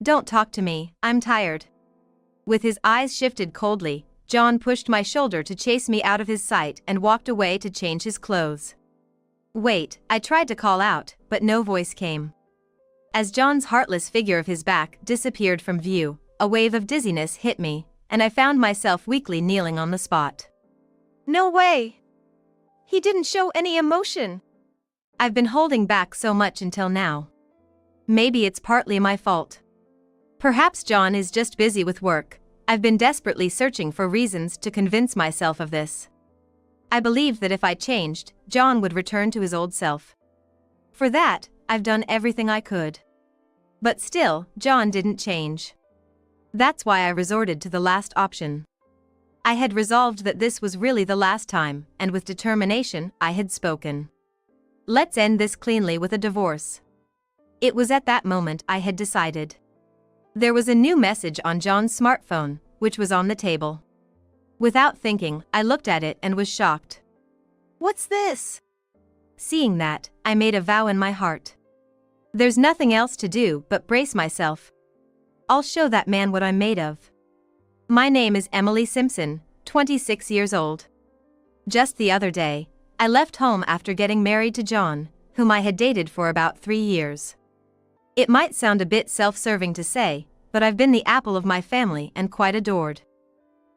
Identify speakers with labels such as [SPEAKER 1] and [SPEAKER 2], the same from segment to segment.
[SPEAKER 1] Don't talk to me, I'm tired. With his eyes shifted coldly, John pushed my shoulder to chase me out of his sight and walked away to change his clothes. Wait, I tried to call out, but no voice came. As John's heartless figure of his back disappeared from view, a wave of dizziness hit me, and I found myself weakly kneeling on the spot. No way! He didn't show any emotion. I've been holding back so much until now. Maybe it's partly my fault. Perhaps John is just busy with work. I've been desperately searching for reasons to convince myself of this. I believed that if I changed, John would return to his old self. For that, I've done everything I could. But still, John didn't change. That's why I resorted to the last option. I had resolved that this was really the last time, and with determination, I had spoken. Let's end this cleanly with a divorce. It was at that moment I had decided. There was a new message on John's smartphone, which was on the table. Without thinking, I looked at it and was shocked. What's this? Seeing that, I made a vow in my heart. There's nothing else to do but brace myself. I'll show that man what I'm made of. My name is Emily Simpson, 26 years old. Just the other day, I left home after getting married to John, whom I had dated for about 3 years. It might sound a bit self-serving to say, but I've been the apple of my family and quite adored.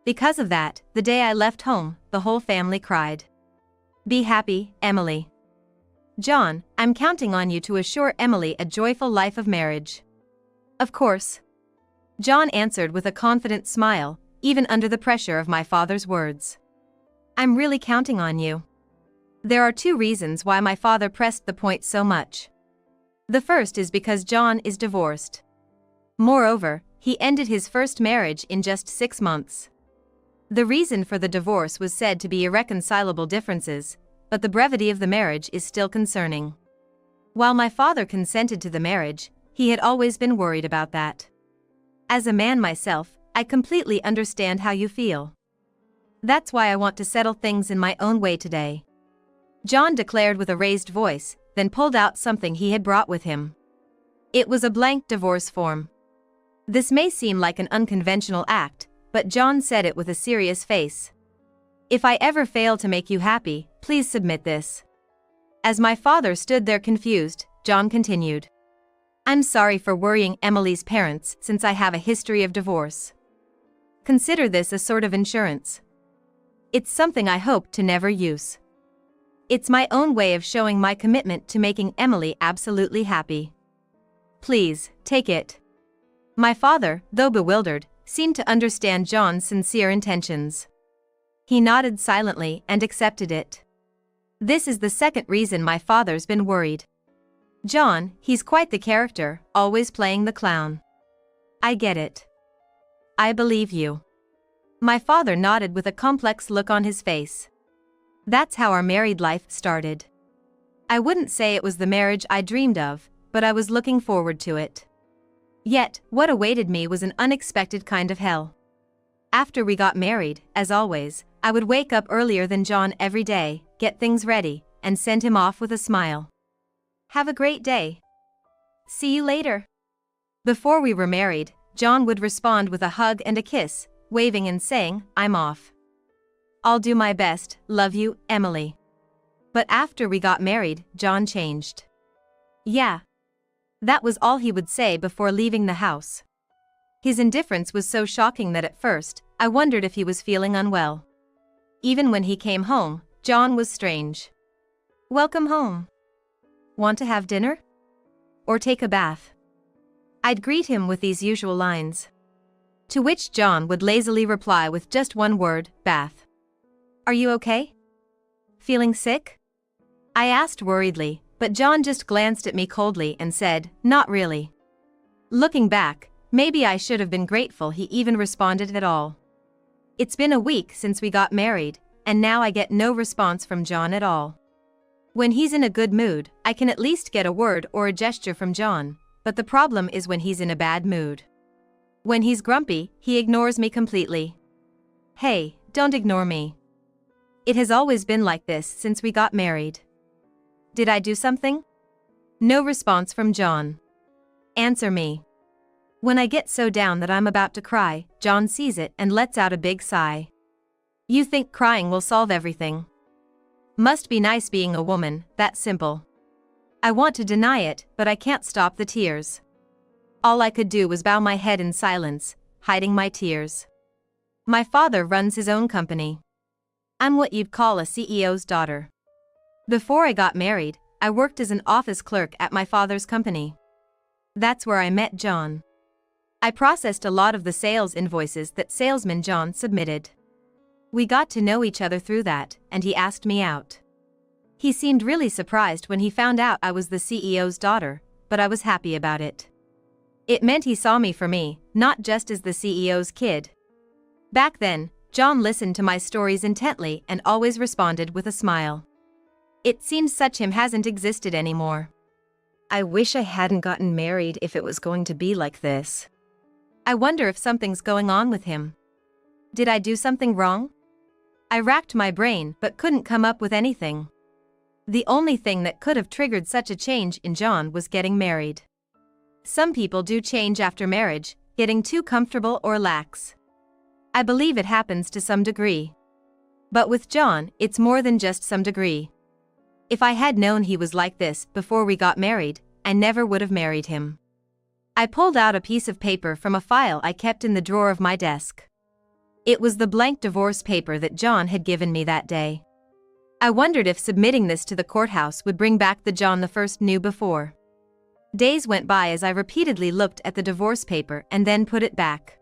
[SPEAKER 1] Because of that, the day I left home, the whole family cried. Be happy, Emily. John, I'm counting on you to assure Emily a joyful life of marriage. Of course. John answered with a confident smile, even under the pressure of my father's words. I'm really counting on you. There are 2 reasons why my father pressed the point so much. The first is because John is divorced. Moreover, he ended his first marriage in just 6 months. The reason for the divorce was said to be irreconcilable differences, but the brevity of the marriage is still concerning. While my father consented to the marriage, he had always been worried about that. As a man myself, I completely understand how you feel. That's why I want to settle things in my own way today. John declared with a raised voice, then pulled out something he had brought with him. It was a blank divorce form. This may seem like an unconventional act, but John said it with a serious face. If I ever fail to make you happy, please submit this. As my father stood there confused, John continued. I'm sorry for worrying Emily's parents since I have a history of divorce. Consider this a sort of insurance. It's something I hope to never use. It's my own way of showing my commitment to making Emily absolutely happy. Please, take it. My father, though bewildered, seemed to understand John's sincere intentions. He nodded silently and accepted it. This is the second reason my father's been worried. John, he's quite the character, always playing the clown. I get it. I believe you. My father nodded with a complex look on his face. That's how our married life started. I wouldn't say it was the marriage I dreamed of, but I was looking forward to it. Yet, what awaited me was an unexpected kind of hell. After we got married, as always, I would wake up earlier than John every day, get things ready, and send him off with a smile. Have a great day. See you later. Before we were married, John would respond with a hug and a kiss, waving and saying, I'm off. I'll do my best, love you, Emily. But after we got married, John changed. Yeah. That was all he would say before leaving the house. His indifference was so shocking that at first, I wondered if he was feeling unwell. Even when he came home, John was strange. Welcome home. Want to have dinner? Or take a bath? I'd greet him with these usual lines. To which John would lazily reply with just one word, bath. Are you okay? Feeling sick? I asked worriedly, but John just glanced at me coldly and said, not really. Looking back, maybe I should have been grateful he even responded at all. It's been a week since we got married, and now I get no response from John at all. When he's in a good mood, I can at least get a word or a gesture from John, but the problem is when he's in a bad mood. When he's grumpy, he ignores me completely. Hey, don't ignore me. It has always been like this since we got married. Did I do something? No response from John. Answer me. When I get so down that I'm about to cry, John sees it and lets out a big sigh. You think crying will solve everything? Must be nice being a woman, that simple. I want to deny it, but I can't stop the tears. All I could do was bow my head in silence, hiding my tears. My father runs his own company. I'm what you'd call a CEO's daughter. Before I got married, I worked as an office clerk at my father's company. That's where I met John. I processed a lot of the sales invoices that salesman John submitted. We got to know each other through that, and he asked me out. He seemed really surprised when he found out I was the CEO's daughter, but I was happy about it. It meant he saw me for me, not just as the CEO's kid. Back then, John listened to my stories intently and always responded with a smile. It seems such him hasn't existed anymore. I wish I hadn't gotten married if it was going to be like this. I wonder if something's going on with him. Did I do something wrong? I racked my brain but couldn't come up with anything. The only thing that could have triggered such a change in John was getting married. Some people do change after marriage, getting too comfortable or lax. I believe it happens to some degree. But with John, it's more than just some degree. If I had known he was like this before we got married, I never would have married him. I pulled out a piece of paper from a file I kept in the drawer of my desk. It was the blank divorce paper that John had given me that day. I wondered if submitting this to the courthouse would bring back the John the first knew before. Days went by as I repeatedly looked at the divorce paper and then put it back.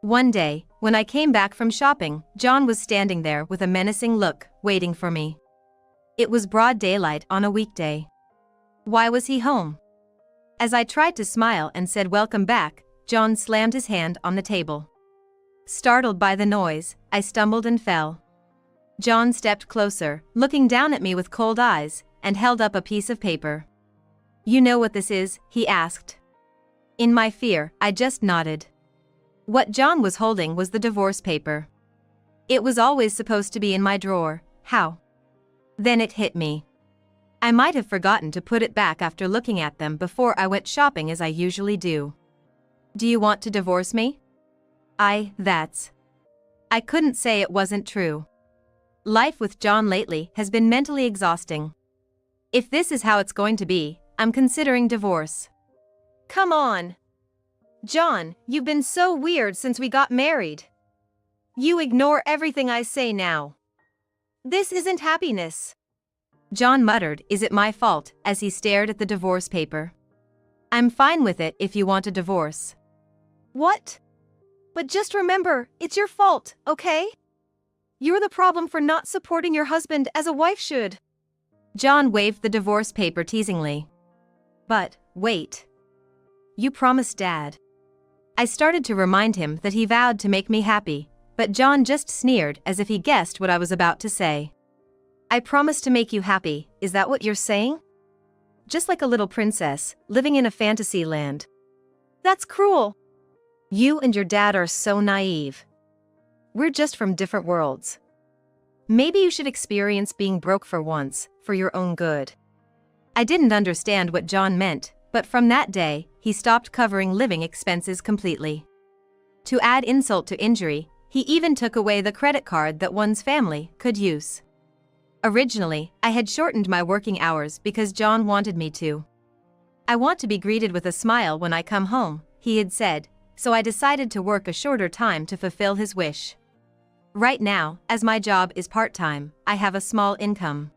[SPEAKER 1] One day, when I came back from shopping, John was standing there with a menacing look, waiting for me. It was broad daylight on a weekday. Why was he home? As I tried to smile and said welcome back, John slammed his hand on the table. Startled by the noise, I stumbled and fell. John stepped closer, looking down at me with cold eyes, and held up a piece of paper. You know what this is? He asked. In my fear, I just nodded. What John was holding was the divorce paper. It was always supposed to be in my drawer. How? Then it hit me. I might have forgotten to put it back after looking at them before I went shopping as I usually do. Do you want to divorce me? I couldn't say it wasn't true. Life with John lately has been mentally exhausting. If this is how it's going to be, I'm considering divorce. Come on. John, you've been so weird since we got married. You ignore everything I say now. This isn't happiness. John muttered, is it my fault, as he stared at the divorce paper. I'm fine with it if you want a divorce. What? But just remember, it's your fault, okay? You're the problem for not supporting your husband as a wife should. John waved the divorce paper teasingly. But, wait. You promised Dad. I started to remind him that he vowed to make me happy, but John just sneered as if he guessed what I was about to say. I promised to make you happy, is that what you're saying? Just like a little princess, living in a fantasy land. That's cruel. You and your dad are so naive. We're just from different worlds. Maybe you should experience being broke for once, for your own good. I didn't understand what John meant, but from that day, he stopped covering living expenses completely. To add insult to injury, he even took away the credit card that one's family could use. Originally, I had shortened my working hours because John wanted me to. I want to be greeted with a smile when I come home, he had said, so I decided to work a shorter time to fulfill his wish. Right now, as my job is part-time, I have a small income.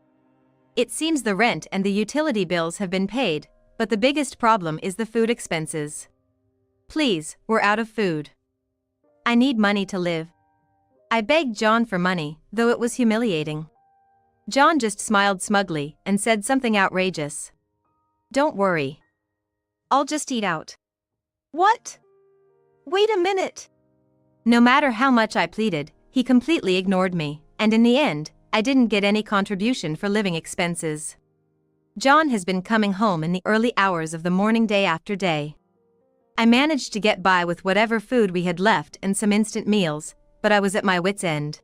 [SPEAKER 1] It seems the rent and the utility bills have been paid, but the biggest problem is the food expenses. Please, we're out of food. I need money to live. I begged John for money, though it was humiliating. John just smiled smugly and said something outrageous. Don't worry. I'll just eat out. What? Wait a minute. No matter how much I pleaded, he completely ignored me, and in the end, I didn't get any contribution for living expenses. John has been coming home in the early hours of the morning day after day. I managed to get by with whatever food we had left and some instant meals, but I was at my wit's end.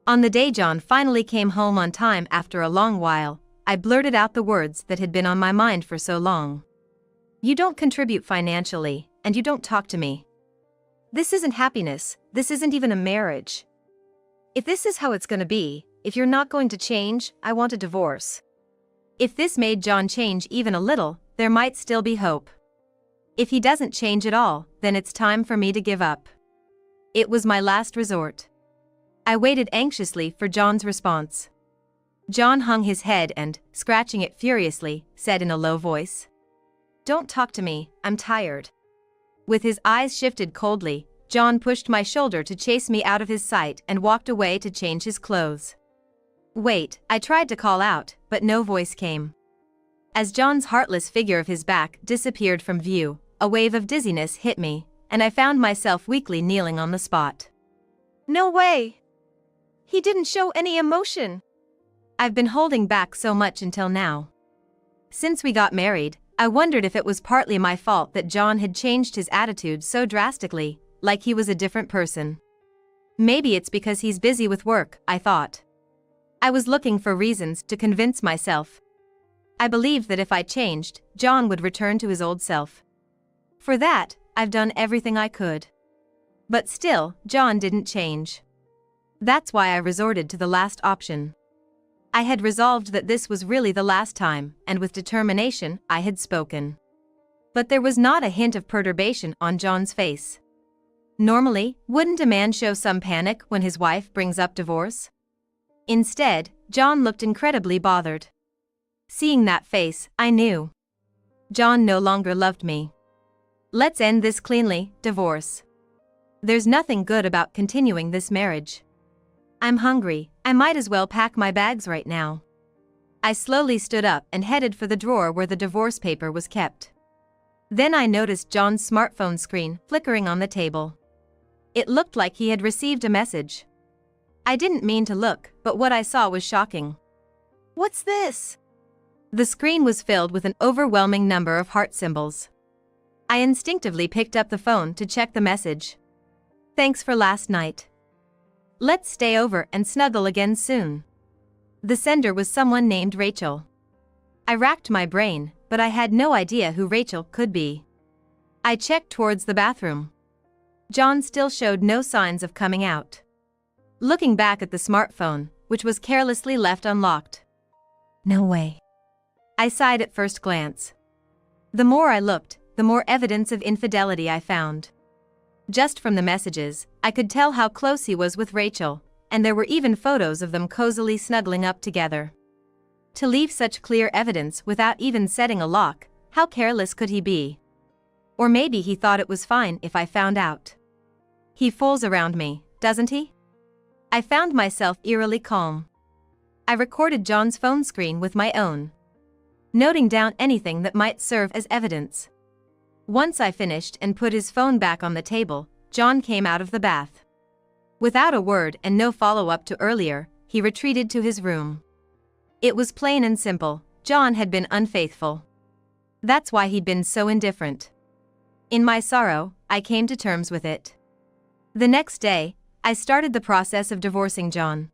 [SPEAKER 1] On the day John finally came home on time after a long while, I blurted out the words that had been on my mind for so long. You don't contribute financially, and you don't talk to me. This isn't happiness, this isn't even a marriage. If this is how it's gonna be, if you're not going to change, I want a divorce. If this made John change even a little, there might still be hope. If he doesn't change at all, then it's time for me to give up. It was my last resort. I waited anxiously for John's response. John hung his head and, scratching it furiously, said in a low voice, "Don't talk to me, I'm tired." With his eyes shifted coldly, John pushed my shoulder to chase me out of his sight and walked away to change his clothes. Wait, I tried to call out, but no voice came. As John's heartless figure of his back disappeared from view, a wave of dizziness hit me, and I found myself weakly kneeling on the spot. No way! He didn't show any emotion. I've been holding back so much until now. Since we got married, I wondered if it was partly my fault that John had changed his attitude so drastically, like he was a different person. Maybe it's because he's busy with work, I thought. I was looking for reasons to convince myself. I believed that if I changed, John would return to his old self. For that, I've done everything I could. But still, John didn't change. That's why I resorted to the last option. I had resolved that this was really the last time, and with determination, I had spoken. But there was not a hint of perturbation on John's face. Normally, wouldn't a man show some panic when his wife brings up divorce? Instead, John looked incredibly bothered. Seeing that face, I knew. John no longer loved me. Let's end this cleanly, divorce. There's nothing good about continuing this marriage. I'm hungry, I might as well pack my bags right now. I slowly stood up and headed for the drawer where the divorce paper was kept. Then I noticed John's smartphone screen flickering on the table. It looked like he had received a message. I didn't mean to look, but what I saw was shocking. What's this? The screen was filled with an overwhelming number of heart symbols. I instinctively picked up the phone to check the message. Thanks for last night. Let's stay over and snuggle again soon. The sender was someone named Rachel. I racked my brain, but I had no idea who Rachel could be. I checked towards the bathroom. John still showed no signs of coming out. Looking back at the smartphone, which was carelessly left unlocked. No way. I sighed at first glance. The more I looked, the more evidence of infidelity I found. Just from the messages, I could tell how close he was with Rachel, and there were even photos of them cozily snuggling up together. To leave such clear evidence without even setting a lock, how careless could he be? Or maybe he thought it was fine if I found out. He fools around me, doesn't he? I found myself eerily calm. I recorded John's phone screen with my own, noting down anything that might serve as evidence. Once I finished and put his phone back on the table, John came out of the bath. Without a word and no follow-up to earlier, he retreated to his room. It was plain and simple, John had been unfaithful. That's why he'd been so indifferent. In my sorrow, I came to terms with it. The next day, I started the process of divorcing John.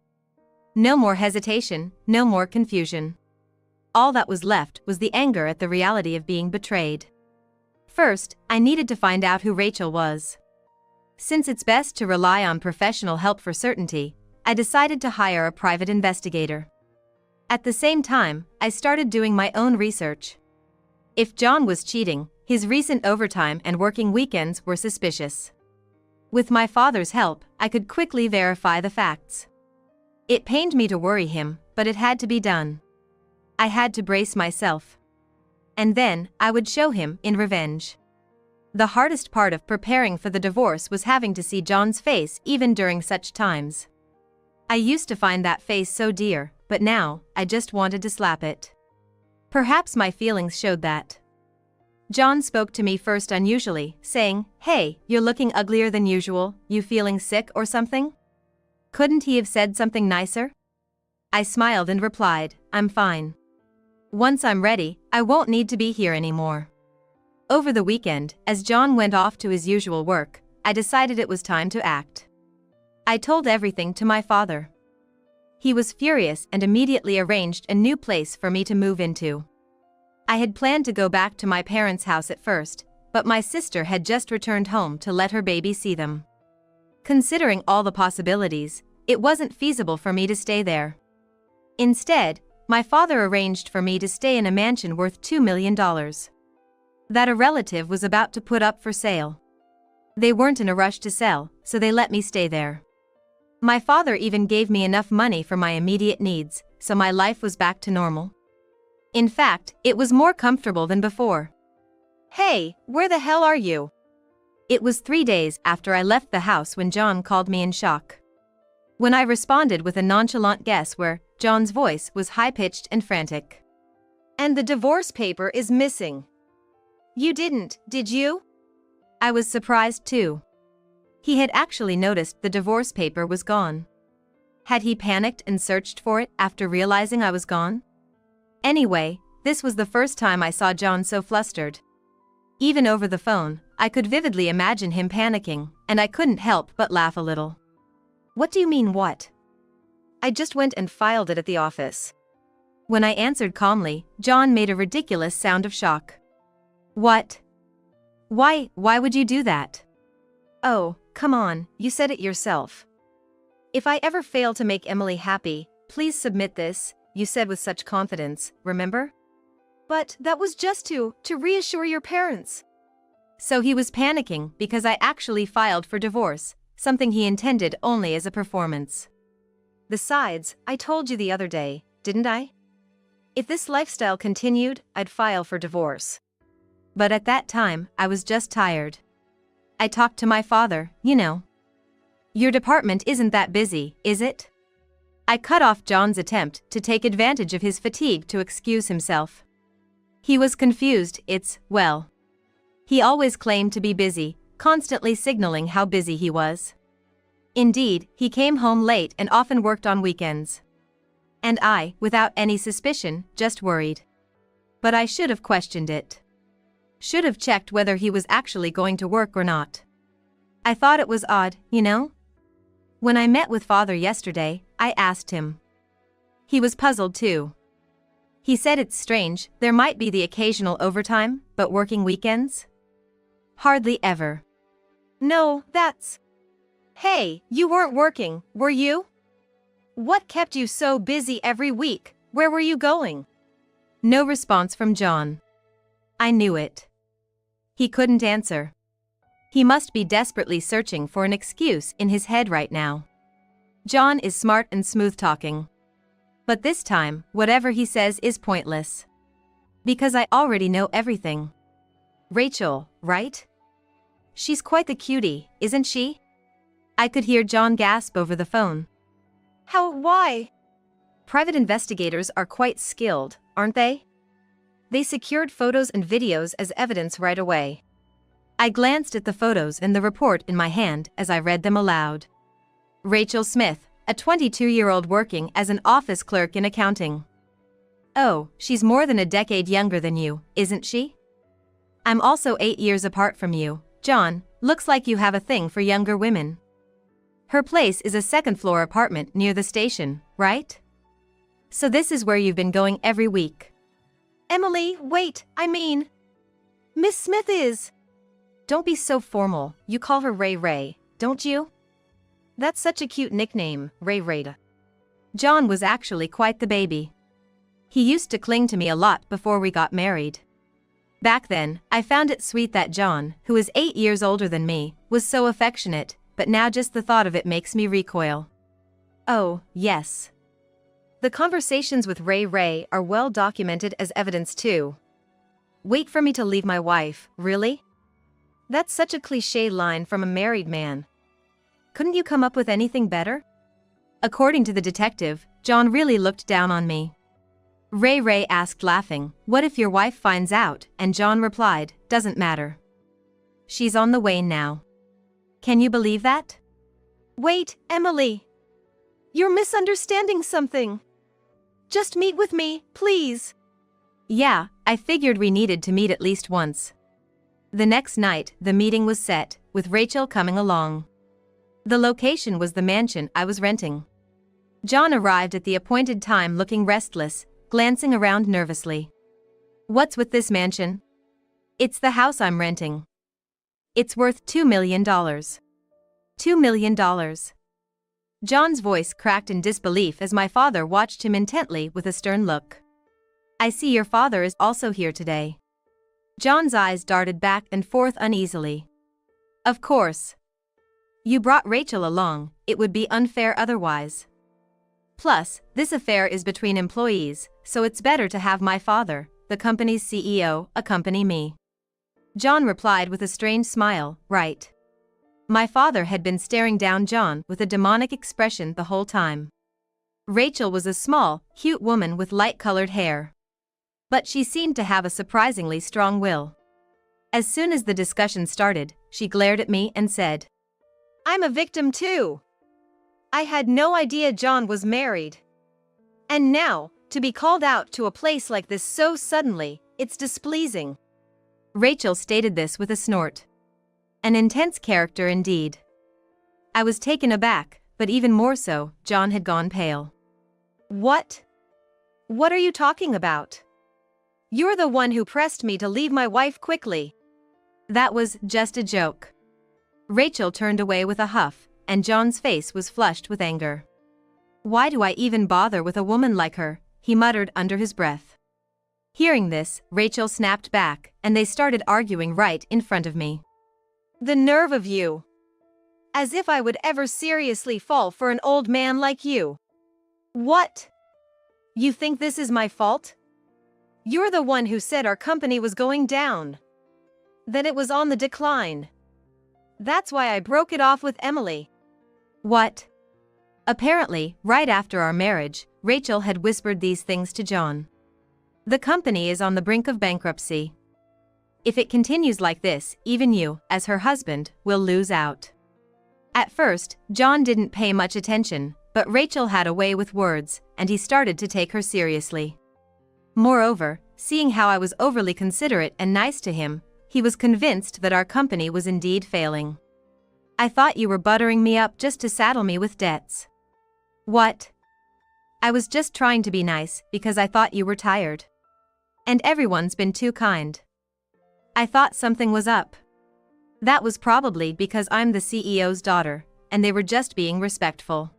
[SPEAKER 1] No more hesitation, no more confusion. All that was left was the anger at the reality of being betrayed. First, I needed to find out who Rachel was. Since it's best to rely on professional help for certainty, I decided to hire a private investigator. At the same time, I started doing my own research. If John was cheating, his recent overtime and working weekends were suspicious. With my father's help, I could quickly verify the facts. It pained me to worry him, but it had to be done. I had to brace myself. And then, I would show him in revenge. The hardest part of preparing for the divorce was having to see John's face even during such times. I used to find that face so dear, but now, I just wanted to slap it. Perhaps my feelings showed that. John spoke to me first unusually, saying, "Hey, you're looking uglier than usual, you feeling sick or something?" Couldn't he have said something nicer? I smiled and replied, "I'm fine. Once I'm ready, I won't need to be here anymore." Over the weekend, as John went off to his usual work, I decided it was time to act. I told everything to my father. He was furious and immediately arranged a new place for me to move into. I had planned to go back to my parents' house at first, but my sister had just returned home to let her baby see them. Considering all the possibilities, it wasn't feasible for me to stay there. Instead, my father arranged for me to stay in a mansion worth $2 million that a relative was about to put up for sale. They weren't in a rush to sell, so they let me stay there. My father even gave me enough money for my immediate needs, so my life was back to normal. In fact, it was more comfortable than before. "Hey, where the hell are you?" It was 3 days after I left the house when John called me in shock. When I responded with a nonchalant guess where, John's voice was high-pitched and frantic. "And the divorce paper is missing. You didn't, did you?" I was surprised too. He had actually noticed the divorce paper was gone. Had he panicked and searched for it after realizing I was gone? Anyway, this was the first time I saw John so flustered. Even over the phone, I could vividly imagine him panicking, and I couldn't help but laugh a little. "What do you mean what?" "I just went and filed it at the office." When I answered calmly, John made a ridiculous sound of shock. "What? Why would you do that?" "Oh, come on, you said it yourself. If I ever fail to make Emily happy, please submit this, you said with such confidence, remember?" "But that was just to reassure your parents." So he was panicking because I actually filed for divorce, something he intended only as a performance. "Besides, I told you the other day, didn't I? If this lifestyle continued, I'd file for divorce." But at that time, I was just tired. I talked to my father, you know. "Your department isn't that busy, is it?" I cut off John's attempt to take advantage of his fatigue to excuse himself. He was confused. Well, he always claimed to be busy, constantly signaling how busy he was. Indeed, he came home late and often worked on weekends. And I, without any suspicion, just worried. But I should have questioned it. Should have checked whether he was actually going to work or not. I thought it was odd, you know? When I met with Father yesterday, I asked him. He was puzzled too. He said it's strange, there might be the occasional overtime, but working weekends? Hardly ever. "No, that's..." "Hey, you weren't working, were you? What kept you so busy every week? Where were you going?" No response from John. I knew it. He couldn't answer. He must be desperately searching for an excuse in his head right now. John is smart and smooth-talking. But this time, whatever he says is pointless. Because I already know everything. Rachel, right? She's quite the cutie, isn't she? I could hear John gasp over the phone. Why? Private investigators are quite skilled, aren't they? They secured photos and videos as evidence right away. I glanced at the photos and the report in my hand as I read them aloud. Rachel Smith, a 22-year-old working as an office clerk in accounting. Oh, she's more than a decade younger than you, isn't she? I'm also 8 years apart from you, John. Looks like you have a thing for younger women. Her place is a second-floor apartment near the station, right? So this is where you've been going every week. Emily, wait, I mean... Miss Smith is... Don't be so formal, you call her Ray Ray, don't you? That's such a cute nickname, Ray Ray. John was actually quite the baby. He used to cling to me a lot before we got married. Back then, I found it sweet that John, who is 8 years older than me, was so affectionate, but now just the thought of it makes me recoil. Oh, yes. The conversations with Ray Ray are well documented as evidence too. Wait for me to leave my wife, really? That's such a cliché line from a married man. Couldn't you come up with anything better? According to the detective, John really looked down on me. Ray Ray asked laughing, "What if your wife finds out?" And John replied, "Doesn't matter. She's on the way now." Can you believe that? Wait, Emily. You're misunderstanding something. Just meet with me, please. Yeah, I figured we needed to meet at least once. The next night, the meeting was set, with Rachel coming along. The location was the mansion I was renting. John arrived at the appointed time looking restless, glancing around nervously. What's with this mansion? It's the house I'm renting. It's worth $2 million. $2 million. John's voice cracked in disbelief as my father watched him intently with a stern look. I see your father is also here today. John's eyes darted back and forth uneasily. Of course. You brought Rachel along, it would be unfair otherwise. Plus, this affair is between employees, so it's better to have my father, the company's CEO, accompany me. John replied with a strange smile, right. My father had been staring down John with a demonic expression the whole time. Rachel was a small, cute woman with light-colored hair. But she seemed to have a surprisingly strong will. As soon as the discussion started, she glared at me and said, I'm a victim too. I had no idea John was married. And now, to be called out to a place like this so suddenly, it's displeasing. Rachel stated this with a snort. An intense character indeed. I was taken aback, but even more so, John had gone pale. What? What are you talking about? You're the one who pressed me to leave my wife quickly. That was just a joke. Rachel turned away with a huff, and John's face was flushed with anger. Why do I even bother with a woman like her? He muttered under his breath. Hearing this, Rachel snapped back, and they started arguing right in front of me. The nerve of you! As if I would ever seriously fall for an old man like you. What? You think this is my fault? You're the one who said our company was going down. That it was on the decline. That's why I broke it off with Emily. What? Apparently, right after our marriage, Rachel had whispered these things to John. The company is on the brink of bankruptcy. If it continues like this, even you, as her husband, will lose out. At first, John didn't pay much attention, but Rachel had a way with words, and he started to take her seriously. Moreover, seeing how I was overly considerate and nice to him, he was convinced that our company was indeed failing. I thought you were buttering me up just to saddle me with debts. What? I was just trying to be nice because I thought you were tired. And everyone's been too kind. I thought something was up. That was probably because I'm the CEO's daughter, and they were just being respectful.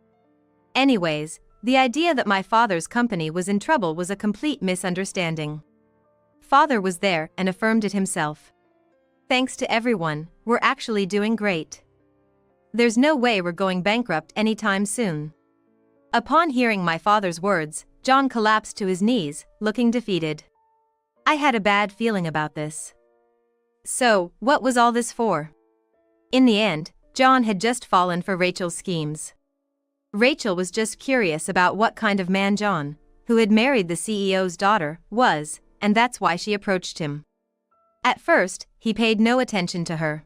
[SPEAKER 1] Anyways, the idea that my father's company was in trouble was a complete misunderstanding. Father was there and affirmed it himself. Thanks to everyone, we're actually doing great. There's no way we're going bankrupt anytime soon. Upon hearing my father's words, John collapsed to his knees, looking defeated. I had a bad feeling about this. So, what was all this for? In the end, John had just fallen for Rachel's schemes. Rachel was just curious about what kind of man John, who had married the CEO's daughter, was, and that's why she approached him. At first, he paid no attention to her.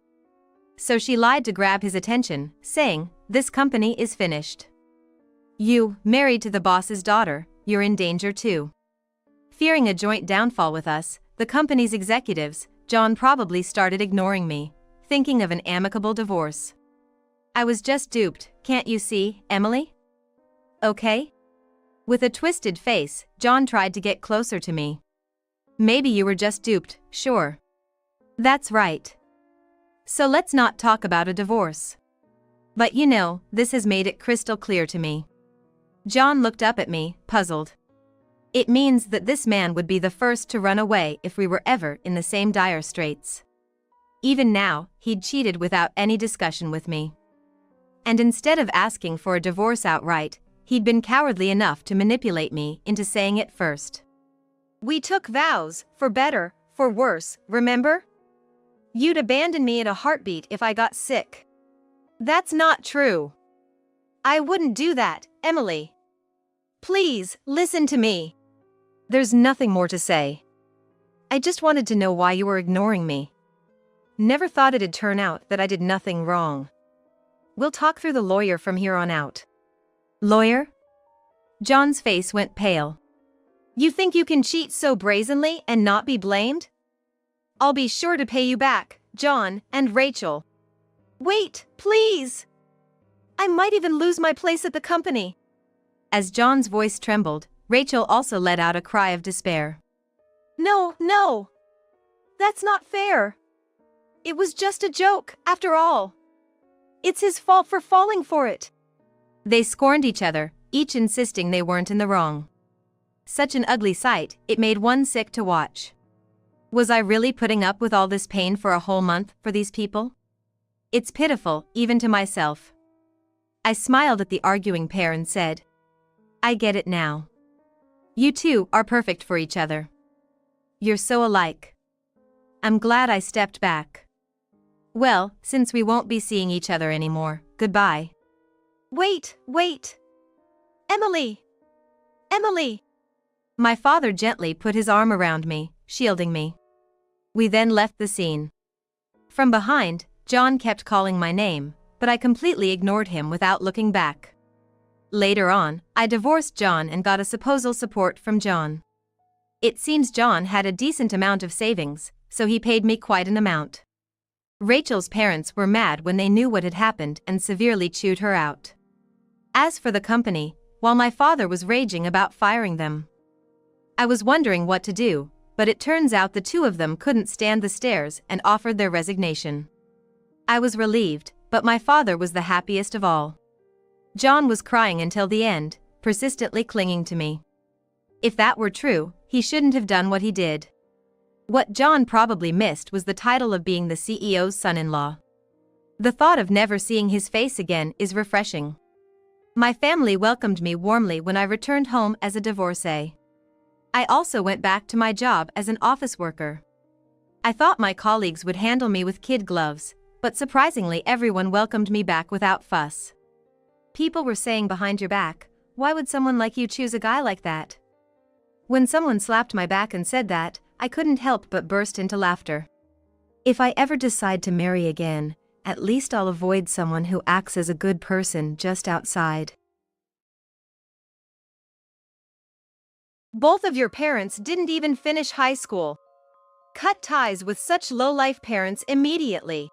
[SPEAKER 1] So she lied to grab his attention, saying, "This company is finished. You, married to the boss's daughter, you're in danger too." Fearing a joint downfall with us, the company's executives, John probably started ignoring me, thinking of an amicable divorce. I was just duped, can't you see, Emily? Okay? With a twisted face, John tried to get closer to me. Maybe you were just duped, sure. That's right. So let's not talk about a divorce. But you know, this has made it crystal clear to me. John looked up at me, puzzled. It means that this man would be the first to run away if we were ever in the same dire straits. Even now, he'd cheated without any discussion with me. And instead of asking for a divorce outright, he'd been cowardly enough to manipulate me into saying it first. We took vows, for better, for worse, remember? You'd abandon me in a heartbeat if I got sick. That's not true. I wouldn't do that, Emily. Please, listen to me. There's nothing more to say. I just wanted to know why you were ignoring me. Never thought it'd turn out that I did nothing wrong. We'll talk through the lawyer from here on out. Lawyer? John's face went pale. You think you can cheat so brazenly and not be blamed? I'll be sure to pay you back, John and Rachel. Wait, please! I might even lose my place at the company. As John's voice trembled, Rachel also let out a cry of despair. No, no! That's not fair!
[SPEAKER 2] It was just a joke, after all. It's his fault for falling for it.
[SPEAKER 1] They scorned each other, each insisting they weren't in the wrong. Such an ugly sight, it made one sick to watch. Was I really putting up with all this pain for a whole month for these people? It's pitiful, even to myself. I smiled at the arguing pair and said, I get it now. You two are perfect for each other. You're so alike. I'm glad I stepped back. Well, since we won't be seeing each other anymore, goodbye.
[SPEAKER 2] Wait. Emily! Emily!
[SPEAKER 1] My father gently put his arm around me, shielding me. We then left the scene. From behind, John kept calling my name, but I completely ignored him without looking back. Later on, I divorced John and got a supposal support from John. It seems John had a decent amount of savings, so he paid me quite an amount. Rachel's parents were mad when they knew what had happened and severely chewed her out. As for the company, while my father was raging about firing them, I was wondering what to do, but it turns out the two of them couldn't stand the stares and offered their resignation. I was relieved, but my father was the happiest of all. John was crying until the end, persistently clinging to me. If that were true, he shouldn't have done what he did. What John probably missed was the title of being the CEO's son-in-law. The thought of never seeing his face again is refreshing. My family welcomed me warmly when I returned home as a divorcee. I also went back to my job as an office worker. I thought my colleagues would handle me with kid gloves, but surprisingly everyone welcomed me back without fuss. People were saying behind your back, why would someone like you choose a guy like that? When someone slapped my back and said that, I couldn't help but burst into laughter. If I ever decide to marry again, at least I'll avoid someone who acts as a good person just outside.
[SPEAKER 2] Both of your parents didn't even finish high school. Cut ties with such low-life parents immediately.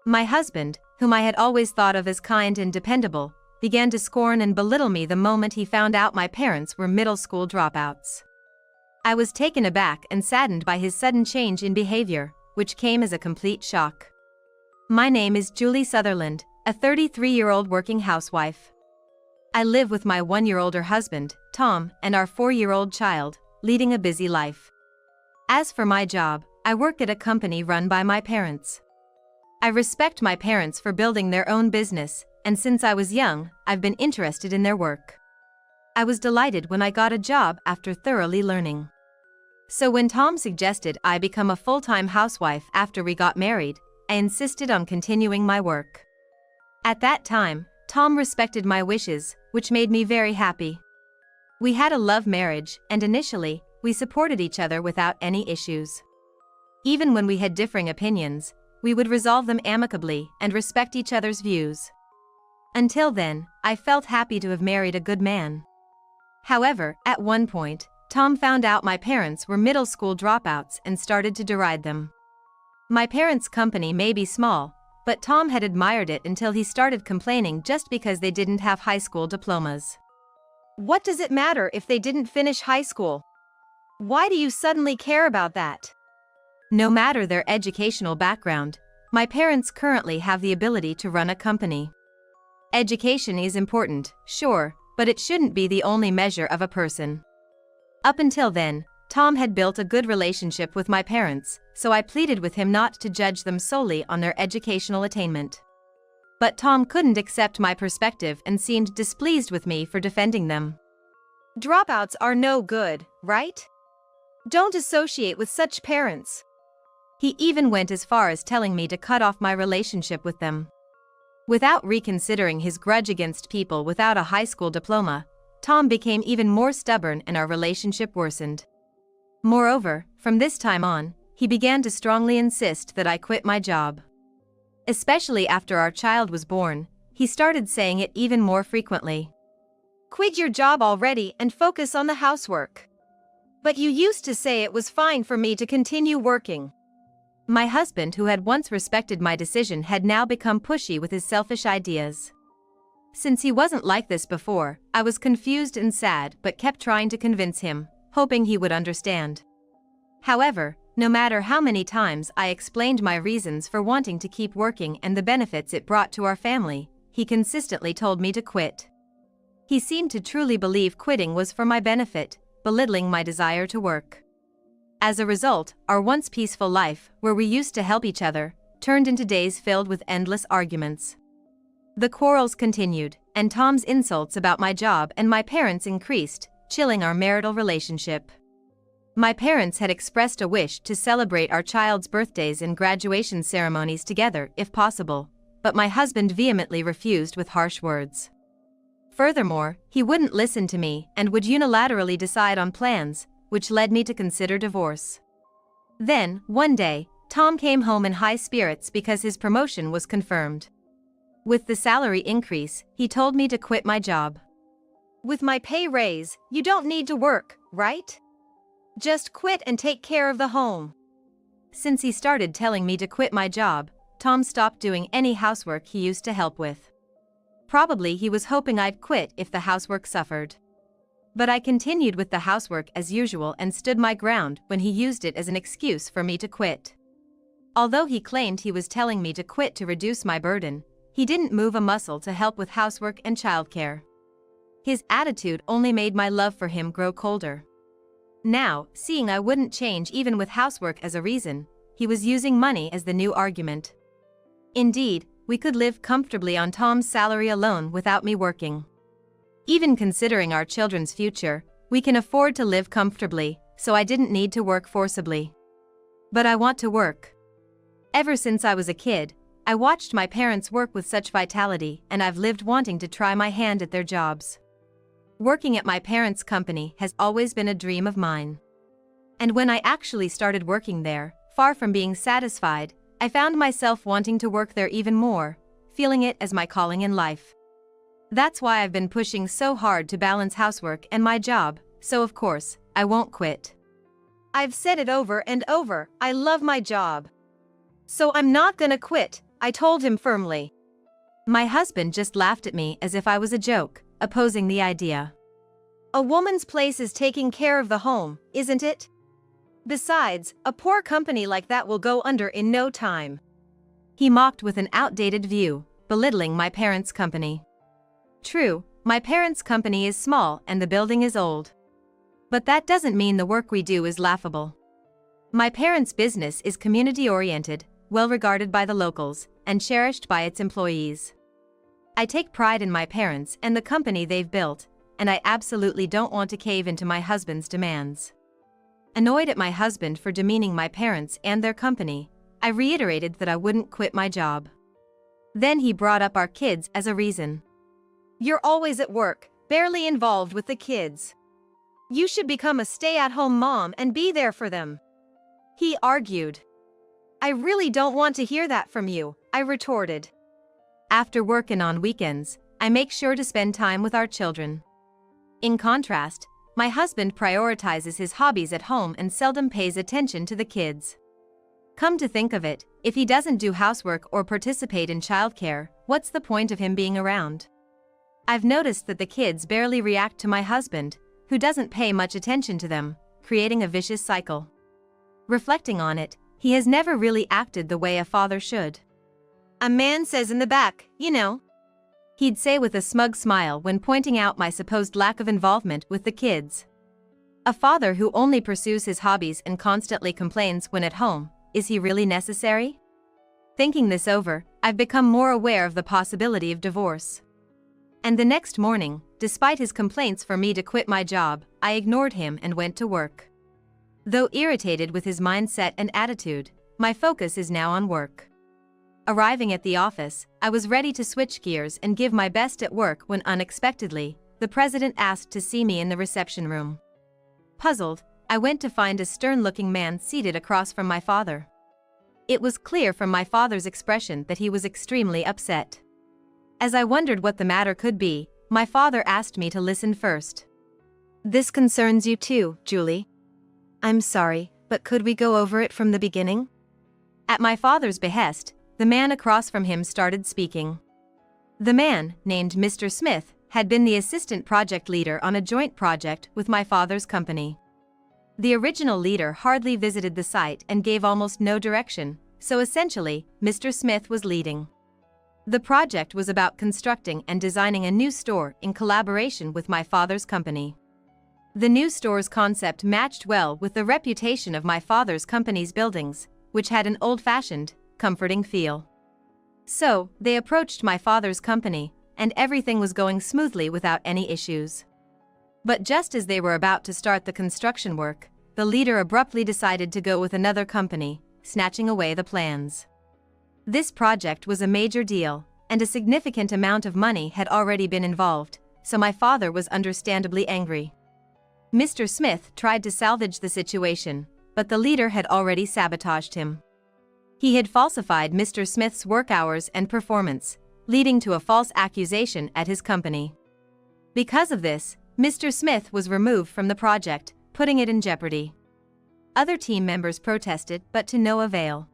[SPEAKER 1] My husband, whom I had always thought of as kind and dependable, began to scorn and belittle me the moment he found out my parents were middle school dropouts. I was taken aback and saddened by his sudden change in behavior, which came as a complete shock. My name is Julie Sutherland, a 33-year-old working housewife. I live with my 1-year-older husband, Tom, and our 4-year-old child, leading a busy life. As for my job, I work at a company run by my parents. I respect my parents for building their own business, and since I was young, I've been interested in their work. I was delighted when I got a job after thoroughly learning. So when Tom suggested I become a full-time housewife after we got married, I insisted on continuing my work. At that time, Tom respected my wishes, which made me very happy. We had a love marriage, and initially, we supported each other without any issues. Even when we had differing opinions, we would resolve them amicably and respect each other's views. Until then, I felt happy to have married a good man. However, at one point, Tom found out my parents were middle school dropouts and started to deride them. My parents' company may be small, but Tom had admired it until he started complaining just because they didn't have high school diplomas.
[SPEAKER 2] What does it matter if they didn't finish high school? Why do you suddenly care about that?
[SPEAKER 1] No matter their educational background, my parents currently have the ability to run a company. Education is important, sure, but it shouldn't be the only measure of a person. Up until then, Tom had built a good relationship with my parents, so I pleaded with him not to judge them solely on their educational attainment. But Tom couldn't accept my perspective and seemed displeased with me for defending them.
[SPEAKER 2] Dropouts are no good, right? Don't associate with such parents.
[SPEAKER 1] He even went as far as telling me to cut off my relationship with them. Without reconsidering his grudge against people without a high school diploma, Tom became even more stubborn and our relationship worsened. Moreover, from this time on, he began to strongly insist that I quit my job. Especially after our child was born, he started saying it even more frequently.
[SPEAKER 2] Quit your job already and focus on the housework. But you used to say it was fine for me to continue working.
[SPEAKER 1] My husband, who had once respected my decision, had now become pushy with his selfish ideas. Since he wasn't like this before, I was confused and sad but kept trying to convince him, hoping he would understand. However, no matter how many times I explained my reasons for wanting to keep working and the benefits it brought to our family, he consistently told me to quit. He seemed to truly believe quitting was for my benefit, belittling my desire to work. As a result, our once peaceful life, where we used to help each other, turned into days filled with endless arguments. The quarrels continued, and Tom's insults about my job and my parents increased, chilling our marital relationship. My parents had expressed a wish to celebrate our child's birthdays and graduation ceremonies together if possible, but my husband vehemently refused with harsh words. Furthermore, he wouldn't listen to me and would unilaterally decide on plans, which led me to consider divorce. Then, one day, Tom came home in high spirits because his promotion was confirmed. With the salary increase, he told me to quit my job.
[SPEAKER 2] With my pay raise, you don't need to work, right? Just quit and take care of the home.
[SPEAKER 1] Since he started telling me to quit my job, Tom stopped doing any housework he used to help with. Probably he was hoping I'd quit if the housework suffered. But I continued with the housework as usual and stood my ground when he used it as an excuse for me to quit. Although he claimed he was telling me to quit to reduce my burden, he didn't move a muscle to help with housework and childcare. His attitude only made my love for him grow colder. Now, seeing I wouldn't change even with housework as a reason, he was using money as the new argument. Indeed, we could live comfortably on Tom's salary alone without me working. Even considering our children's future, we can afford to live comfortably, so I didn't need to work forcibly. But I want to work. Ever since I was a kid, I watched my parents work with such vitality, and I've lived wanting to try my hand at their jobs. Working at my parents' company has always been a dream of mine. And when I actually started working there, far from being satisfied, I found myself wanting to work there even more, feeling it as my calling in life. That's why I've been pushing so hard to balance housework and my job, so of course, I won't quit.
[SPEAKER 2] I've said it over and over, I love my job. So I'm not gonna quit, I told him firmly.
[SPEAKER 1] My husband just laughed at me as if I was a joke, opposing the idea.
[SPEAKER 2] A woman's place is taking care of the home, isn't it? Besides, a poor company like that will go under in no time.
[SPEAKER 1] He mocked with an outdated view, belittling my parents' company. True, my parents' company is small and the building is old. But that doesn't mean the work we do is laughable. My parents' business is community-oriented, well-regarded by the locals, and cherished by its employees. I take pride in my parents and the company they've built, and I absolutely don't want to cave into my husband's demands. Annoyed at my husband for demeaning my parents and their company, I reiterated that I wouldn't quit my job. Then he brought up our kids as a reason.
[SPEAKER 2] You're always at work, barely involved with the kids. You should become a stay-at-home mom and be there for them. He argued. I really don't want to hear that from you, I retorted.
[SPEAKER 1] After work and on weekends, I make sure to spend time with our children. In contrast, my husband prioritizes his hobbies at home and seldom pays attention to the kids. Come to think of it, if he doesn't do housework or participate in childcare, what's the point of him being around? I've noticed that the kids barely react to my husband, who doesn't pay much attention to them, creating a vicious cycle. Reflecting on it, he has never really acted the way a father should.
[SPEAKER 2] A man says in the back, you know.
[SPEAKER 1] He'd say with a smug smile when pointing out my supposed lack of involvement with the kids. A father who only pursues his hobbies and constantly complains when at home, is he really necessary? Thinking this over, I've become more aware of the possibility of divorce. And the next morning, despite his complaints for me to quit my job, I ignored him and went to work. Though irritated with his mindset and attitude, my focus is now on work. Arriving at the office, I was ready to switch gears and give my best at work when unexpectedly, the president asked to see me in the reception room. Puzzled, I went to find a stern-looking man seated across from my father. It was clear from my father's expression that he was extremely upset. As I wondered what the matter could be, my father asked me to listen first.
[SPEAKER 2] This concerns you too, Julie. I'm sorry, but could we go over it from the beginning?
[SPEAKER 1] At my father's behest, the man across from him started speaking. The man, named Mr. Smith, had been the assistant project leader on a joint project with my father's company. The original leader hardly visited the site and gave almost no direction, so essentially, Mr. Smith was leading. The project was about constructing and designing a new store in collaboration with my father's company. The new store's concept matched well with the reputation of my father's company's buildings, which had an old-fashioned, comforting feel. So, they approached my father's company, and everything was going smoothly without any issues. But just as they were about to start the construction work, the leader abruptly decided to go with another company, snatching away the plans. This project was a major deal, and a significant amount of money had already been involved, so my father was understandably angry. Mr. Smith tried to salvage the situation, but the leader had already sabotaged him. He had falsified Mr. Smith's work hours and performance, leading to a false accusation at his company. Because of this, Mr. Smith was removed from the project, putting it in jeopardy. Other team members protested, but to no avail.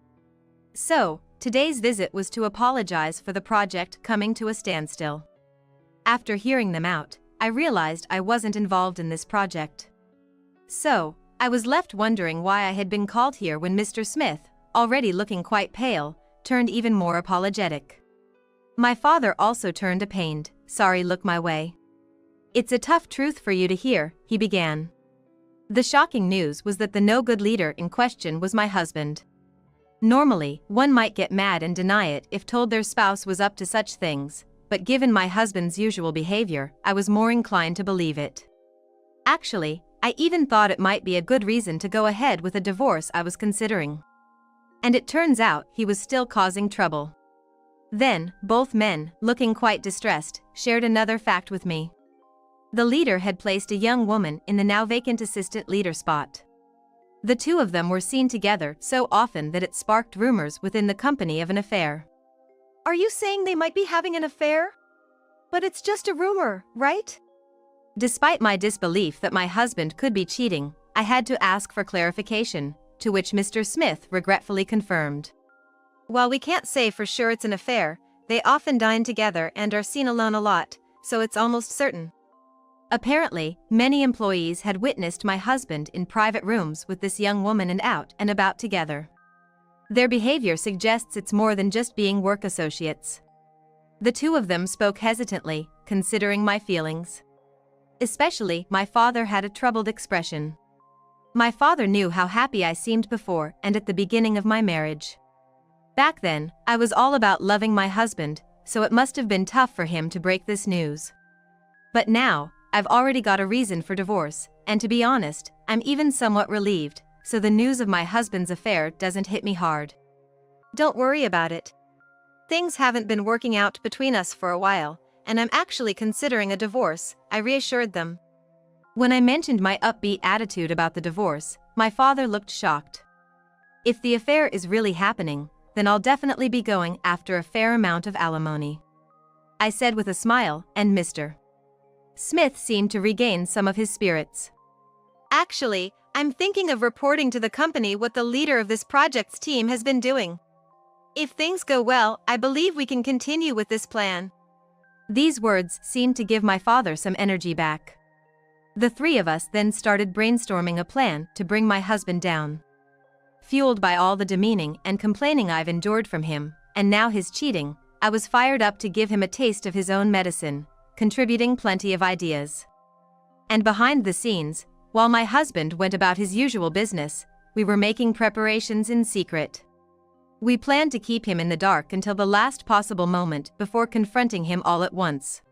[SPEAKER 1] So, today's visit was to apologize for the project coming to a standstill. After hearing them out, I realized I wasn't involved in this project. So, I was left wondering why I had been called here when Mr. Smith, already looking quite pale, turned even more apologetic. My father also turned a pained, sorry look my way. "It's a tough truth for you to hear," he began. The shocking news was that the no-good leader in question was my husband. Normally, one might get mad and deny it if told their spouse was up to such things, but given my husband's usual behavior, I was more inclined to believe it. Actually, I even thought it might be a good reason to go ahead with a divorce I was considering. And it turns out he was still causing trouble. Then, both men, looking quite distressed, shared another fact with me. The leader had placed a young woman in the now vacant assistant leader spot. The two of them were seen together so often that it sparked rumors within the company of an affair.
[SPEAKER 2] Are you saying they might be having an affair? But it's just a rumor, right?
[SPEAKER 1] Despite my disbelief that my husband could be cheating, I had to ask for clarification, to which Mr. Smith regretfully confirmed.
[SPEAKER 2] While we can't say for sure it's an affair, they often dine together and are seen alone a lot, so it's almost certain.
[SPEAKER 1] Apparently, many employees had witnessed my husband in private rooms with this young woman and out and about together. Their behavior suggests it's more than just being work associates. The two of them spoke hesitantly, considering my feelings. Especially, my father had a troubled expression. My father knew how happy I seemed before and at the beginning of my marriage. Back then, I was all about loving my husband, so it must have been tough for him to break this news. But now, I've already got a reason for divorce, and to be honest, I'm even somewhat relieved, so the news of my husband's affair doesn't hit me hard.
[SPEAKER 2] Don't worry about it. Things haven't been working out between us for a while, and I'm actually considering a divorce, I reassured them.
[SPEAKER 1] When I mentioned my upbeat attitude about the divorce, my father looked shocked. If the affair is really happening, then I'll definitely be going after a fair amount of alimony, I said with a smile, and Mr. Smith seemed to regain some of his spirits.
[SPEAKER 2] Actually, I'm thinking of reporting to the company what the leader of this project's team has been doing. If things go well, I believe we can continue with this plan.
[SPEAKER 1] These words seemed to give my father some energy back. The three of us then started brainstorming a plan to bring my husband down. Fueled by all the demeaning and complaining I've endured from him, and now his cheating, I was fired up to give him a taste of his own medicine, contributing plenty of ideas. And behind the scenes, while my husband went about his usual business, we were making preparations in secret. We planned to keep him in the dark until the last possible moment before confronting him all at once.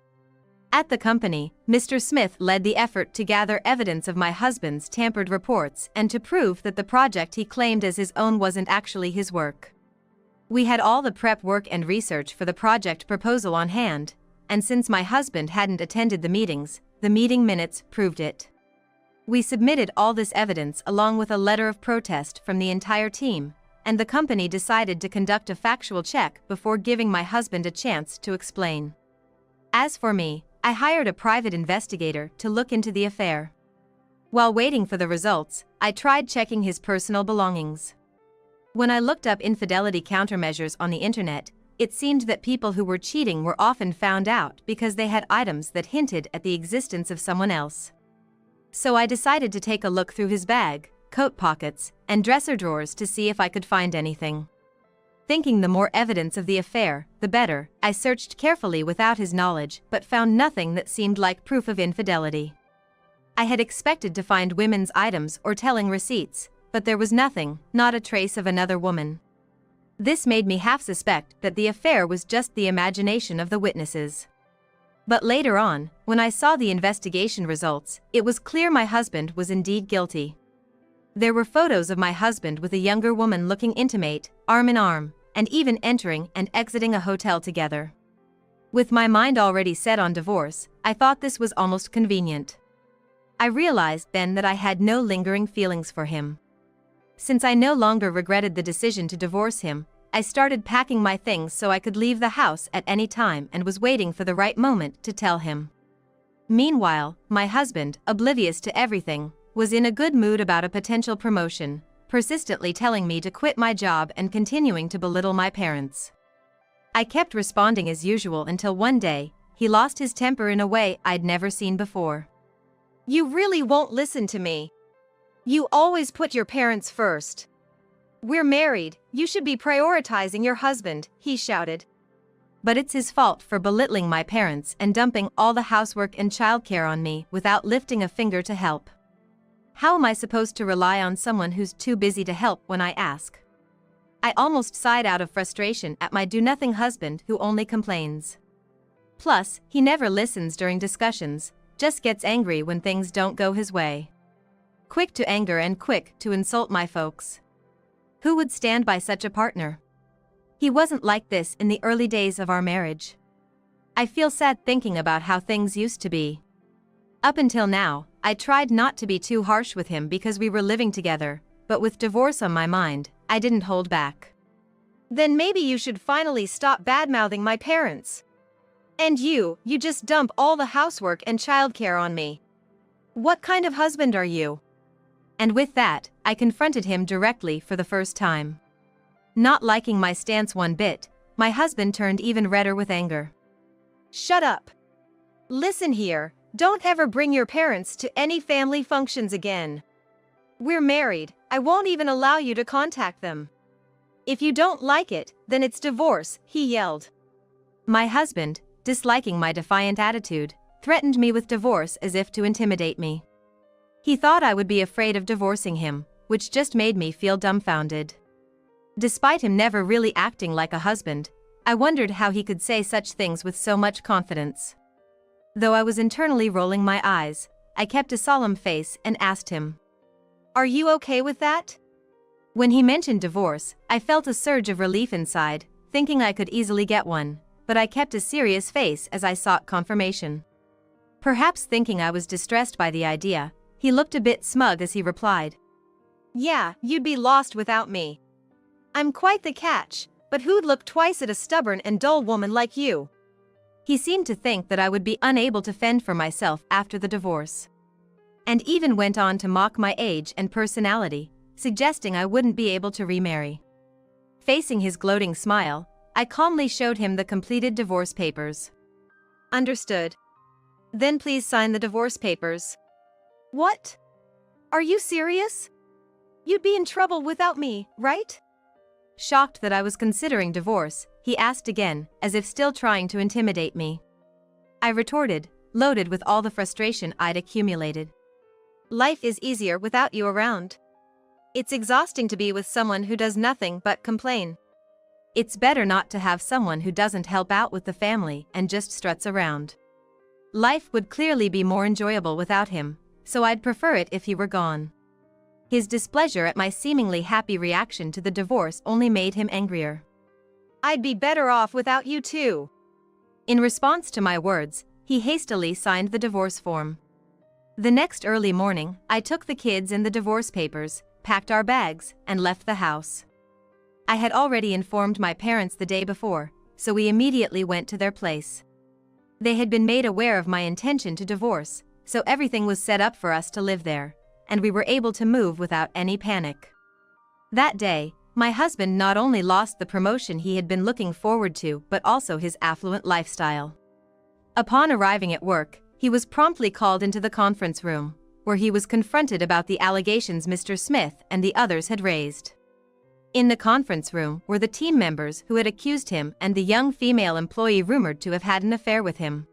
[SPEAKER 1] At the company, Mr. Smith led the effort to gather evidence of my husband's tampered reports and to prove that the project he claimed as his own wasn't actually his work. We had all the prep work and research for the project proposal on hand, and since my husband hadn't attended the meetings, the meeting minutes proved it. We submitted all this evidence along with a letter of protest from the entire team, and the company decided to conduct a factual check before giving my husband a chance to explain. As for me, I hired a private investigator to look into the affair. While waiting for the results, I tried checking his personal belongings. When I looked up infidelity countermeasures on the internet, it seemed that people who were cheating were often found out because they had items that hinted at the existence of someone else. So I decided to take a look through his bag, coat pockets, and dresser drawers to see if I could find anything. Thinking the more evidence of the affair, the better, I searched carefully without his knowledge but found nothing that seemed like proof of infidelity. I had expected to find women's items or telling receipts, but there was nothing, not a trace of another woman. This made me half suspect that the affair was just the imagination of the witnesses. But later on, when I saw the investigation results, it was clear my husband was indeed guilty. There were photos of my husband with a younger woman looking intimate, arm in arm, and even entering and exiting a hotel together. With my mind already set on divorce, I thought this was almost convenient. I realized then that I had no lingering feelings for him. Since I no longer regretted the decision to divorce him, I started packing my things so I could leave the house at any time and was waiting for the right moment to tell him. Meanwhile, my husband, oblivious to everything, was in a good mood about a potential promotion, persistently telling me to quit my job and continuing to belittle my parents. I kept responding as usual until one day, he lost his temper in a way I'd never seen before.
[SPEAKER 2] You really won't listen to me. You always put your parents first. We're married, you should be prioritizing your husband, he shouted.
[SPEAKER 1] But it's his fault for belittling my parents and dumping all the housework and childcare on me without lifting a finger to help. How am I supposed to rely on someone who's too busy to help when I ask? I almost sighed out of frustration at my do-nothing husband who only complains. Plus, he never listens during discussions, just gets angry when things don't go his way. Quick to anger and quick to insult my folks. Who would stand by such a partner? He wasn't like this in the early days of our marriage. I feel sad thinking about how things used to be. Up until now, I tried not to be too harsh with him because we were living together, but with divorce on my mind, I didn't hold back.
[SPEAKER 2] Then maybe you should finally stop badmouthing my parents. And you just dump all the housework and childcare on me. What kind of husband are you?
[SPEAKER 1] And with that, I confronted him directly for the first time. Not liking my stance one bit, my husband turned even redder with anger.
[SPEAKER 2] Shut up. Listen here, don't ever bring your parents to any family functions again. We're married, I won't even allow you to contact them. If you don't like it, then it's divorce, he yelled.
[SPEAKER 1] My husband, disliking my defiant attitude, threatened me with divorce as if to intimidate me. He thought I would be afraid of divorcing him, which just made me feel dumbfounded. Despite him never really acting like a husband, I wondered how he could say such things with so much confidence. Though I was internally rolling my eyes, I kept a solemn face and asked him,
[SPEAKER 2] "Are you okay with that?"
[SPEAKER 1] When he mentioned divorce, I felt a surge of relief inside, thinking I could easily get one, but I kept a serious face as I sought confirmation. Perhaps thinking I was distressed by the idea, he looked a bit smug as he replied,
[SPEAKER 2] "Yeah, you'd be lost without me. I'm quite the catch, but who'd look twice at a stubborn and dull woman like you?"
[SPEAKER 1] He seemed to think that I would be unable to fend for myself after the divorce. And even went on to mock my age and personality, suggesting I wouldn't be able to remarry. Facing his gloating smile, I calmly showed him the completed divorce papers.
[SPEAKER 2] "Understood. Then please sign the divorce papers." "What? Are you serious? You'd be in trouble without me, right?"
[SPEAKER 1] Shocked that I was considering divorce, he asked again, as if still trying to intimidate me. I retorted, loaded with all the frustration I'd accumulated.
[SPEAKER 2] "Life is easier without you around. It's exhausting to be with someone who does nothing but complain."
[SPEAKER 1] It's better not to have someone who doesn't help out with the family and just struts around. Life would clearly be more enjoyable without him, so I'd prefer it if he were gone. His displeasure at my seemingly happy reaction to the divorce only made him angrier.
[SPEAKER 2] "I'd be better off without you too."
[SPEAKER 1] In response to my words, he hastily signed the divorce form. The next early morning, I took the kids and the divorce papers, packed our bags, and left the house. I had already informed my parents the day before, so we immediately went to their place. They had been made aware of my intention to divorce, so everything was set up for us to live there, and we were able to move without any panic. That day, my husband not only lost the promotion he had been looking forward to but also his affluent lifestyle. Upon arriving at work, he was promptly called into the conference room, where he was confronted about the allegations Mr. Smith and the others had raised. In the conference room were the team members who had accused him and the young female employee rumored to have had an affair with him.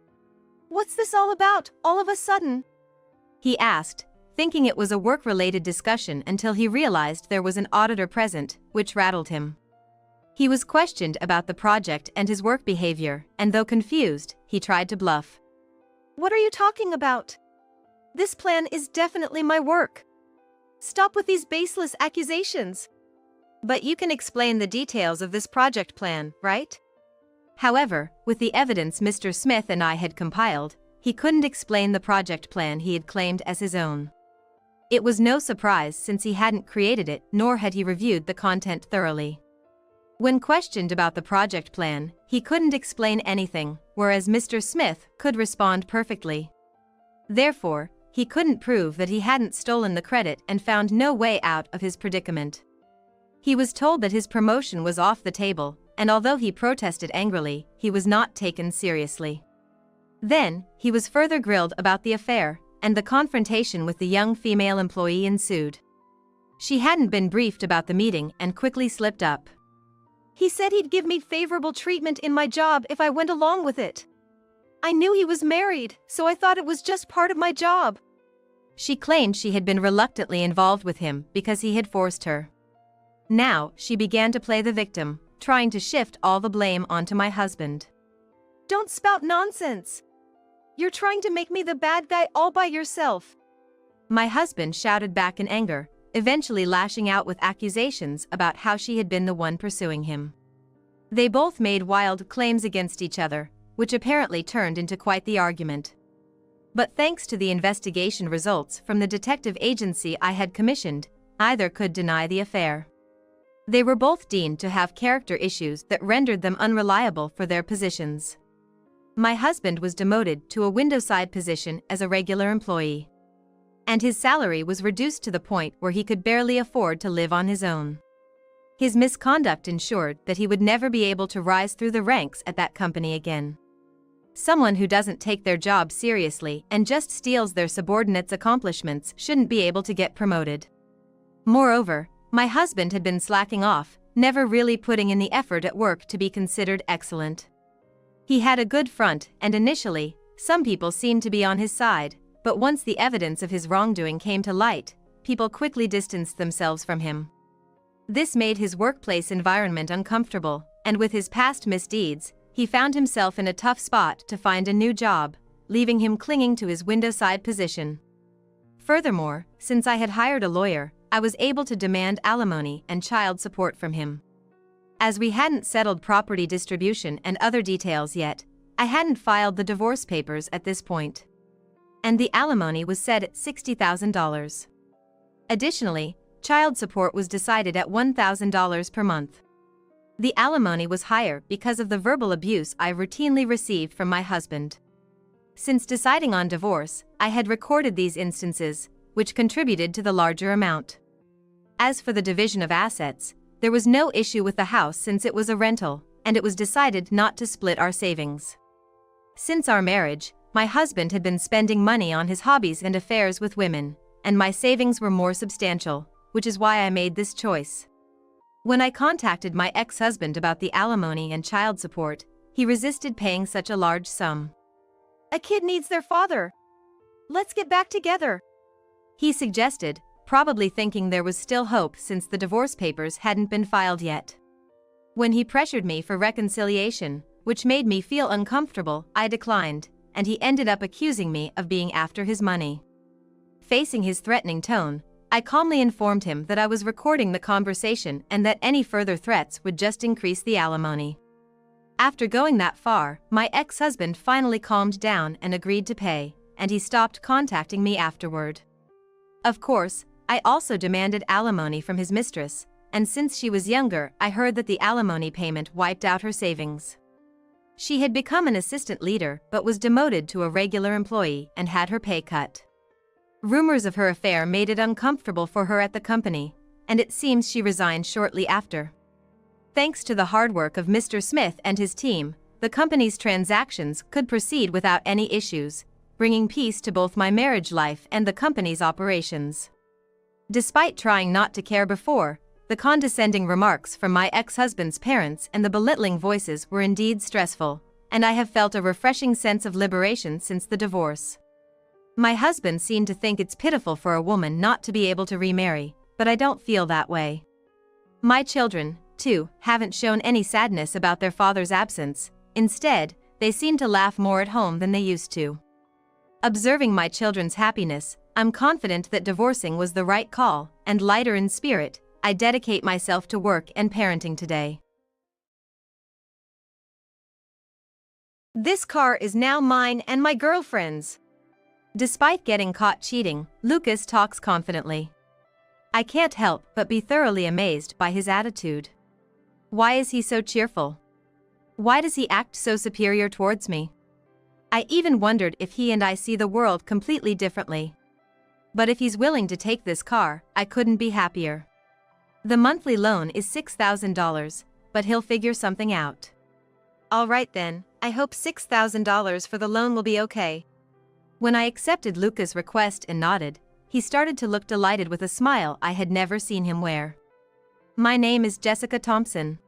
[SPEAKER 2] "What's this all about, all of a sudden?"
[SPEAKER 1] he asked, thinking it was a work-related discussion until he realized there was an auditor present, which rattled him. He was questioned about the project and his work behavior, and though confused, he tried to bluff.
[SPEAKER 2] "What are you talking about? This plan is definitely my work. Stop with these baseless accusations."
[SPEAKER 1] "But you can explain the details of this project plan, right?" However, with the evidence Mr. Smith and I had compiled, he couldn't explain the project plan he had claimed as his own. It was no surprise since he hadn't created it nor had he reviewed the content thoroughly. When questioned about the project plan, he couldn't explain anything, whereas Mr. Smith could respond perfectly. Therefore, he couldn't prove that he hadn't stolen the credit and found no way out of his predicament. He was told that his promotion was off the table, and although he protested angrily, he was not taken seriously. Then, he was further grilled about the affair, and the confrontation with the young female employee ensued. She hadn't been briefed about the meeting and quickly slipped up.
[SPEAKER 2] "He said he'd give me favorable treatment in my job if I went along with it. I knew he was married, so I thought it was just part of my job."
[SPEAKER 1] She claimed she had been reluctantly involved with him because he had forced her. Now, she began to play the victim, trying to shift all the blame onto my husband.
[SPEAKER 2] "Don't spout nonsense. You're trying to make me the bad guy all by yourself."
[SPEAKER 1] My husband shouted back in anger, eventually lashing out with accusations about how she had been the one pursuing him. They both made wild claims against each other, which apparently turned into quite the argument. But thanks to the investigation results from the detective agency I had commissioned, neither could deny the affair. They were both deemed to have character issues that rendered them unreliable for their positions. My husband was demoted to a window-side position as a regular employee. And his salary was reduced to the point where he could barely afford to live on his own. His misconduct ensured that he would never be able to rise through the ranks at that company again. Someone who doesn't take their job seriously and just steals their subordinates' accomplishments shouldn't be able to get promoted. Moreover, my husband had been slacking off, never really putting in the effort at work to be considered excellent. He had a good front, and initially, some people seemed to be on his side, but once the evidence of his wrongdoing came to light, people quickly distanced themselves from him. This made his workplace environment uncomfortable, and with his past misdeeds, he found himself in a tough spot to find a new job, leaving him clinging to his window-side position. Furthermore, since I had hired a lawyer, I was able to demand alimony and child support from him. As we hadn't settled property distribution and other details yet, I hadn't filed the divorce papers at this point. And the alimony was set at $60,000. Additionally, child support was decided at $1,000 per month. The alimony was higher because of the verbal abuse I routinely received from my husband. Since deciding on divorce, I had recorded these instances, which contributed to the larger amount. As for the division of assets, there was no issue with the house since it was a rental, and it was decided not to split our savings. Since our marriage, my husband had been spending money on his hobbies and affairs with women, and my savings were more substantial, which is why I made this choice. When I contacted my ex-husband about the alimony and child support, he resisted paying such a large sum.
[SPEAKER 2] "A kid needs their father. Let's get back together,"
[SPEAKER 1] he suggested, probably thinking there was still hope since the divorce papers hadn't been filed yet. When he pressured me for reconciliation, which made me feel uncomfortable, I declined, and he ended up accusing me of being after his money. Facing his threatening tone, I calmly informed him that I was recording the conversation and that any further threats would just increase the alimony. After going that far, my ex-husband finally calmed down and agreed to pay, and he stopped contacting me afterward. Of course, I also demanded alimony from his mistress, and since she was younger, I heard that the alimony payment wiped out her savings. She had become an assistant leader but was demoted to a regular employee and had her pay cut. Rumors of her affair made it uncomfortable for her at the company, and it seems she resigned shortly after. Thanks to the hard work of Mr. Smith and his team, the company's transactions could proceed without any issues, bringing peace to both my marriage life and the company's operations. Despite trying not to care before, the condescending remarks from my ex-husband's parents and the belittling voices were indeed stressful, and I have felt a refreshing sense of liberation since the divorce. My husband seemed to think it's pitiful for a woman not to be able to remarry, but I don't feel that way. My children, too, haven't shown any sadness about their father's absence. Instead, they seem to laugh more at home than they used to. Observing my children's happiness, I'm confident that divorcing was the right call, and lighter in spirit, I dedicate myself to work and parenting today.
[SPEAKER 2] This car is now mine and my girlfriend's.
[SPEAKER 1] Despite getting caught cheating, Lucas talks confidently. I can't help but be thoroughly amazed by his attitude. Why is he so cheerful? Why does he act so superior towards me? I even wondered if he and I see the world completely differently. But if he's willing to take this car, I couldn't be happier. The monthly loan is $6,000, but he'll figure something out.
[SPEAKER 2] All right then, I hope $6,000 for the loan will be okay.
[SPEAKER 1] When I accepted Lucas' request and nodded, he started to look delighted with a smile I had never seen him wear. My name is Jessica Thompson.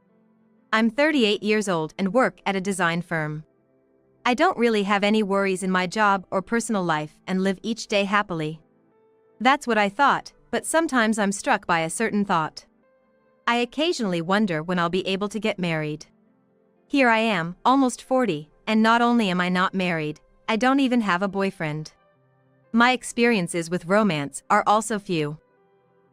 [SPEAKER 1] I'm 38 years old and work at a design firm. I don't really have any worries in my job or personal life and live each day happily. That's what I thought, but sometimes I'm struck by a certain thought. I occasionally wonder when I'll be able to get married. Here I am, almost 40, and not only am I not married, I don't even have a boyfriend. My experiences with romance are also few.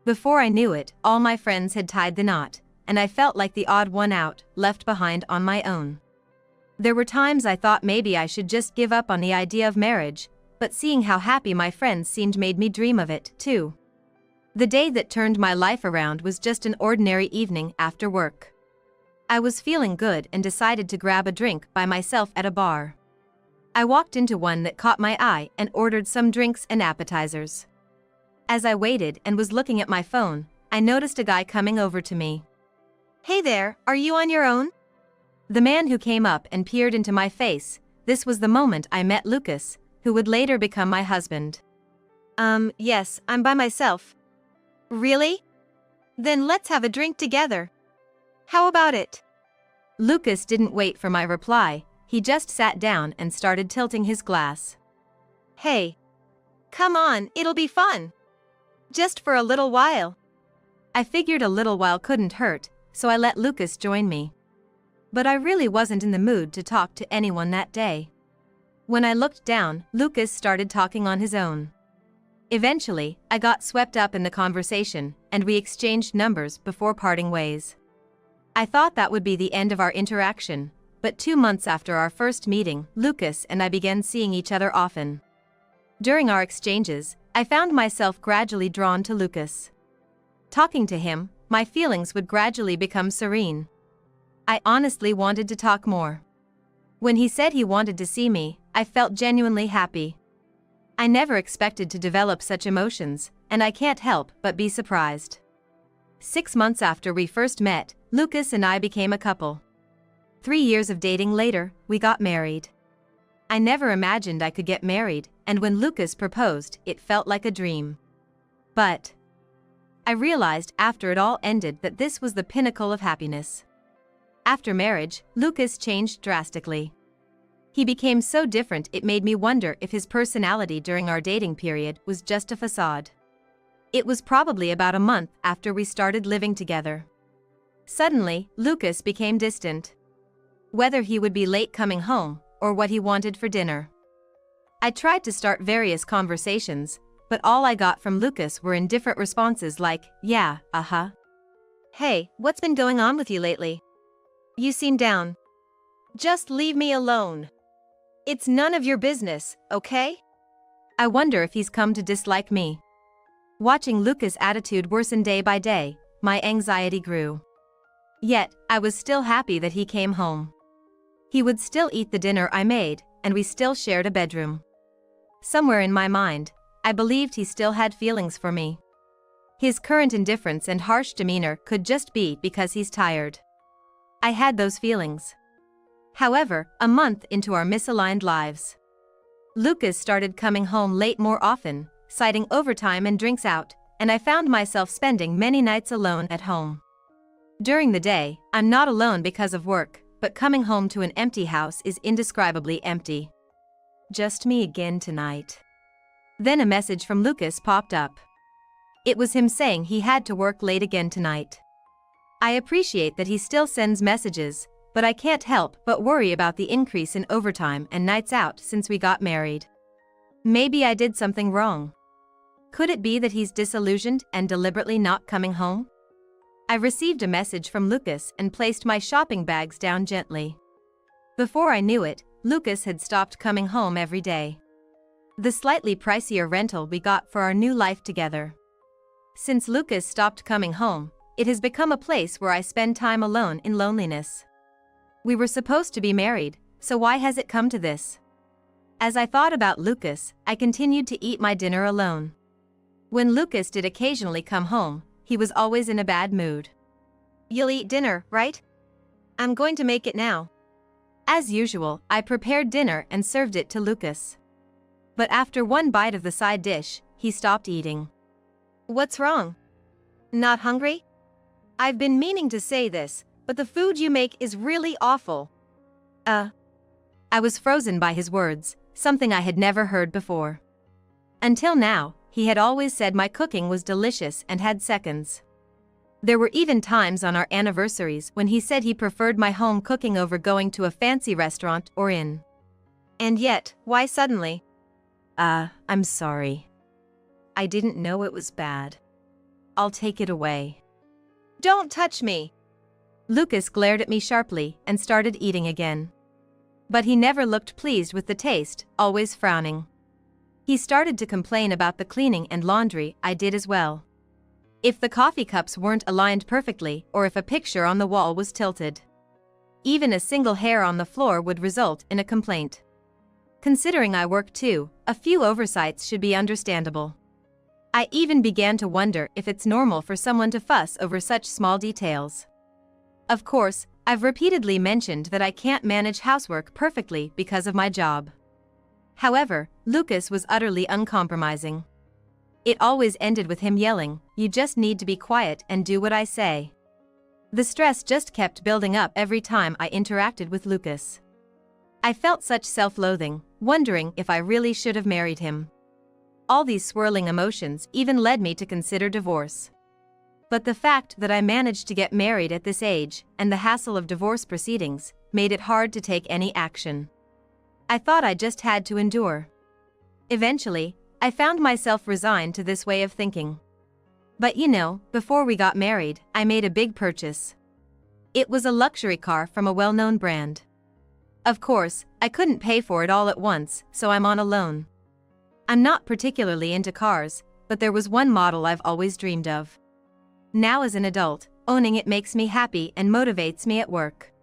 [SPEAKER 1] Before I knew it, all my friends had tied the knot, and I felt like the odd one out, left behind on my own. There were times I thought maybe I should just give up on the idea of marriage, but seeing how happy my friends seemed made me dream of it, too. The day that turned my life around was just an ordinary evening after work. I was feeling good and decided to grab a drink by myself at a bar. I walked into one that caught my eye and ordered some drinks and appetizers. As I waited and was looking at my phone, I noticed a guy coming over to me.
[SPEAKER 2] Hey there, are you on your own?
[SPEAKER 1] The man who came up and peered into my face, this was the moment I met Lucas, who would later become my husband.
[SPEAKER 2] Yes, I'm by myself. Really? Then let's have a drink together. How about it?
[SPEAKER 1] Lucas didn't wait for my reply, he just sat down and started tilting his glass.
[SPEAKER 2] Hey. Come on, it'll be fun. Just for a little while.
[SPEAKER 1] I figured a little while couldn't hurt, so I let Lucas join me. But I really wasn't in the mood to talk to anyone that day. When I looked down, Lucas started talking on his own. Eventually, I got swept up in the conversation, and we exchanged numbers before parting ways. I thought that would be the end of our interaction, but 2 months after our first meeting, Lucas and I began seeing each other often. During our exchanges, I found myself gradually drawn to Lucas. Talking to him, my feelings would gradually become serene. I honestly wanted to talk more. When he said he wanted to see me, I felt genuinely happy. I never expected to develop such emotions, and I can't help but be surprised. 6 months after we first met, Lucas and I became a couple. 3 years of dating later, we got married. I never imagined I could get married, and when Lucas proposed, it felt like a dream. But I realized after it all ended that this was the pinnacle of happiness. After marriage, Lucas changed drastically. He became so different it made me wonder if his personality during our dating period was just a facade. It was probably about a month after we started living together. Suddenly, Lucas became distant. Whether he would be late coming home, or what he wanted for dinner. I tried to start various conversations, but all I got from Lucas were indifferent responses like, yeah,
[SPEAKER 2] Hey, what's been going on with you lately? You seem down. Just leave me alone. It's none of your business, okay?
[SPEAKER 1] I wonder if he's come to dislike me. Watching Lucas' attitude worsen day by day, my anxiety grew. Yet, I was still happy that he came home. He would still eat the dinner I made, and we still shared a bedroom. Somewhere in my mind, I believed he still had feelings for me. His current indifference and harsh demeanor could just be because he's tired. I had those feelings. However, a month into our misaligned lives, Lucas started coming home late more often, citing overtime and drinks out, and I found myself spending many nights alone at home. During the day, I'm not alone because of work, but coming home to an empty house is indescribably empty. Just me again tonight. Then a message from Lucas popped up. It was him saying he had to work late again tonight. I appreciate that he still sends messages, but I can't help but worry about the increase in overtime and nights out since we got married. Maybe I did something wrong. Could it be that he's disillusioned and deliberately not coming home? I received a message from Lucas and placed my shopping bags down gently. Before I knew it, Lucas had stopped coming home every day. The slightly pricier rental we got for our new life together. Since Lucas stopped coming home, it has become a place where I spend time alone in loneliness. We were supposed to be married, so why has it come to this? As I thought about Lucas, I continued to eat my dinner alone. When Lucas did occasionally come home, he was always in a bad mood.
[SPEAKER 2] You'll eat dinner, right? I'm going to make it now.
[SPEAKER 1] As usual, I prepared dinner and served it to Lucas. But after one bite of the side dish, he stopped eating.
[SPEAKER 2] What's wrong? Not hungry? I've been meaning to say this, but the food you make is really awful.
[SPEAKER 1] I was frozen by his words, something I had never heard before. Until now, he had always said my cooking was delicious and had seconds. There were even times on our anniversaries when he said he preferred my home cooking over going to a fancy restaurant or inn.
[SPEAKER 2] And yet, why suddenly?
[SPEAKER 1] I'm sorry. I didn't know it was bad. I'll take it away.
[SPEAKER 2] Don't touch me!
[SPEAKER 1] Lucas glared at me sharply and started eating again. But he never looked pleased with the taste, always frowning. He started to complain about the cleaning and laundry I did as well. If the coffee cups weren't aligned perfectly or if a picture on the wall was tilted. Even a single hair on the floor would result in a complaint. Considering I work too, a few oversights should be understandable. I even began to wonder if it's normal for someone to fuss over such small details. Of course, I've repeatedly mentioned that I can't manage housework perfectly because of my job. However, Lucas was utterly uncompromising. It always ended with him yelling, "You just need to be quiet and do what I say." The stress just kept building up every time I interacted with Lucas. I felt such self-loathing, wondering if I really should have married him. All these swirling emotions even led me to consider divorce. But the fact that I managed to get married at this age, and the hassle of divorce proceedings, made it hard to take any action. I thought I just had to endure. Eventually, I found myself resigned to this way of thinking. But before we got married, I made a big purchase. It was a luxury car from a well-known brand. Of course, I couldn't pay for it all at once, so I'm on a loan. I'm not particularly into cars, but there was one model I've always dreamed of. Now as an adult, owning it makes me happy and motivates me at work.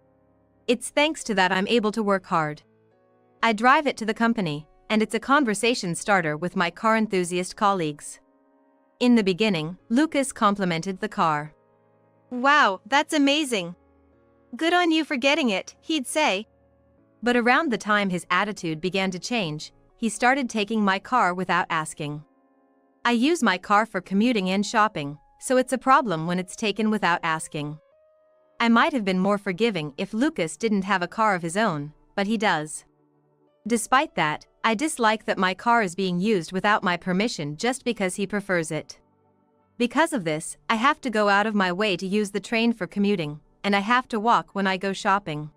[SPEAKER 1] It's thanks to that I'm able to work hard. I drive it to the company, and it's a conversation starter with my car enthusiast colleagues. In the beginning, Lucas complimented the car.
[SPEAKER 2] Wow, that's amazing. Good on you for getting it, he'd say.
[SPEAKER 1] But around the time his attitude began to change, he started taking my car without asking. I use my car for commuting and shopping, so it's a problem when it's taken without asking. I might have been more forgiving if Lucas didn't have a car of his own, but he does. Despite that, I dislike that my car is being used without my permission just because he prefers it. Because of this, I have to go out of my way to use the train for commuting, and I have to walk when I go shopping.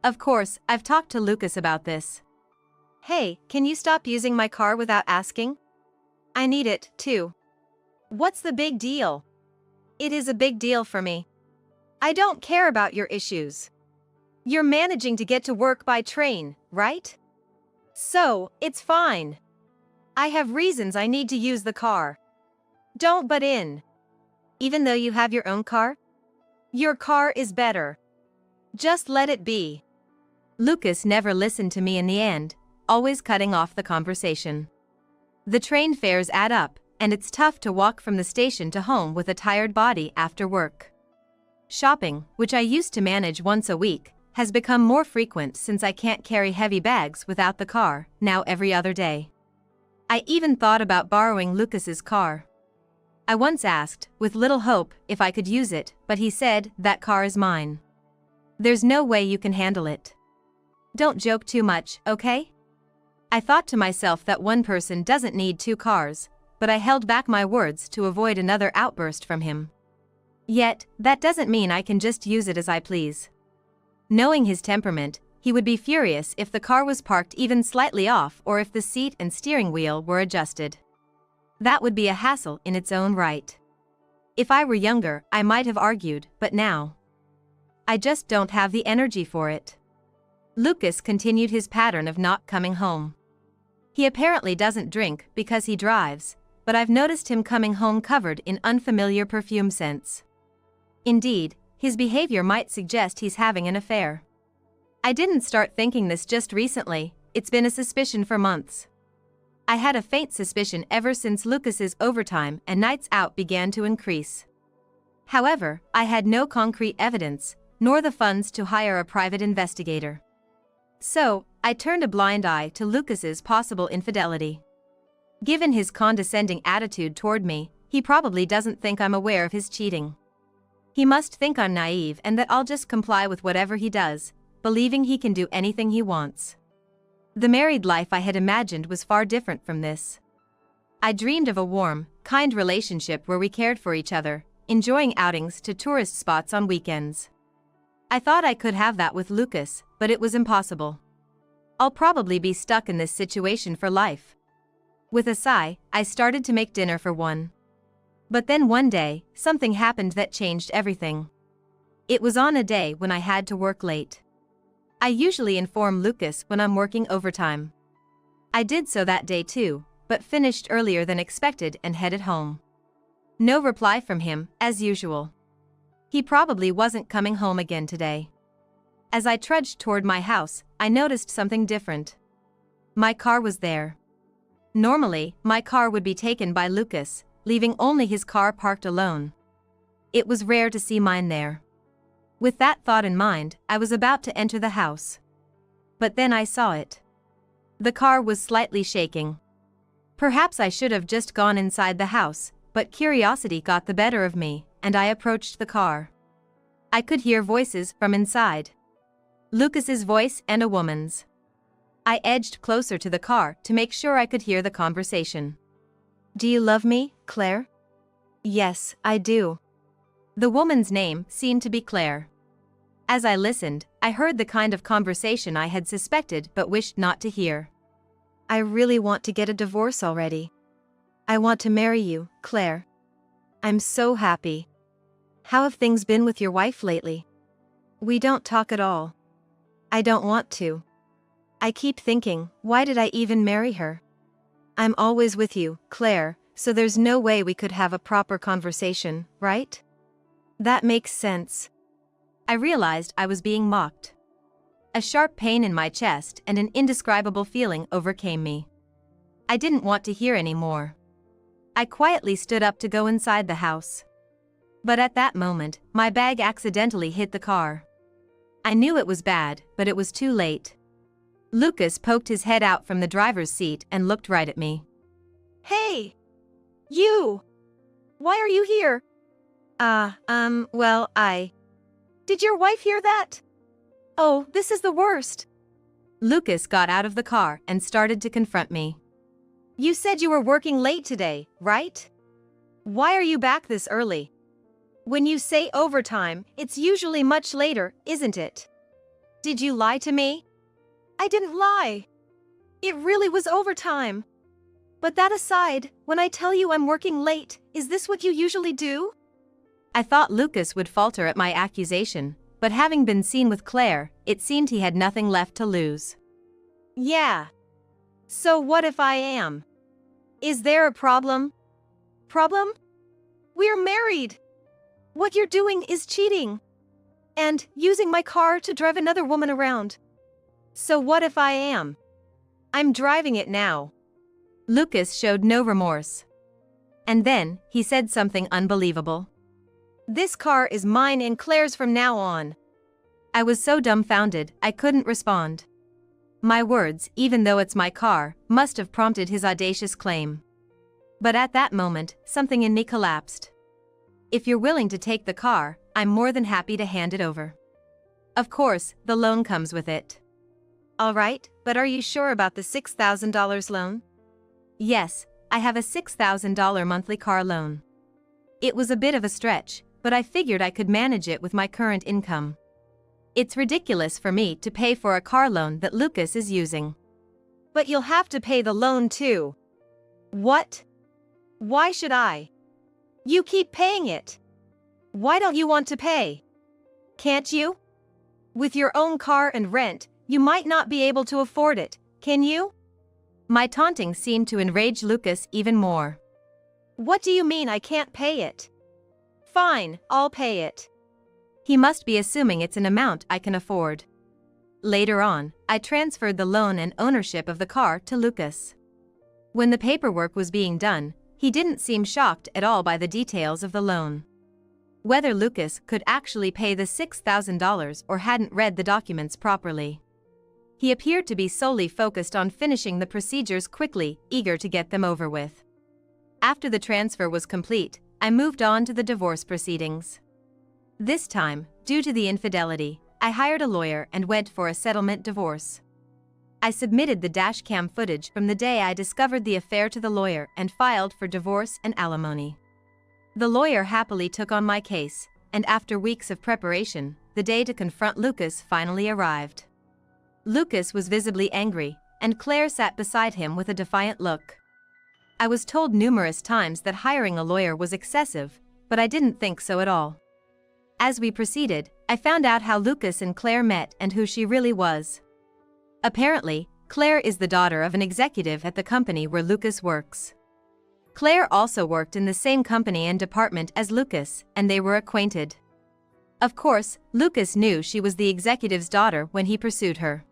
[SPEAKER 1] Of course, I've talked to Lucas about this.
[SPEAKER 2] Hey, can you stop using my car without asking? I need it, too. What's the big deal? It is a big deal for me. I don't care about your issues. You're managing to get to work by train, right? So, it's fine. I have reasons I need to use the car. Don't butt in. Even though you have your own car? Your car is better. Just let it be.
[SPEAKER 1] Lucas never listened to me in the end, always cutting off the conversation. The train fares add up, and it's tough to walk from the station to home with a tired body after work. Shopping, which I used to manage once a week, has become more frequent since I can't carry heavy bags without the car, now every other day. I even thought about borrowing Lucas's car. I once asked, with little hope, if I could use it, but he said, "That car is mine. There's no way you can handle it. Don't joke too much, okay?" I thought to myself that one person doesn't need two cars, but I held back my words to avoid another outburst from him. Yet, that doesn't mean I can just use it as I please. Knowing his temperament, he would be furious if the car was parked even slightly off or if the seat and steering wheel were adjusted. That would be a hassle in its own right. If I were younger, I might have argued, but now, I just don't have the energy for it. Lucas continued his pattern of not coming home. He apparently doesn't drink because he drives, but I've noticed him coming home covered in unfamiliar perfume scents. Indeed, his behavior might suggest he's having an affair. I didn't start thinking this just recently, it's been a suspicion for months. I had a faint suspicion ever since Lucas's overtime and nights out began to increase. However, I had no concrete evidence, nor the funds to hire a private investigator. So, I turned a blind eye to Lucas's possible infidelity. Given his condescending attitude toward me, he probably doesn't think I'm aware of his cheating. He must think I'm naive and that I'll just comply with whatever he does, believing he can do anything he wants. The married life I had imagined was far different from this. I dreamed of a warm, kind relationship where we cared for each other, enjoying outings to tourist spots on weekends. I thought I could have that with Lucas, but it was impossible. I'll probably be stuck in this situation for life. With a sigh, I started to make dinner for one. But then one day, something happened that changed everything. It was on a day when I had to work late. I usually inform Lucas when I'm working overtime. I did so that day too, but finished earlier than expected and headed home. No reply from him, as usual. He probably wasn't coming home again today. As I trudged toward my house, I noticed something different. My car was there. Normally, my car would be taken by Lucas, leaving only his car parked alone. It was rare to see mine there. With that thought in mind, I was about to enter the house. But then I saw it. The car was slightly shaking. Perhaps I should have just gone inside the house, but curiosity got the better of me, and I approached the car. I could hear voices from inside. Lucas's voice and a woman's. I edged closer to the car to make sure I could hear the conversation.
[SPEAKER 2] "Do you love me, Claire?"
[SPEAKER 1] "Yes, I do." The woman's name seemed to be Claire. As I listened, I heard the kind of conversation I had suspected but wished not to hear.
[SPEAKER 2] "I really want to get a divorce already. I want to marry you, Claire. I'm so happy. How have things been with your wife lately?" "We don't talk at all. I don't want to. I keep thinking, why did I even marry her? I'm always with you, Claire, so there's no way we could have a proper conversation, right?"
[SPEAKER 1] "That makes sense." I realized I was being mocked. A sharp pain in my chest and an indescribable feeling overcame me. I didn't want to hear any more. I quietly stood up to go inside the house. But at that moment, my bag accidentally hit the car. I knew it was bad, but it was too late. Lucas poked his head out from the driver's seat and looked right at me.
[SPEAKER 2] "Hey! You! Why are you here?"
[SPEAKER 1] Well,
[SPEAKER 2] Did your wife hear that? Oh, this is the worst."
[SPEAKER 1] Lucas got out of the car and started to confront me.
[SPEAKER 2] "You said you were working late today, right? Why are you back this early? When you say overtime, it's usually much later, isn't it? Did you lie to me?" "I didn't lie. It really was overtime. But that aside, when I tell you I'm working late, is this what you usually do?"
[SPEAKER 1] I thought Lucas would falter at my accusation, but having been seen with Claire, it seemed he had nothing left to lose.
[SPEAKER 2] "Yeah. So what if I am? Is there a problem?" "Problem? We're married. What you're doing is cheating. And using my car to drive another woman around. So what if I am? I'm driving it now."
[SPEAKER 1] Lucas showed no remorse. And then, he said something unbelievable.
[SPEAKER 2] "This car is mine and Claire's from now on.
[SPEAKER 1] I was so dumbfounded, I couldn't respond. My words, even though it's my car, must have prompted his audacious claim. But at that moment, something in me collapsed. If you're willing to take the car, I'm more than happy to hand it over. Of course, the loan comes with it.
[SPEAKER 2] All right, but are you sure about the $6,000 loan?
[SPEAKER 1] Yes, I have a $6,000 monthly car loan. It was a bit of a stretch, but I figured I could manage it with my current income. It's ridiculous for me to pay for a car loan that Lucas is using.
[SPEAKER 2] But you'll have to pay the loan too. What? Why should I? You keep paying it. Why don't you want to pay? Can't you? With your own car and rent, you might not be able to afford it, can you?
[SPEAKER 1] My taunting seemed to enrage Lucas even more.
[SPEAKER 2] What do you mean I can't pay it? Fine, I'll pay it.
[SPEAKER 1] He must be assuming it's an amount I can afford. Later on, I transferred the loan and ownership of the car to Lucas. When the paperwork was being done, he didn't seem shocked at all by the details of the loan. Whether Lucas could actually pay the $6,000 or hadn't read the documents properly. He appeared to be solely focused on finishing the procedures quickly, eager to get them over with. After the transfer was complete, I moved on to the divorce proceedings. This time, due to the infidelity, I hired a lawyer and went for a settlement divorce. I submitted the dashcam footage from the day I discovered the affair to the lawyer and filed for divorce and alimony. The lawyer happily took on my case, and after weeks of preparation, the day to confront Lucas finally arrived. Lucas was visibly angry, and Claire sat beside him with a defiant look. I was told numerous times that hiring a lawyer was excessive, but I didn't think so at all. As we proceeded, I found out how Lucas and Claire met and who she really was. Apparently, Claire is the daughter of an executive at the company where Lucas works. Claire also worked in the same company and department as Lucas, and they were acquainted. Of course, Lucas knew she was the executive's daughter when he pursued her.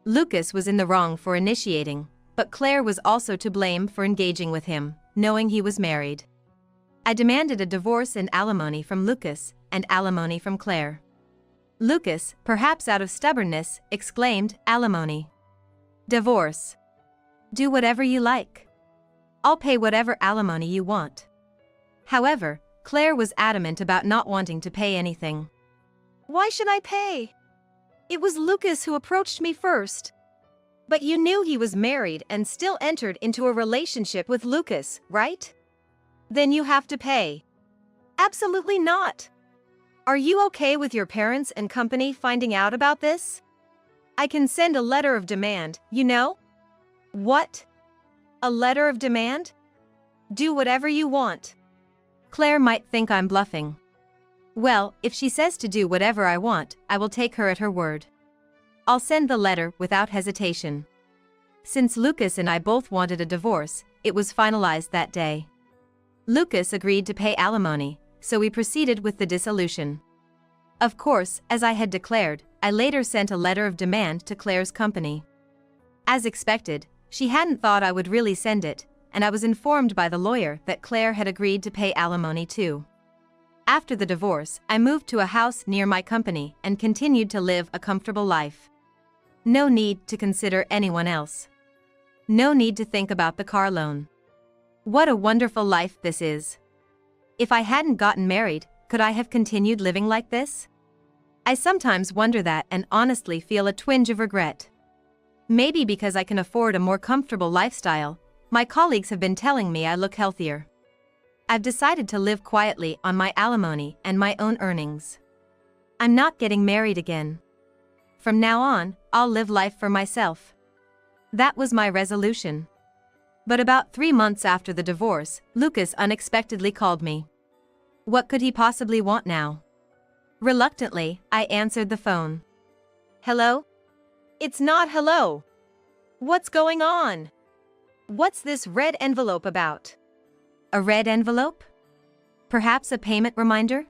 [SPEAKER 1] Lucas was in the wrong for initiating, but Claire was also to blame for engaging with him, knowing he was married. I demanded a divorce and alimony from Lucas, and alimony from Claire. Lucas, perhaps out of stubbornness, exclaimed, "Alimony. Divorce. Do whatever you like. I'll pay whatever alimony you want." However, Claire was adamant about not wanting to pay anything.
[SPEAKER 2] Why should I pay? It was Lucas who approached me first. But you knew he was married and still entered into a relationship with Lucas, right? Then you have to pay. Absolutely not. Are you okay with your parents and company finding out about this? I can send a letter of demand, you know? What? A letter of demand? Do whatever you want.
[SPEAKER 1] Claire might think I'm bluffing. Well, if she says to do whatever I want, I will take her at her word. I'll send the letter without hesitation. Since Lucas and I both wanted a divorce, it was finalized that day. Lucas agreed to pay alimony, so we proceeded with the dissolution. Of course, as I had declared, I later sent a letter of demand to Claire's company. As expected, she hadn't thought I would really send it, and I was informed by the lawyer that Claire had agreed to pay alimony too. After the divorce, I moved to a house near my company and continued to live a comfortable life. No need to consider anyone else. No need to think about the car loan. What a wonderful life this is. If I hadn't gotten married, could I have continued living like this? I sometimes wonder that and honestly feel a twinge of regret. Maybe because I can afford a more comfortable lifestyle, my colleagues have been telling me I look healthier. I've decided to live quietly on my alimony and my own earnings. I'm not getting married again. From now on, I'll live life for myself. That was my resolution. But about 3 months after the divorce, Lucas unexpectedly called me. What could he possibly want now? Reluctantly, I answered the phone.
[SPEAKER 2] Hello? It's not hello. What's going on? What's this red envelope about?
[SPEAKER 1] A red envelope? Perhaps a payment reminder?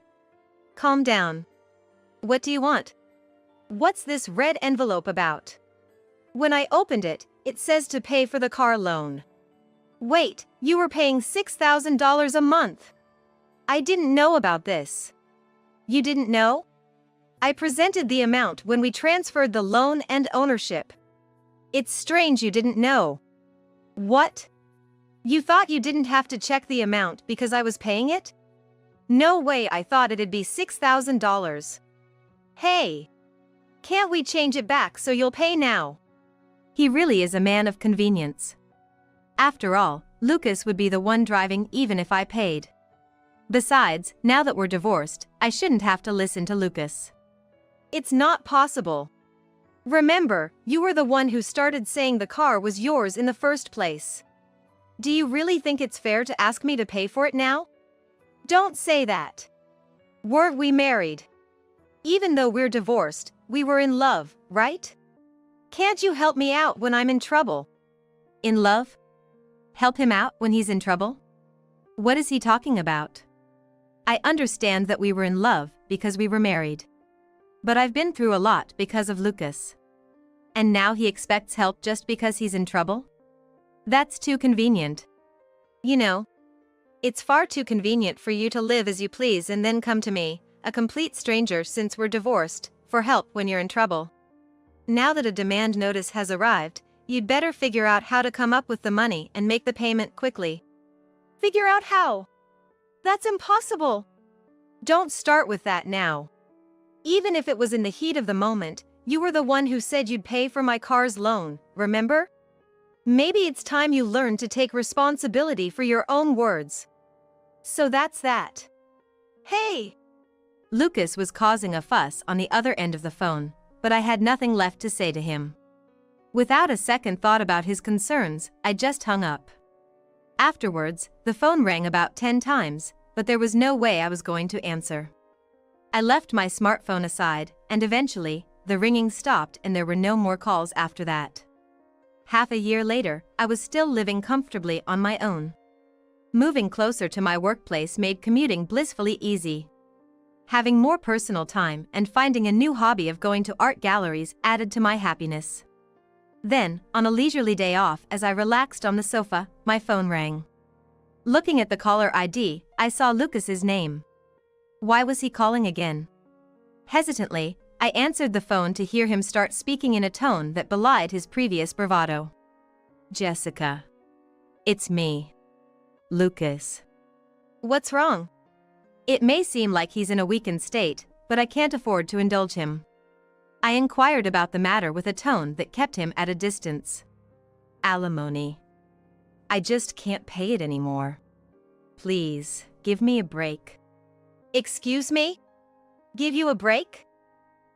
[SPEAKER 2] Calm down. What do you want? What's this red envelope about? When I opened it, it says to pay for the car loan. Wait, you were paying $6,000 a month. I didn't know about this. You didn't know? I presented the amount when we transferred the loan and ownership. It's strange you didn't know. What? You thought you didn't have to check the amount because I was paying it? No way, I thought it'd be $6,000. Hey! Can't we change it back so you'll pay now?
[SPEAKER 1] He really is a man of convenience. After all, Lucas would be the one driving even if I paid. Besides, now that we're divorced, I shouldn't have to listen to Lucas.
[SPEAKER 2] It's not possible. Remember, you were the one who started saying the car was yours in the first place. Do you really think it's fair to ask me to pay for it now? Don't say that. Weren't we married? Even though we're divorced, we were in love, right? Can't you help me out when I'm in trouble?
[SPEAKER 1] In love? Help him out when he's in trouble? What is he talking about? I understand that we were in love because we were married. But I've been through a lot because of Lucas. And now he expects help just because he's in trouble? That's too convenient.
[SPEAKER 2] You know, it's far too convenient for you to live as you please and then come to me, a complete stranger since we're divorced, for help when you're in trouble. Now that a demand notice has arrived, you'd better figure out how to come up with the money and make the payment quickly. Figure out how? That's impossible. Don't start with that now. Even if it was in the heat of the moment, you were the one who said you'd pay for my car's loan, remember? Maybe it's time you learned to take responsibility for your own words. So that's that. Hey!
[SPEAKER 1] Lucas was causing a fuss on the other end of the phone, but I had nothing left to say to him. Without a second thought about his concerns, I just hung up. Afterwards, the phone rang about 10 times, but there was no way I was going to answer. I left my smartphone aside, and eventually, the ringing stopped and there were no more calls after that. Half a year later, I was still living comfortably on my own. Moving closer to my workplace made commuting blissfully easy. Having more personal time and finding a new hobby of going to art galleries added to my happiness. Then, on a leisurely day off as I relaxed on the sofa, my phone rang. Looking at the caller ID, I saw Lucas's name. Why was he calling again? Hesitantly, I answered the phone to hear him start speaking in a tone that belied his previous bravado. Jessica. It's me. Lucas.
[SPEAKER 2] What's wrong?
[SPEAKER 1] It may seem like he's in a weakened state, but I can't afford to indulge him. I inquired about the matter with a tone that kept him at a distance. Alimony. I just can't pay it anymore. Please, give me a break.
[SPEAKER 2] Excuse me? Give you a break?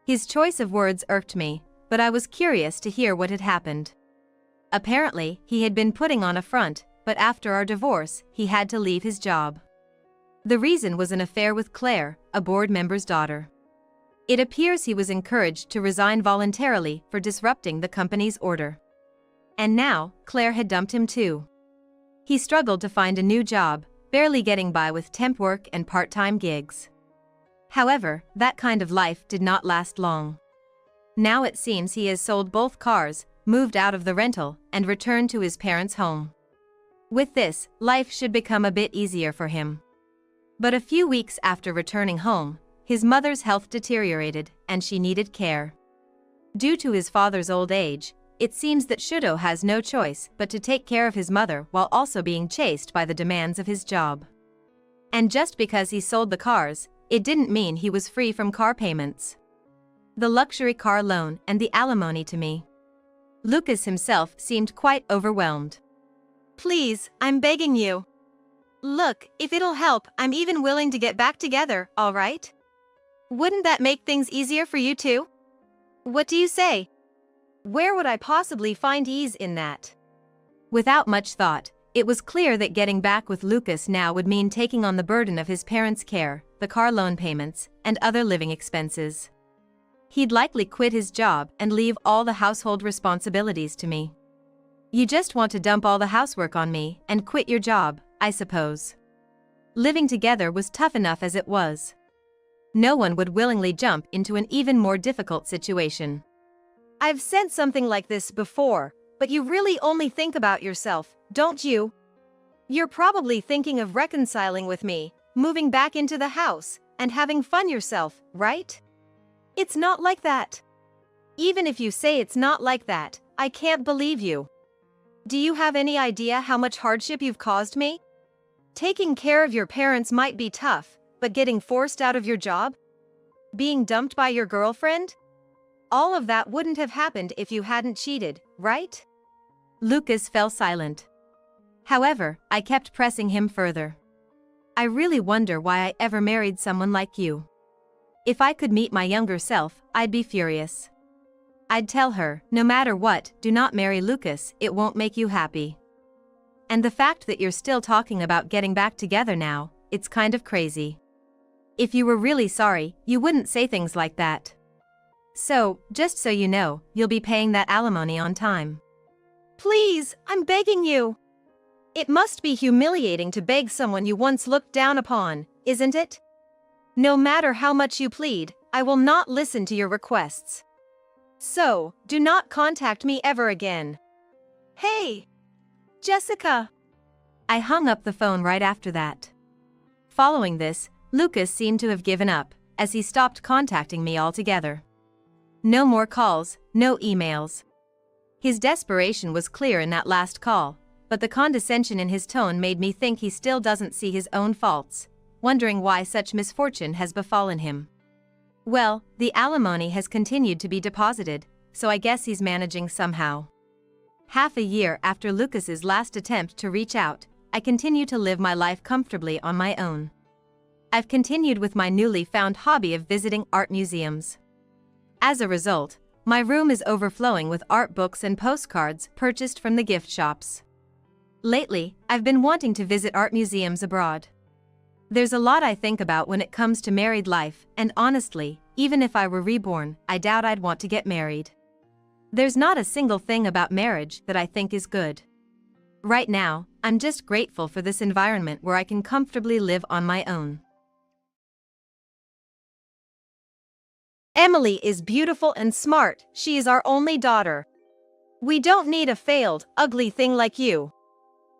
[SPEAKER 1] His choice of words irked me, but I was curious to hear what had happened. Apparently, he had been putting on a front, but after our divorce, he had to leave his job. The reason was an affair with Claire, a board member's daughter. It appears he was encouraged to resign voluntarily for disrupting the company's order. And now, Claire had dumped him too. He struggled to find a new job, barely getting by with temp work and part-time gigs. However, that kind of life did not last long. Now it seems he has sold both cars, moved out of the rental, and returned to his parents' home. With this, life should become a bit easier for him. But a few weeks after returning home, his mother's health deteriorated, and she needed care. Due to his father's old age, it seems that Shudo has no choice but to take care of his mother while also being chased by the demands of his job. And just because he sold the cars, it didn't mean he was free from car payments. The luxury car loan and the alimony to me. Lucas himself seemed quite overwhelmed.
[SPEAKER 2] Please, I'm begging you. Look, if it'll help, I'm even willing to get back together, all right? Wouldn't that make things easier for you too? What do you say? Where would I possibly find ease in that?
[SPEAKER 1] Without much thought, it was clear that getting back with Lucas now would mean taking on the burden of his parents' care, the car loan payments, and other living expenses. He'd likely quit his job and leave all the household responsibilities to me. You just want to dump all the housework on me and quit your job, I suppose. Living together was tough enough as it was. No one would willingly jump into an even more difficult situation.
[SPEAKER 2] I've said something like this before, but you really only think about yourself, don't you? You're probably thinking of reconciling with me, moving back into the house, and having fun yourself, right? It's not like that. Even if you say it's not like that, I can't believe you. Do you have any idea how much hardship you've caused me? Taking care of your parents might be tough, but getting forced out of your job? Being dumped by your girlfriend? All of that wouldn't have happened if you hadn't cheated, right?
[SPEAKER 1] Lucas fell silent. However, I kept pressing him further. I really wonder why I ever married someone like you. If I could meet my younger self, I'd be furious. I'd tell her, no matter what, do not marry Lucas, it won't make you happy. And the fact that you're still talking about getting back together now, it's kind of crazy. If you were really sorry, you wouldn't say things like that. So, just so you know, you'll be paying that alimony on time.
[SPEAKER 2] Please, I'm begging you. It must be humiliating to beg someone you once looked down upon, isn't it? No matter how much you plead, I will not listen to your requests. So, do not contact me ever again. Hey! Jessica!
[SPEAKER 1] I hung up the phone right after that. Following this, Lucas seemed to have given up, as he stopped contacting me altogether. No more calls, no emails. His desperation was clear in that last call, but the condescension in his tone made me think he still doesn't see his own faults, wondering why such misfortune has befallen him. Well, the alimony has continued to be deposited, so I guess he's managing somehow. Half a year after Lucas's last attempt to reach out, I continue to live my life comfortably on my own. I've continued with my newly found hobby of visiting art museums. As a result, my room is overflowing with art books and postcards purchased from the gift shops. Lately, I've been wanting to visit art museums abroad. There's a lot I think about when it comes to married life, and honestly, even if I were reborn, I doubt I'd want to get married. There's not a single thing about marriage that I think is good. Right now, I'm just grateful for this environment where I can comfortably live on my own.
[SPEAKER 2] Emily is beautiful and smart, she is our only daughter. We don't need a failed, ugly thing like you.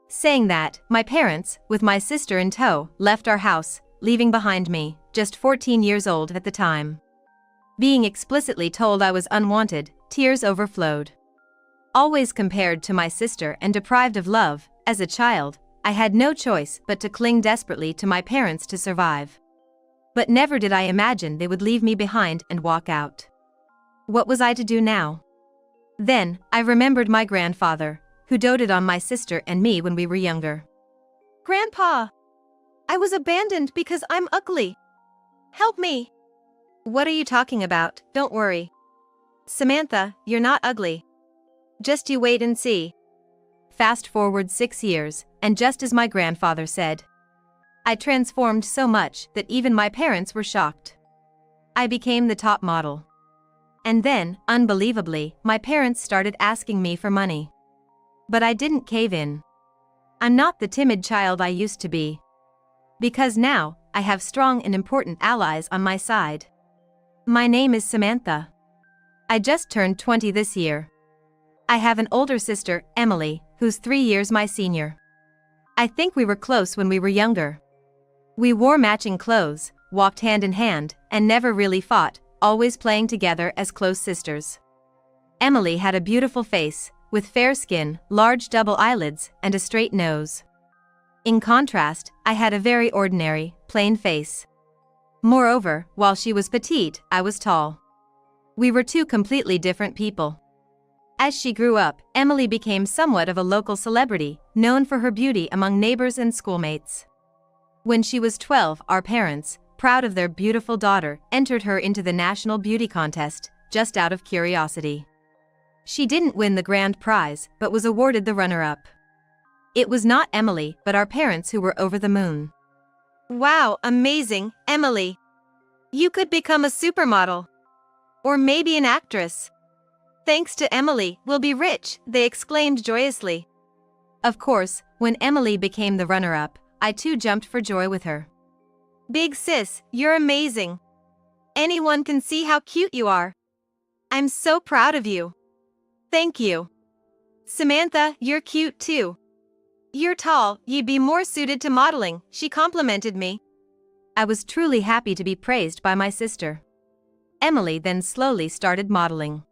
[SPEAKER 1] Saying that, my parents, with my sister in tow, left our house, leaving behind me, just 14 years old at the time. Being explicitly told I was unwanted, tears overflowed. Always compared to my sister and deprived of love, as a child, I had no choice but to cling desperately to my parents to survive. But never did I imagine they would leave me behind and walk out. What was I to do now? Then, I remembered my grandfather, who doted on my sister and me when we were younger.
[SPEAKER 2] Grandpa! I was abandoned because I'm ugly. Help me!
[SPEAKER 1] What are you talking about? Don't worry. Samantha, you're not ugly. Just you wait and see. Fast forward 6 years, and just as my grandfather said, I transformed so much that even my parents were shocked. I became the top model. And then, unbelievably, my parents started asking me for money. But I didn't cave in. I'm not the timid child I used to be. Because now, I have strong and important allies on my side. My name is Samantha. I just turned 20 this year. I have an older sister, Emily, who's 3 years my senior. I think we were close when we were younger. We wore matching clothes, walked hand in hand, and never really fought, always playing together as close sisters. Emily had a beautiful face, with fair skin, large double eyelids, and a straight nose. In contrast, I had a very ordinary, plain face. Moreover, while she was petite, I was tall. We were two completely different people. As she grew up, Emily became somewhat of a local celebrity, known for her beauty among neighbors and schoolmates. When she was 12, our parents, proud of their beautiful daughter, entered her into the national beauty contest, just out of curiosity. She didn't win the grand prize, but was awarded the runner-up. It was not Emily, but our parents who were over the moon.
[SPEAKER 2] Wow, amazing, Emily. You could become a supermodel. Or maybe an actress. Thanks to Emily, we'll be rich, they exclaimed joyously.
[SPEAKER 1] Of course, when Emily became the runner-up, I too jumped for joy with her.
[SPEAKER 2] Big sis, you're amazing. Anyone can see how cute you are. I'm so proud of you. Thank you. Samantha, you're cute too. You're tall, you'd be more suited to modeling, she complimented me.
[SPEAKER 1] I was truly happy to be praised by my sister. Emily then slowly started modeling.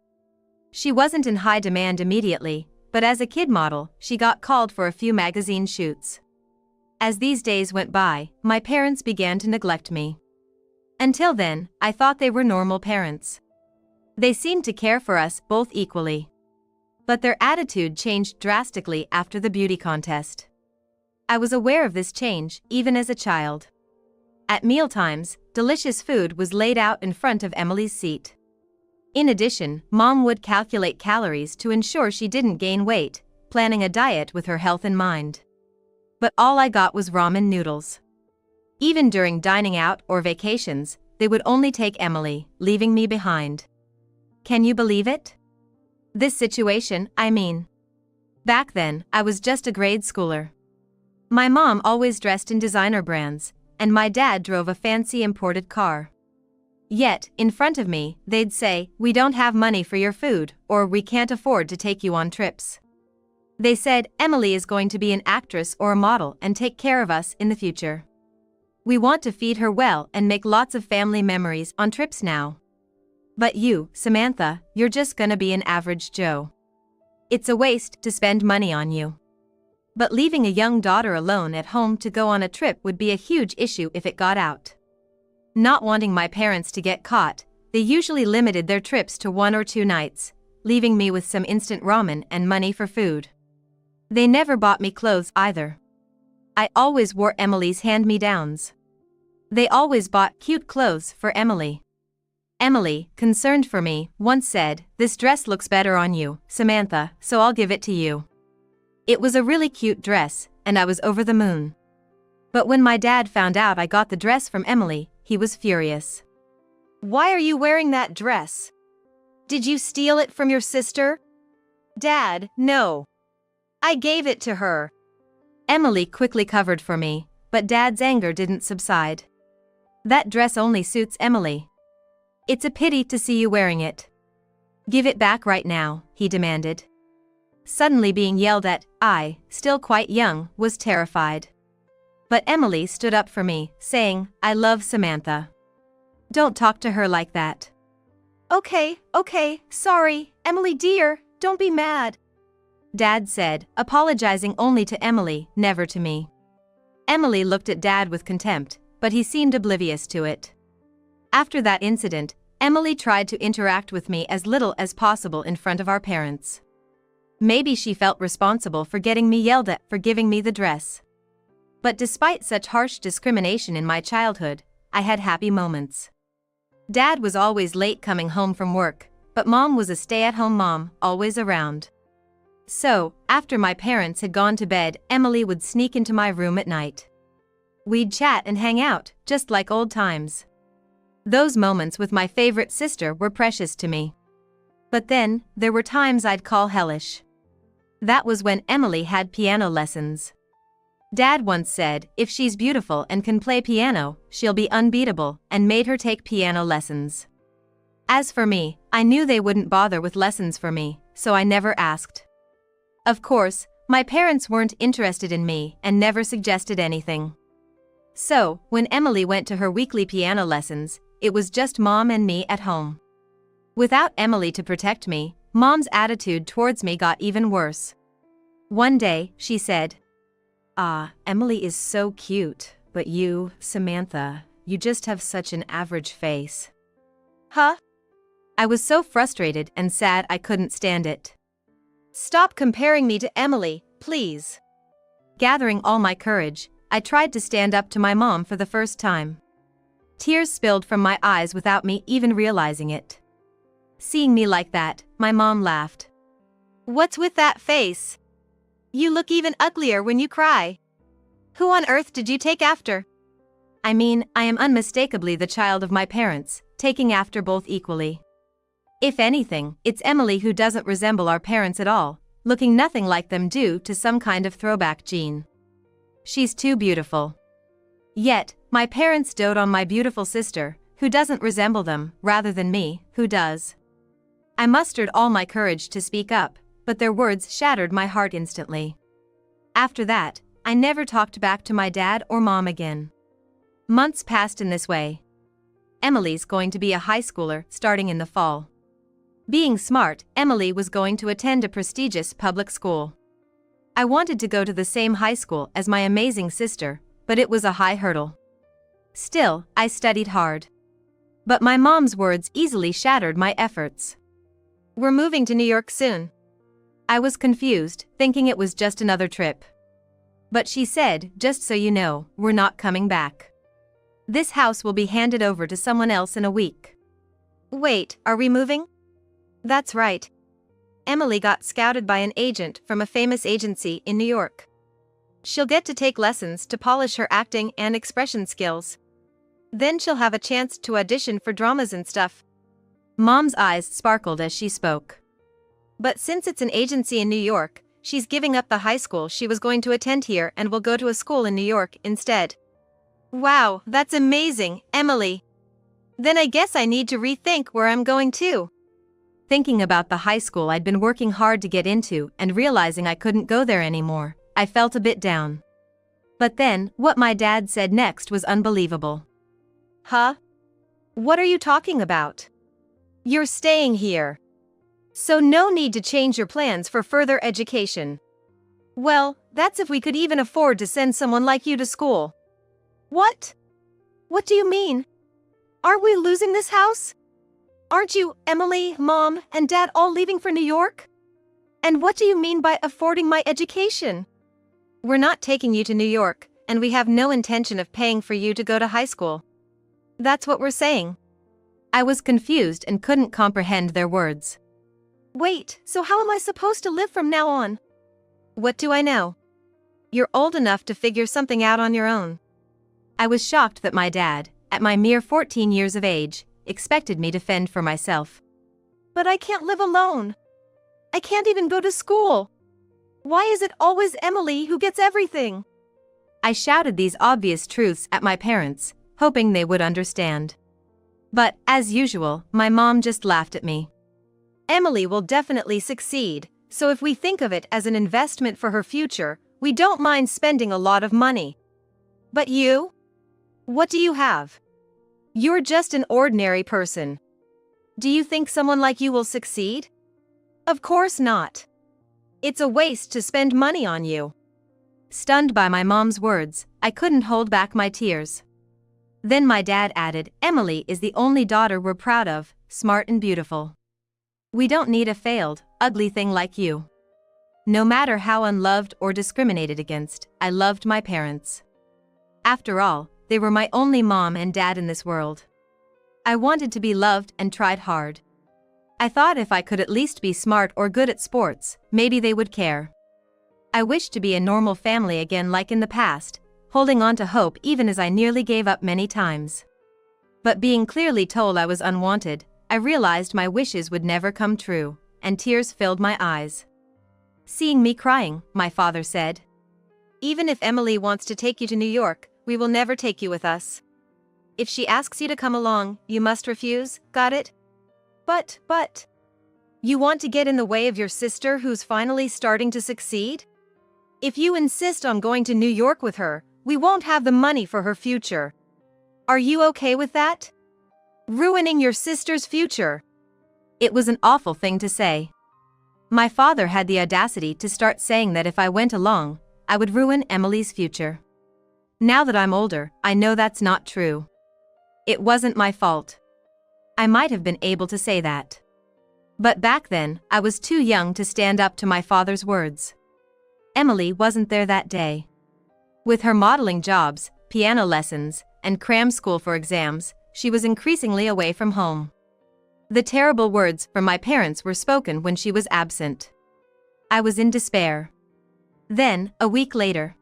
[SPEAKER 1] She wasn't in high demand immediately, but as a kid model, she got called for a few magazine shoots. As these days went by, my parents began to neglect me. Until then, I thought they were normal parents. They seemed to care for us both equally. But their attitude changed drastically after the beauty contest. I was aware of this change, even as a child. At mealtimes, delicious food was laid out in front of Emily's seat. In addition, Mom would calculate calories to ensure she didn't gain weight, planning a diet with her health in mind. But all I got was ramen noodles. Even during dining out or vacations, they would only take Emily, leaving me behind. Can you believe it? This situation, I mean. Back then, I was just a grade schooler. My mom always dressed in designer brands, and my dad drove a fancy imported car. Yet, in front of me, they'd say, "We don't have money for your food," or "We can't afford to take you on trips." They said, "Emily is going to be an actress or a model and take care of us in the future. We want to feed her well and make lots of family memories on trips now. But you, Samantha, you're just gonna be an average Joe. It's a waste to spend money on you." But leaving a young daughter alone at home to go on a trip would be a huge issue if it got out. Not wanting my parents to get caught, they usually limited their trips to 1 or 2 nights, leaving me with some instant ramen and money for food. They never bought me clothes either. I always wore Emily's hand-me-downs. They always bought cute clothes for Emily. Emily, concerned for me, once said, "This dress looks better on you, Samantha, so I'll give it to you." It was a really cute dress, and I was over the moon. But when my dad found out I got the dress from Emily, he was furious.
[SPEAKER 2] Why are you wearing that dress? Did you steal it from your sister? Dad, no. I gave it to her.
[SPEAKER 1] Emily quickly covered for me, but Dad's anger didn't subside. "That dress only suits Emily. It's a pity to see you wearing it. Give it back right now," he demanded. Suddenly being yelled at, I, still quite young, was terrified. But Emily stood up for me, saying, "I love Samantha. Don't talk to her like that."
[SPEAKER 2] Okay, sorry, Emily dear, don't be mad,"
[SPEAKER 1] Dad said, apologizing only to Emily, never to me. Emily looked at Dad with contempt, but he seemed oblivious to it. After that incident, Emily tried to interact with me as little as possible in front of our parents. Maybe she felt responsible for getting me yelled at for giving me the dress. But despite such harsh discrimination in my childhood, I had happy moments. Dad was always late coming home from work, but Mom was a stay-at-home mom, always around. So, after my parents had gone to bed, Emily would sneak into my room at night. We'd chat and hang out, just like old times. Those moments with my favorite sister were precious to me. But then, there were times I'd call hellish. That was when Emily had piano lessons. Dad once said, "If she's beautiful and can play piano, she'll be unbeatable," and made her take piano lessons. As for me, I knew they wouldn't bother with lessons for me, so I never asked. Of course, my parents weren't interested in me and never suggested anything. So, when Emily went to her weekly piano lessons, it was just Mom and me at home. Without Emily to protect me, Mom's attitude towards me got even worse. One day, she said, Emily is so cute, but you, Samantha, you just have such an average face."
[SPEAKER 2] Huh?
[SPEAKER 1] I was so frustrated and sad I couldn't stand it.
[SPEAKER 2] "Stop comparing me to Emily, please."
[SPEAKER 1] Gathering all my courage, I tried to stand up to my mom for the first time. Tears spilled from my eyes without me even realizing it. Seeing me like that, my mom laughed.
[SPEAKER 2] "What's with that face? You look even uglier when you cry. Who on earth did you take after?"
[SPEAKER 1] I mean, I am unmistakably the child of my parents, taking after both equally. If anything, it's Emily who doesn't resemble our parents at all, looking nothing like them due to some kind of throwback gene. She's too beautiful. Yet, my parents dote on my beautiful sister, who doesn't resemble them, rather than me, who does. I mustered all my courage to speak up, but their words shattered my heart instantly. After that, I never talked back to my dad or mom again. Months passed in this way. Emily's going to be a high schooler starting in the fall. Being smart, Emily was going to attend a prestigious public school. I wanted to go to the same high school as my amazing sister, but it was a high hurdle. Still, I studied hard. But my mom's words easily shattered my efforts.
[SPEAKER 2] We're moving to New York soon.
[SPEAKER 1] I was confused, thinking it was just another trip. But she said, just so you know, we're not coming back. This house will be handed over to someone else in a week.
[SPEAKER 2] Wait, are we moving? That's right. Emily got scouted by an agent from a famous agency in New York. She'll get to take lessons to polish her acting and expression skills. Then she'll have a chance to audition for dramas and stuff.
[SPEAKER 1] Mom's eyes sparkled as she spoke.
[SPEAKER 2] But since it's an agency in New York, she's giving up the high school she was going to attend here and will go to a school in New York instead. Wow, that's amazing, Emily. Then I guess I need to rethink where I'm going to.
[SPEAKER 1] Thinking about the high school I'd been working hard to get into and realizing I couldn't go there anymore, I felt a bit down. But then, what my dad said next was unbelievable.
[SPEAKER 2] Huh? What are you talking about? You're staying here. So no need to change your plans for further education. Well, that's if we could even afford to send someone like you to school. What? What do you mean? Aren't we losing this house? Aren't you, Emily, Mom, and Dad all leaving for New York? And what do you mean by affording my education? We're not taking you to New York, and we have no intention of paying for you to go to high school. That's what we're saying.
[SPEAKER 1] I was confused and couldn't comprehend their words.
[SPEAKER 2] Wait, so how am I supposed to live from now on? What do I know? You're old enough to figure something out on your own.
[SPEAKER 1] I was shocked that my dad, at my mere 14 years of age, expected me to fend for myself.
[SPEAKER 2] But I can't live alone. I can't even go to school. Why is it always Emily who gets everything?
[SPEAKER 1] I shouted these obvious truths at my parents, hoping they would understand. But, as usual, my mom just laughed at me.
[SPEAKER 2] Emily will definitely succeed, so if we think of it as an investment for her future, we don't mind spending a lot of money. But you? What do you have? You're just an ordinary person. Do you think someone like you will succeed? Of course not. It's a waste to spend money on you.
[SPEAKER 1] Stunned by my mom's words, I couldn't hold back my tears. Then my dad added, Emily is the only daughter we're proud of, smart and beautiful. We don't need a failed, ugly thing like you. No matter how unloved or discriminated against, I loved my parents. After all, they were my only mom and dad in this world. I wanted to be loved and tried hard. I thought if I could at least be smart or good at sports, maybe they would care. I wished to be a normal family again like in the past, holding on to hope even as I nearly gave up many times. But being clearly told I was unwanted, I realized my wishes would never come true, and tears filled my eyes. Seeing me crying, my father said,
[SPEAKER 2] Even if Emily wants to take you to New York, we will never take you with us. If she asks you to come along, you must refuse, got it? But, you want to get in the way of your sister who's finally starting to succeed? If you insist on going to New York with her, we won't have the money for her future. Are you okay with that? Ruining your sister's future.
[SPEAKER 1] It was an awful thing to say. My father had the audacity to start saying that if I went along, I would ruin Emily's future. Now that I'm older, I know that's not true. It wasn't my fault. I might have been able to say that. But back then, I was too young to stand up to my father's words. Emily wasn't there that day. With her modeling jobs, piano lessons, and cram school for exams, she was increasingly away from home. The terrible words from my parents were spoken when she was absent. I was in despair. Then, a week later,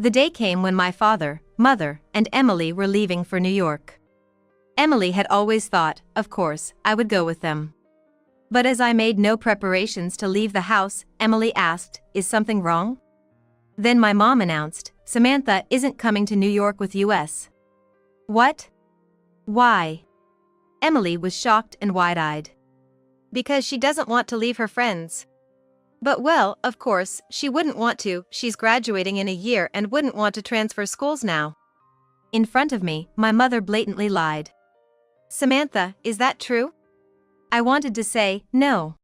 [SPEAKER 1] the day came when my father, mother, and Emily were leaving for New York. Emily had always thought, of course, I would go with them. But as I made no preparations to leave the house, Emily asked, Is something wrong? Then my mom announced, Samantha isn't coming to New York with us. What? Why? Emily was shocked and wide-eyed.
[SPEAKER 2] Because she doesn't want to leave her friends. But well, of course, she wouldn't want to, she's graduating in a year and wouldn't want to transfer schools now.
[SPEAKER 1] In front of me, my mother blatantly lied.
[SPEAKER 2] Samantha, is that true?
[SPEAKER 1] I wanted to say, no.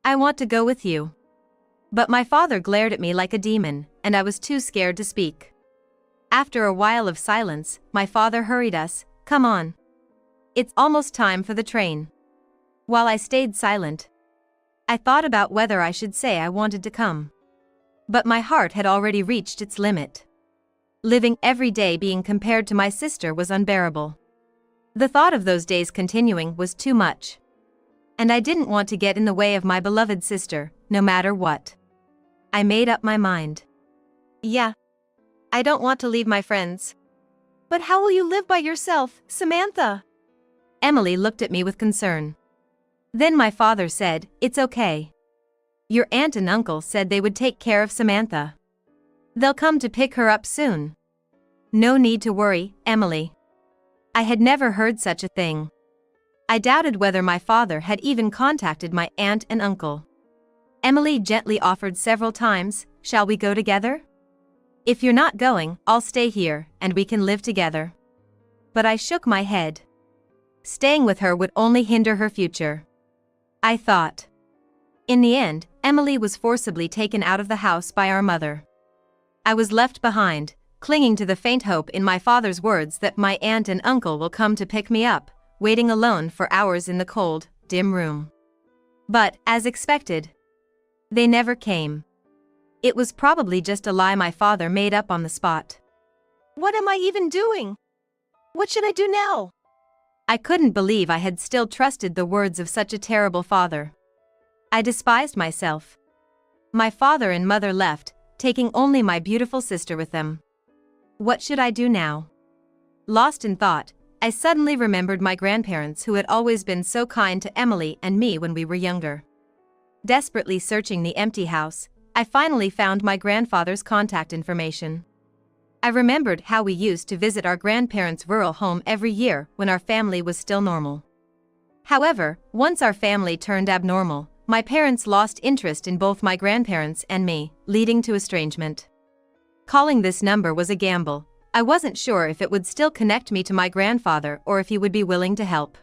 [SPEAKER 1] I want to go with you. But my father glared at me like a demon, and I was too scared to speak. After a while of silence, my father hurried us, come on. It's almost time for the train. While I stayed silent, I thought about whether I should say I wanted to come. But my heart had already reached its limit. Living every day being compared to my sister was unbearable. The thought of those days continuing was too much. And I didn't want to get in the way of my beloved sister, no matter what. I made up my mind.
[SPEAKER 2] Yeah. I don't want to leave my friends. But how will you live by yourself, Samantha?
[SPEAKER 1] Emily looked at me with concern. Then my father said, it's okay. Your aunt and uncle said they would take care of Samantha. They'll come to pick her up soon. No need to worry, Emily. I had never heard such a thing. I doubted whether my father had even contacted my aunt and uncle. Emily gently offered several times, shall we go together? If you're not going, I'll stay here, and we can live together. But I shook my head. Staying with her would only hinder her future, I thought. In the end, Emily was forcibly taken out of the house by our mother. I was left behind, clinging to the faint hope in my father's words that my aunt and uncle will come to pick me up, waiting alone for hours in the cold, dim room. But, as expected, they never came. It was probably just a lie my father made up on the spot.
[SPEAKER 2] What am I even doing? What should I do now?
[SPEAKER 1] I couldn't believe I had still trusted the words of such a terrible father. I despised myself. My father and mother left, taking only my beautiful sister with them. What should I do now? Lost in thought, I suddenly remembered my grandparents who had always been so kind to Emily and me when we were younger. Desperately searching the empty house, I finally found my grandfather's contact information. I remembered how we used to visit our grandparents' rural home every year when our family was still normal. However, once our family turned abnormal, my parents lost interest in both my grandparents and me, leading to estrangement. Calling this number was a gamble. I wasn't sure if it would still connect me to my grandfather or if he would be willing to help.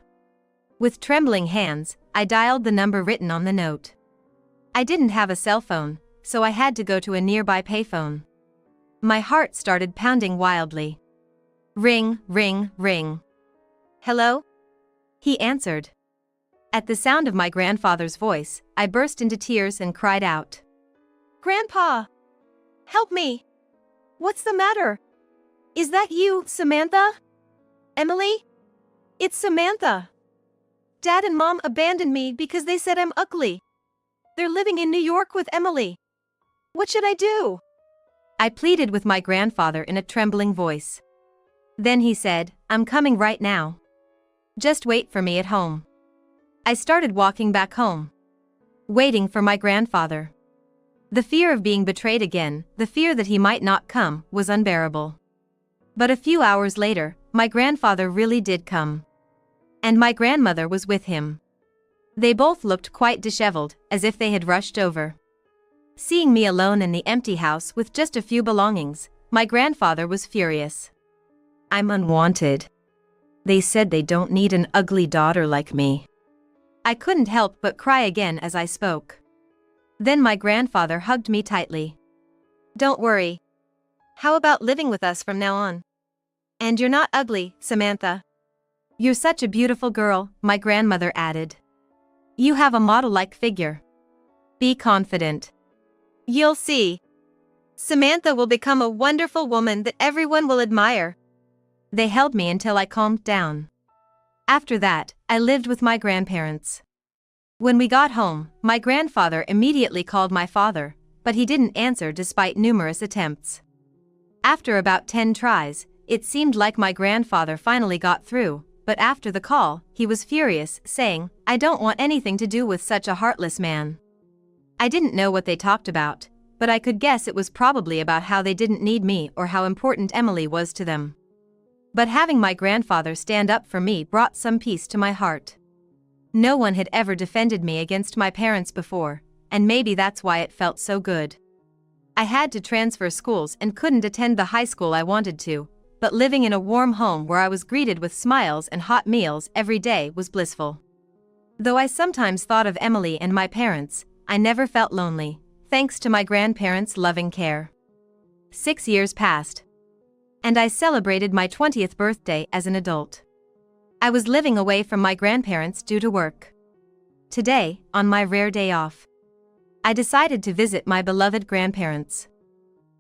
[SPEAKER 1] With trembling hands, I dialed the number written on the note. I didn't have a cell phone, so I had to go to a nearby payphone. My heart started pounding wildly. Ring, ring, ring.
[SPEAKER 2] Hello?
[SPEAKER 1] He answered. At the sound of my grandfather's voice, I burst into tears and cried out.
[SPEAKER 2] Grandpa! Help me! What's the matter? Is that you, Samantha? Emily? It's Samantha. Dad and Mom abandoned me because they said I'm ugly. They're living in New York with Emily. What should I do?
[SPEAKER 1] I pleaded with my grandfather in a trembling voice. Then he said, I'm coming right now. Just wait for me at home. I started walking back home, waiting for my grandfather. The fear of being betrayed again, the fear that he might not come, was unbearable. But a few hours later, my grandfather really did come. And my grandmother was with him. They both looked quite disheveled, as if they had rushed over. Seeing me alone in the empty house with just a few belongings, my grandfather was furious. I'm unwanted. They said they don't need an ugly daughter like me. I couldn't help but cry again as I spoke. Then my grandfather hugged me tightly.
[SPEAKER 2] Don't worry. How about living with us from now on? And you're not ugly, Samantha.
[SPEAKER 1] You're such a beautiful girl, my grandmother added. You have a model-like figure. Be confident.
[SPEAKER 2] You'll see. Samantha will become a wonderful woman that everyone will admire.
[SPEAKER 1] They held me until I calmed down. After that, I lived with my grandparents. When we got home, my grandfather immediately called my father, but he didn't answer despite numerous attempts. After about 10 tries, it seemed like my grandfather finally got through, but after the call, he was furious, saying, I don't want anything to do with such a heartless man. I didn't know what they talked about, but I could guess it was probably about how they didn't need me or how important Emily was to them. But having my grandfather stand up for me brought some peace to my heart. No one had ever defended me against my parents before, and maybe that's why it felt so good. I had to transfer schools and couldn't attend the high school I wanted to, but living in a warm home where I was greeted with smiles and hot meals every day was blissful. Though I sometimes thought of Emily and my parents, I never felt lonely, thanks to my grandparents' loving care. 6 years passed, and I celebrated my 20th birthday as an adult. I was living away from my grandparents due to work. Today, on my rare day off, I decided to visit my beloved grandparents.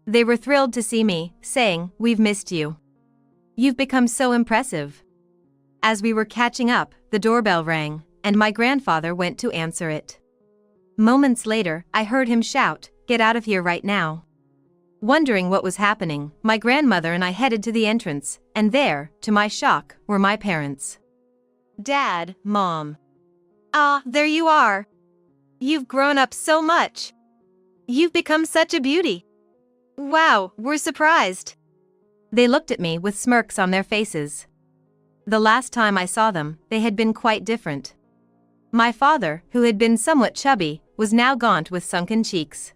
[SPEAKER 1] They were thrilled to see me, saying, "We've missed you. You've become so impressive." As we were catching up, the doorbell rang, and my grandfather went to answer it. Moments later, I heard him shout, "Get out of here right now." Wondering what was happening, my grandmother and I headed to the entrance, and there, to my shock, were my parents.
[SPEAKER 2] Dad, Mom. Ah, there you are. You've grown up so much. You've become such a beauty. Wow, we're surprised.
[SPEAKER 1] They looked at me with smirks on their faces. The last time I saw them, they had been quite different. My father, who had been somewhat chubby, was now gaunt with sunken cheeks.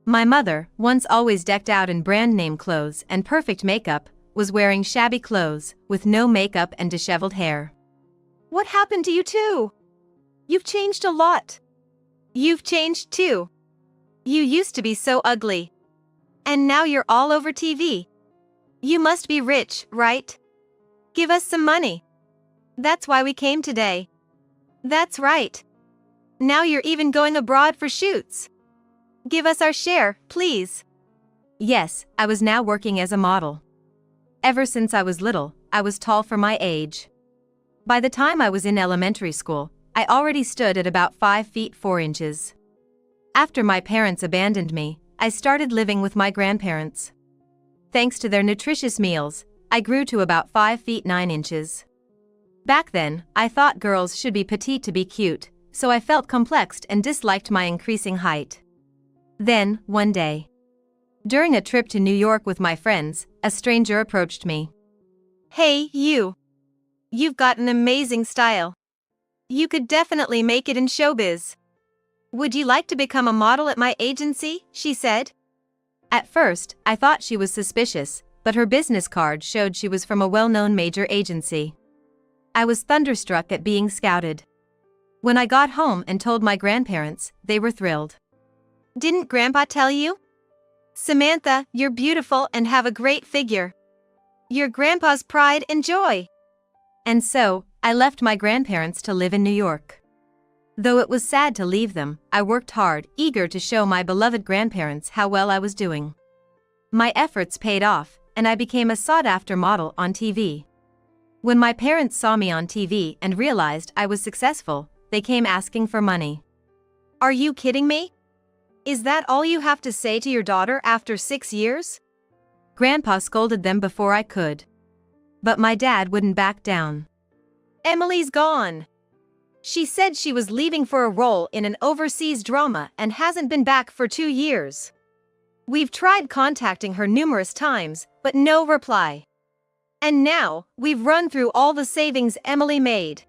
[SPEAKER 1] My mother, once always decked out in brand-name clothes and perfect makeup, was wearing shabby clothes, with no makeup and disheveled hair.
[SPEAKER 2] What happened to you two? You've changed a lot. You've changed too. You used to be so ugly. And now you're all over TV. You must be rich, right? Give us some money. That's why we came today. That's right. Now you're even going abroad for shoots. Give us our share, please.
[SPEAKER 1] Yes, I was now working as a model. Ever since I was little, I was tall for my age. By the time I was in elementary school, I already stood at about 5 feet 4 inches. After my parents abandoned me, I started living with my grandparents. Thanks to their nutritious meals, I grew to about 5 feet 9 inches. Back then, I thought girls should be petite to be cute, so I felt complexed and disliked my increasing height. Then, one day, during a trip to New York with my friends, a stranger approached me.
[SPEAKER 2] Hey, you. You've got an amazing style. You could definitely make it in showbiz. Would you like to become a model at my agency? She said.
[SPEAKER 1] At first, I thought she was suspicious, but her business card showed she was from a well-known major agency. I was thunderstruck at being scouted. When I got home and told my grandparents, they were thrilled.
[SPEAKER 2] Didn't Grandpa tell you? Samantha, you're beautiful and have a great figure. You're Grandpa's pride and joy.
[SPEAKER 1] And so, I left my grandparents to live in New York. Though it was sad to leave them, I worked hard, eager to show my beloved grandparents how well I was doing. My efforts paid off, and I became a sought-after model on TV. When my parents saw me on TV and realized I was successful, they came asking for money.
[SPEAKER 2] Are you kidding me? Is that all you have to say to your daughter after 6 years?
[SPEAKER 1] Grandpa scolded them before I could. But my dad wouldn't back down.
[SPEAKER 2] Emily's gone. She said she was leaving for a role in an overseas drama and hasn't been back for 2 years. We've tried contacting her numerous times, but no reply. And now, we've run through all the savings Emily made.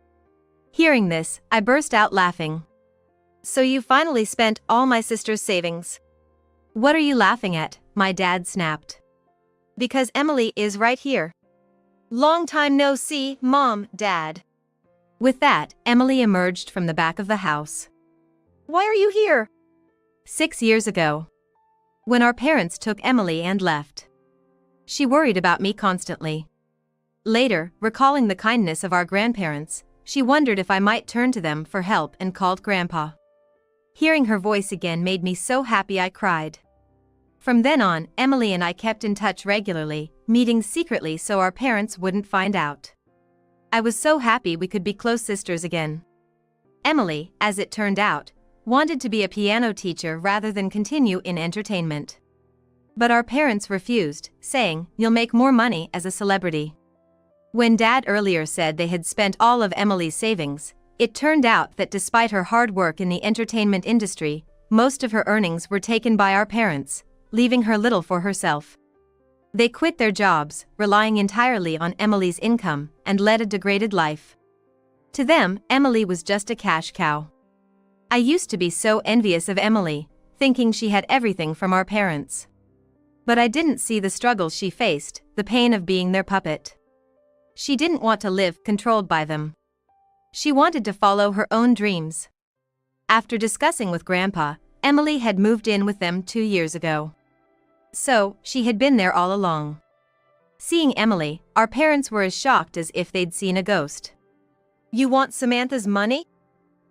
[SPEAKER 1] Hearing this, I burst out laughing.
[SPEAKER 2] So you finally spent all my sister's savings.
[SPEAKER 1] What are you laughing at? My dad snapped.
[SPEAKER 2] Because Emily is right here. Long time no see, Mom, Dad.
[SPEAKER 1] With that, Emily emerged from the back of the house.
[SPEAKER 2] Why are you here?
[SPEAKER 1] 6 years ago, when our parents took Emily and left. She worried about me constantly. Later, recalling the kindness of our grandparents, she wondered if I might turn to them for help and called Grandpa. Hearing her voice again made me so happy I cried. From then on, Emily and I kept in touch regularly, meeting secretly so our parents wouldn't find out. I was so happy we could be close sisters again. Emily, as it turned out, wanted to be a piano teacher rather than continue in entertainment. But our parents refused, saying, "You'll make more money as a celebrity." When Dad earlier said they had spent all of Emily's savings, it turned out that despite her hard work in the entertainment industry, most of her earnings were taken by our parents, leaving her little for herself. They quit their jobs, relying entirely on Emily's income, and led a degraded life. To them, Emily was just a cash cow. I used to be so envious of Emily, thinking she had everything from our parents. But I didn't see the struggles she faced, the pain of being their puppet. She didn't want to live controlled by them. She wanted to follow her own dreams. After discussing with Grandpa, Emily had moved in with them 2 years ago. So, she had been there all along. Seeing Emily, our parents were as shocked as if they'd seen a ghost.
[SPEAKER 2] You want Samantha's money?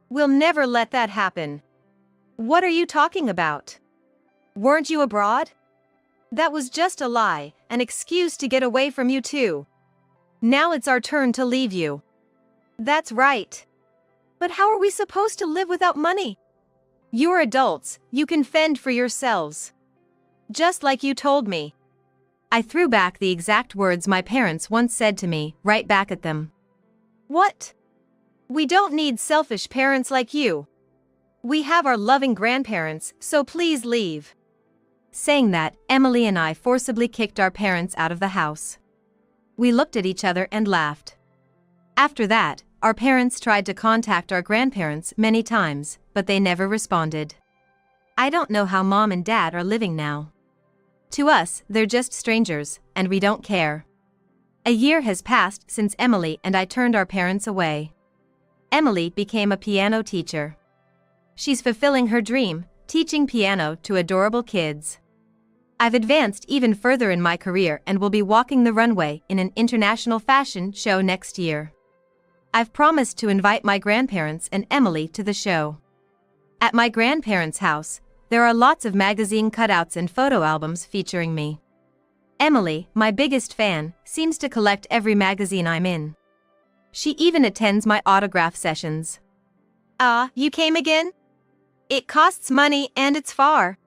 [SPEAKER 2] We'll never let that happen. What are you talking about? Weren't you abroad? That was just a lie, an excuse to get away from you two. Now it's our turn to leave you. That's right. But how are we supposed to live without money? You're adults, you can fend for yourselves. Just like you told me.
[SPEAKER 1] I threw back the exact words my parents once said to me, right back at them.
[SPEAKER 2] What? We don't need selfish parents like you. We have our loving grandparents, so please leave.
[SPEAKER 1] Saying that, Emily and I forcibly kicked our parents out of the house. We looked at each other and laughed. After that, our parents tried to contact our grandparents many times, but they never responded. I don't know how Mom and Dad are living now. To us, they're just strangers, and we don't care. A year has passed since Emily and I turned our parents away. Emily became a piano teacher. She's fulfilling her dream, teaching piano to adorable kids. I've advanced even further in my career and will be walking the runway in an international fashion show next year. I've promised to invite my grandparents and Emily to the show. At my grandparents' house, there are lots of magazine cutouts and photo albums featuring me. Emily, my biggest fan, seems to collect every magazine I'm in. She even attends my autograph sessions.
[SPEAKER 2] You came again? It costs money and it's far.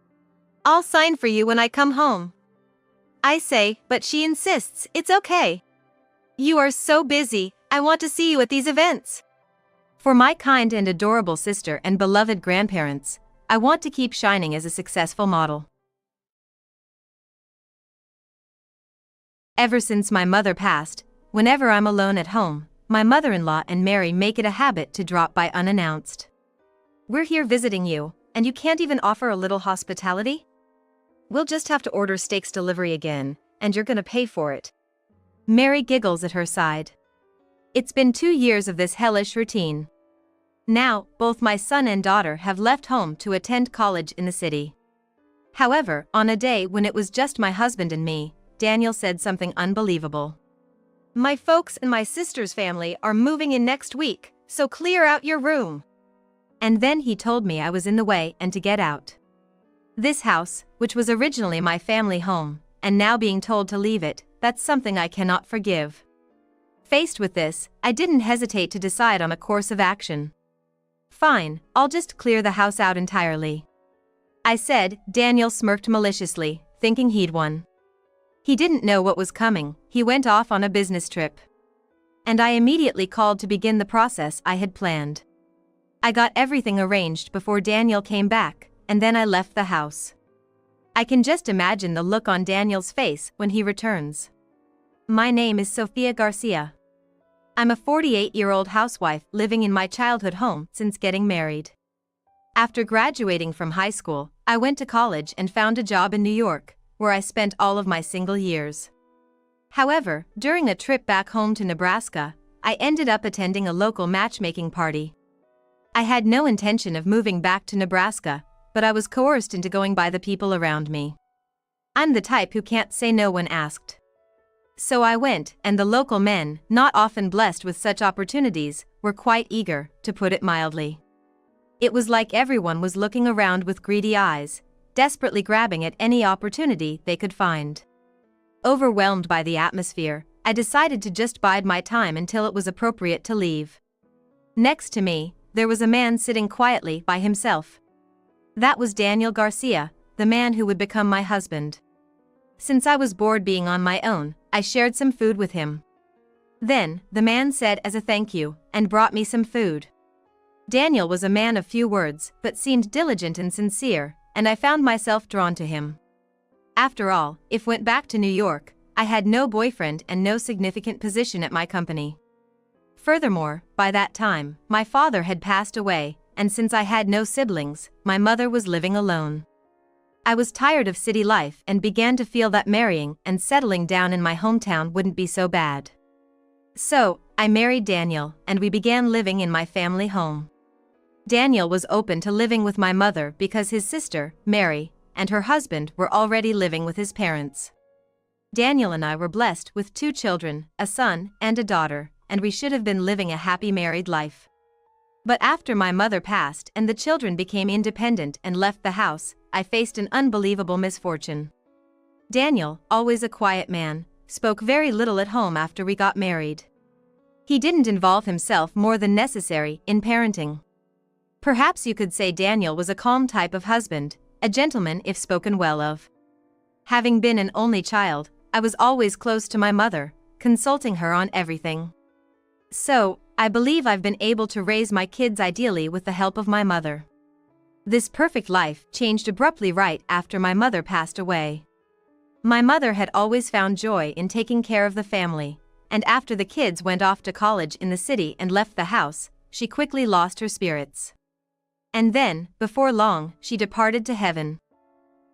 [SPEAKER 2] I'll sign for you when I come home. I say, but she insists, it's okay. You are so busy, I want to see you at these events.
[SPEAKER 1] For my kind and adorable sister and beloved grandparents, I want to keep shining as a successful model. Ever since my mother passed, whenever I'm alone at home, my mother-in-law and Mary make it a habit to drop by unannounced.
[SPEAKER 2] We're here visiting you, and you can't even offer a little hospitality? We'll just have to order steaks delivery again, and you're gonna pay for it.
[SPEAKER 1] Mary giggles at her side. It's been 2 years of this hellish routine. Now, both my son and daughter have left home to attend college in the city. However, on a day when it was just my husband and me, Daniel said something unbelievable.
[SPEAKER 2] My folks and my sister's family are moving in next week, so clear out your room.
[SPEAKER 1] And then he told me I was in the way and to get out. This house, which was originally my family home, and now being told to leave it, that's something I cannot forgive. Faced with this, I didn't hesitate to decide on a course of action. Fine, I'll just clear the house out entirely. I said. Daniel smirked maliciously, thinking he'd won. He didn't know what was coming, he went off on a business trip. And I immediately called to begin the process I had planned. I got everything arranged before Daniel came back, and then I left the house. I can just imagine the look on Daniel's face when he returns. My name is Sofia Garcia. I'm a 48-year-old housewife living in my childhood home since getting married. After graduating from high school, I went to college and found a job in New York, where I spent all of my single years. However, during a trip back home to Nebraska, I ended up attending a local matchmaking party. I had no intention of moving back to Nebraska, but I was coerced into going by the people around me. I'm the type who can't say no when asked. So I went, and the local men, not often blessed with such opportunities, were quite eager, to put it mildly. It was like everyone was looking around with greedy eyes, desperately grabbing at any opportunity they could find. Overwhelmed by the atmosphere, I decided to just bide my time until it was appropriate to leave. Next to me, there was a man sitting quietly by himself. That was Daniel Garcia, the man who would become my husband. Since I was bored being on my own, I shared some food with him. Then, the man said as a thank you, and brought me some food. Daniel was a man of few words, but seemed diligent and sincere, and I found myself drawn to him. After all, if went back to New York, I had no boyfriend and no significant position at my company. Furthermore, by that time, my father had passed away, and since I had no siblings, my mother was living alone. I was tired of city life and began to feel that marrying and settling down in my hometown wouldn't be so bad. So, I married Daniel, and we began living in my family home. Daniel was open to living with my mother because his sister, Mary, and her husband were already living with his parents. Daniel and I were blessed with 2 children, a son and a daughter, and we should have been living a happy married life. But after my mother passed and the children became independent and left the house, I faced an unbelievable misfortune. Daniel, always a quiet man, spoke very little at home after we got married. He didn't involve himself more than necessary in parenting. Perhaps you could say Daniel was a calm type of husband, a gentleman if spoken well of. Having been an only child, I was always close to my mother, consulting her on everything. So, I believe I've been able to raise my kids ideally with the help of my mother. This perfect life changed abruptly right after my mother passed away. My mother had always found joy in taking care of the family, and after the kids went off to college in the city and left the house, she quickly lost her spirits. And then, before long, she departed to heaven.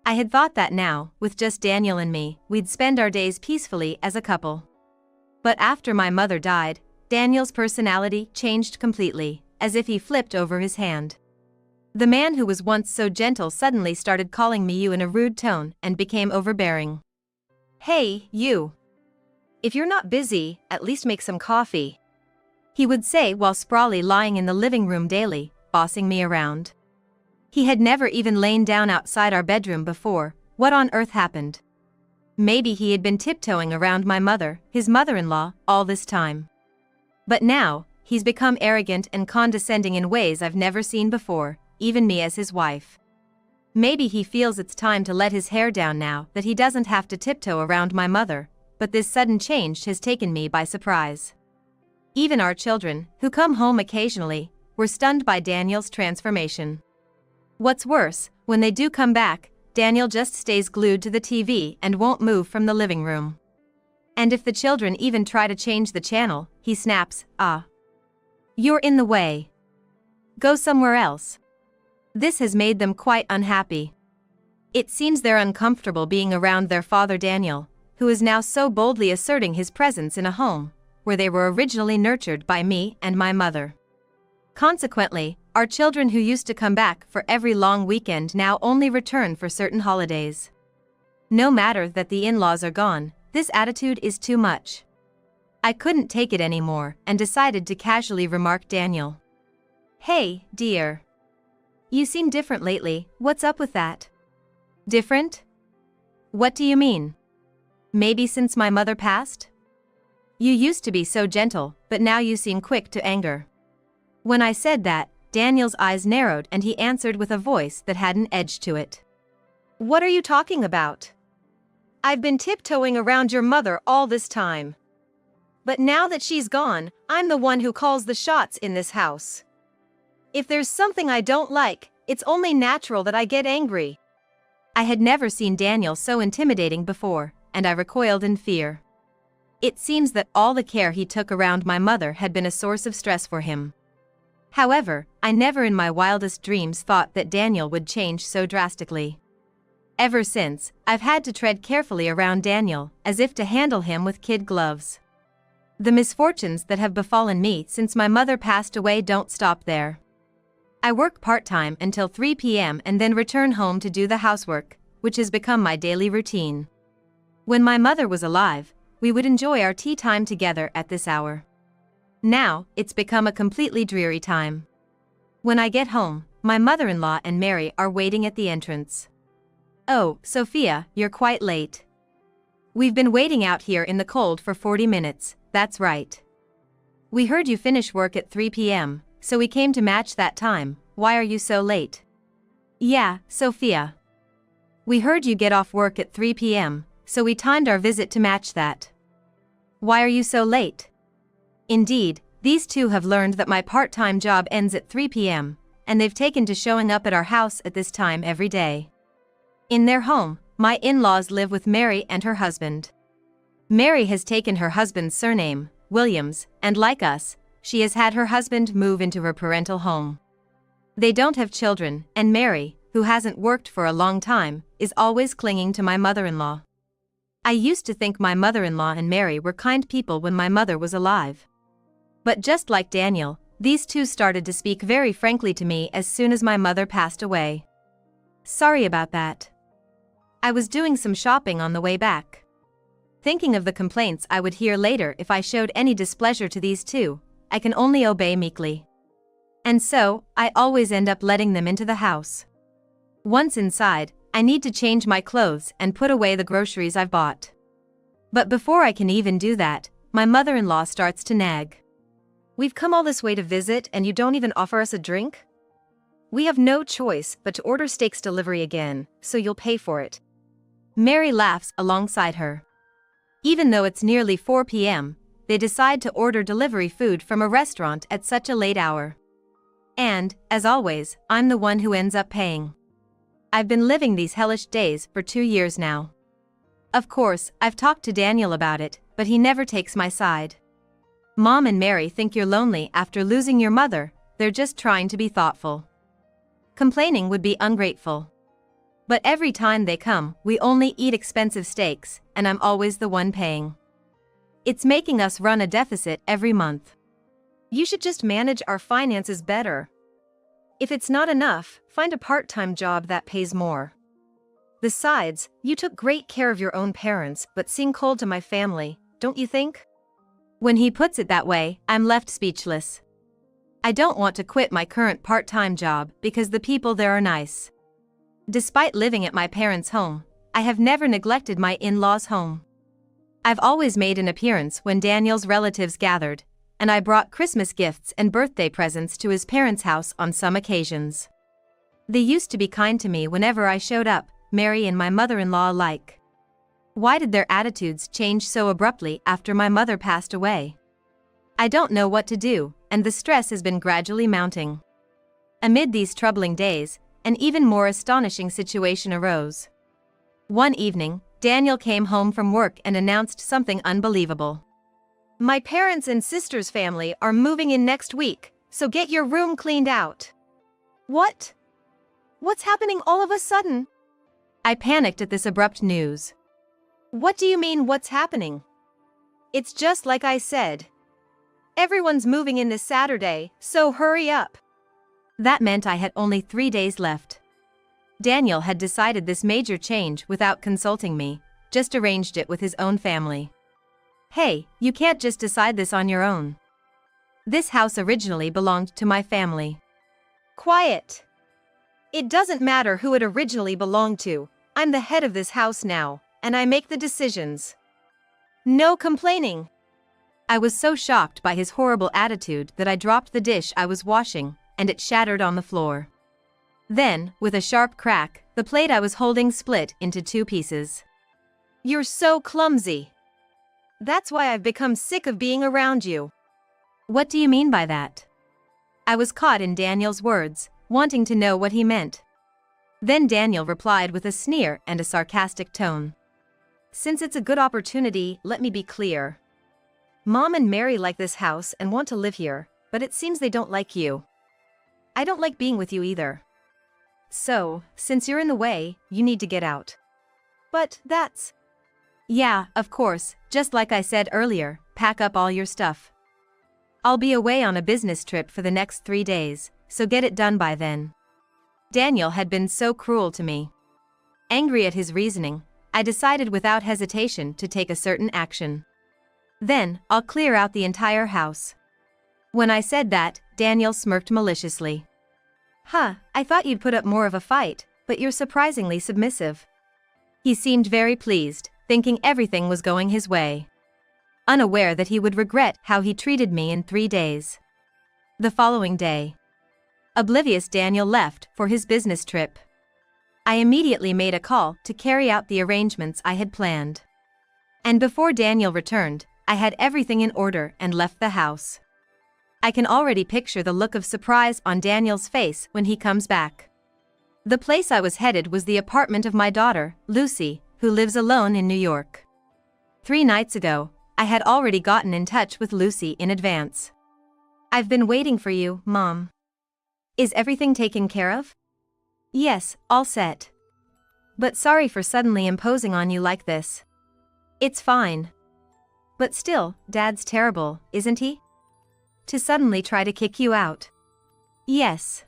[SPEAKER 1] I had thought that now, with just Daniel and me, we'd spend our days peacefully as a couple. But after my mother died, Daniel's personality changed completely, as if he flipped over his hand. The man who was once so gentle suddenly started calling me you in a rude tone and became overbearing.
[SPEAKER 2] "Hey, you. If you're not busy, at least make some coffee,"
[SPEAKER 1] he would say while sprawly lying in the living room daily, bossing me around. He had never even lain down outside our bedroom before. What on earth happened? Maybe he had been tiptoeing around my mother, his mother-in-law, all this time. But now, he's become arrogant and condescending in ways I've never seen before, even me as his wife. Maybe he feels it's time to let his hair down now that he doesn't have to tiptoe around my mother, but this sudden change has taken me by surprise. Even our children, who come home occasionally, were stunned by Daniel's transformation. What's worse, when they do come back, Daniel just stays glued to the TV and won't move from the living room. And if the children even try to change the channel, he snaps, "Ah. You're in the way. Go somewhere else." This has made them quite unhappy. It seems they're uncomfortable being around their father Daniel, who is now so boldly asserting his presence in a home where they were originally nurtured by me and my mother. Consequently, our children who used to come back for every long weekend now only return for certain holidays. No matter that the in-laws are gone, this attitude is too much. I couldn't take it anymore and decided to casually remark Daniel. "Hey, dear. You seem different lately, what's up with that?" "Different? What do you mean? Maybe since my mother passed? You used to be so gentle, but now you seem quick to anger." When I said that, Daniel's eyes narrowed and he answered with a voice that had an edge to it.
[SPEAKER 2] "What are you talking about? I've been tiptoeing around your mother all this time. But now that she's gone, I'm the one who calls the shots in this house. If there's something I don't like, it's only natural that I get angry."
[SPEAKER 1] I had never seen Daniel so intimidating before, and I recoiled in fear. It seems that all the care he took around my mother had been a source of stress for him. However, I never in my wildest dreams thought that Daniel would change so drastically. Ever since, I've had to tread carefully around Daniel, as if to handle him with kid gloves. The misfortunes that have befallen me since my mother passed away don't stop there. I work part-time until 3 p.m. and then return home to do the housework, which has become my daily routine. When my mother was alive, we would enjoy our tea time together at this hour. Now, it's become a completely dreary time. When I get home, my mother-in-law and Mary are waiting at the entrance. "Oh, Sophia, you're quite late. We've been waiting out here in the cold for 40 minutes, that's right. We heard you finish work at 3 p.m., so we came to match that time. Why are you so late?" "Yeah, Sophia. We heard you get off work at 3 p.m., so we timed our visit to match that. Why are you so late?" Indeed, these two have learned that my part-time job ends at 3 p.m., and they've taken to showing up at our house at this time every day. In their home, my in-laws live with Mary and her husband. Mary has taken her husband's surname, Williams, and like us, she has had her husband move into her parental home. They don't have children, and Mary, who hasn't worked for a long time, is always clinging to my mother-in-law. I used to think my mother-in-law and Mary were kind people when my mother was alive. But just like Daniel, these two started to speak very frankly to me as soon as my mother passed away. Sorry about that. I was doing some shopping on the way back. Thinking of the complaints I would hear later if I showed any displeasure to these two, I can only obey meekly. And so, I always end up letting them into the house. Once inside, I need to change my clothes and put away the groceries I've bought. But before I can even do that, my mother-in-law starts to nag.
[SPEAKER 2] We've come all this way to visit and you don't even offer us a drink? We have no choice but to order steaks delivery again, so you'll pay for it.
[SPEAKER 1] Mary laughs alongside her. Even though it's nearly 4 p.m., they decide to order delivery food from a restaurant at such a late hour. And, as always, I'm the one who ends up paying. I've been living these hellish days for 2 years now. Of course, I've talked to Daniel about it, but he never takes my side. Mom and Mary think you're lonely after losing your mother, they're just trying to be thoughtful. Complaining would be ungrateful. But every time they come, we only eat expensive steaks, and I'm always the one paying. It's making us run a deficit every month.
[SPEAKER 2] You should just manage our finances better. If it's not enough, find a part-time job that pays more. Besides, you took great care of your own parents but seem cold to my family, don't you think?
[SPEAKER 1] When he puts it that way, I'm left speechless. I don't want to quit my current part-time job because the people there are nice. Despite living at my parents' home, I have never neglected my in-laws' home. I've always made an appearance when Daniel's relatives gathered, and I brought Christmas gifts and birthday presents to his parents' house on some occasions. They used to be kind to me whenever I showed up, Mary and my mother-in-law alike. Why did their attitudes change so abruptly after my mother passed away? I don't know what to do, and the stress has been gradually mounting. Amid these troubling days, an even more astonishing situation arose. One evening, Daniel came home from work and announced something unbelievable.
[SPEAKER 2] My parents and sister's family are moving in next week, so get your room cleaned out. What? What's happening all of a sudden?
[SPEAKER 1] I panicked at this abrupt news.
[SPEAKER 2] What do you mean, what's happening? It's just like I said. Everyone's moving in this Saturday, so hurry up.
[SPEAKER 1] That meant I had only 3 days left. Daniel had decided this major change without consulting me, just arranged it with his own family. Hey, you can't just decide this on your own. This house originally belonged to my family.
[SPEAKER 2] Quiet. It doesn't matter who it originally belonged to, I'm the head of this house now, and I make the decisions. No complaining.
[SPEAKER 1] I was so shocked by his horrible attitude that I dropped the dish I was washing, and it shattered on the floor. Then, with a sharp crack, the plate I was holding split into 2 pieces.
[SPEAKER 2] You're so clumsy. That's why I've become sick of being around you.
[SPEAKER 1] What do you mean by that? I was caught in Daniel's words, wanting to know what he meant. Then Daniel replied with a sneer and a sarcastic tone.
[SPEAKER 2] Since it's a good opportunity, let me be clear. Mom and Mary like this house and want to live here, but it seems they don't like you. I don't like being with you either. So, since you're in the way, you need to get out. But that's...
[SPEAKER 1] Yeah, of course, just like I said earlier, pack up all your stuff. I'll be away on a business trip for the next 3 days, so get it done by then. Daniel had been so cruel to me. Angry at his reasoning, I decided without hesitation to take a certain action. Then, I'll clear out the entire house. When I said that, Daniel smirked maliciously. I thought you'd put up more of a fight, but you're surprisingly submissive. He seemed very pleased, thinking everything was going his way. Unaware that he would regret how he treated me in 3 days. The following day. Oblivious, Daniel left for his business trip. I immediately made a call to carry out the arrangements I had planned. And before Daniel returned, I had everything in order and left the house. I can already picture the look of surprise on Daniel's face when he comes back. The place I was headed was the apartment of my daughter, Lucy, who lives alone in New York. 3 nights ago, I had already gotten in touch with Lucy in advance. I've been waiting for you, Mom. Is everything taken care of? Yes, all set. But sorry for suddenly imposing on you like this. It's fine. But still, Dad's terrible, isn't he? To suddenly try to kick you out. Yes.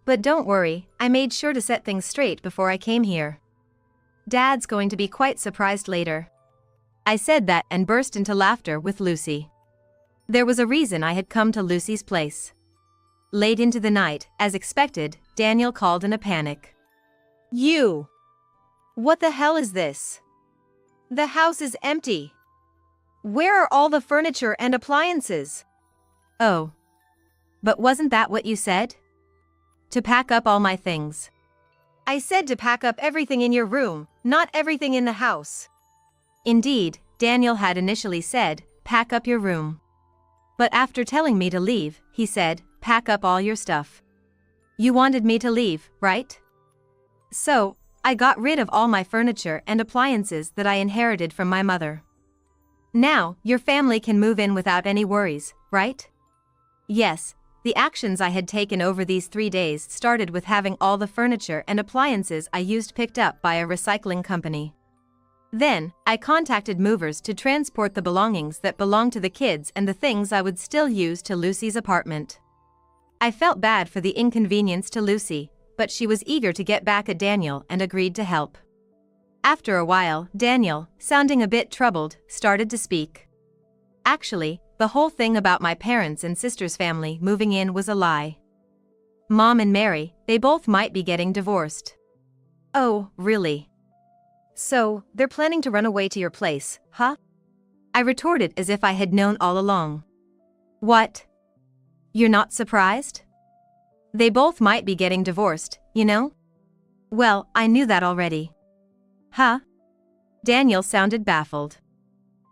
[SPEAKER 1] But don't worry, I made sure to set things straight before I came here. Dad's going to be quite surprised later. I said that and burst into laughter with Lucy. There was a reason I had come to Lucy's place. Late into the night, as expected, Daniel called in a panic.
[SPEAKER 2] You! What the hell is this? The house is empty. Where are all the furniture and appliances?
[SPEAKER 1] Oh. But wasn't that what you said? To pack up all my things.
[SPEAKER 2] I said to pack up everything in your room, not everything in the house.
[SPEAKER 1] Indeed, Daniel had initially said, pack up your room. But after telling me to leave, he said, pack up all your stuff. You wanted me to leave, right? So, I got rid of all my furniture and appliances that I inherited from my mother. Now, your family can move in without any worries, right? Yes, the actions I had taken over these 3 days started with having all the furniture and appliances I used picked up by a recycling company. Then, I contacted movers to transport the belongings that belonged to the kids and the things I would still use to Lucy's apartment. I felt bad for the inconvenience to Lucy, but she was eager to get back at Daniel and agreed to help. After a while, Daniel, sounding a bit troubled, started to speak. Actually, the whole thing about my parents' and sister's family moving in was a lie. Mom and Mary, they both might be getting divorced.
[SPEAKER 2] Oh, really? So, they're planning to run away to your place, huh?
[SPEAKER 1] I retorted as if I had known all along. What? You're not surprised? They both might be getting divorced, you know? Well, I knew that already. Huh? Daniel sounded baffled.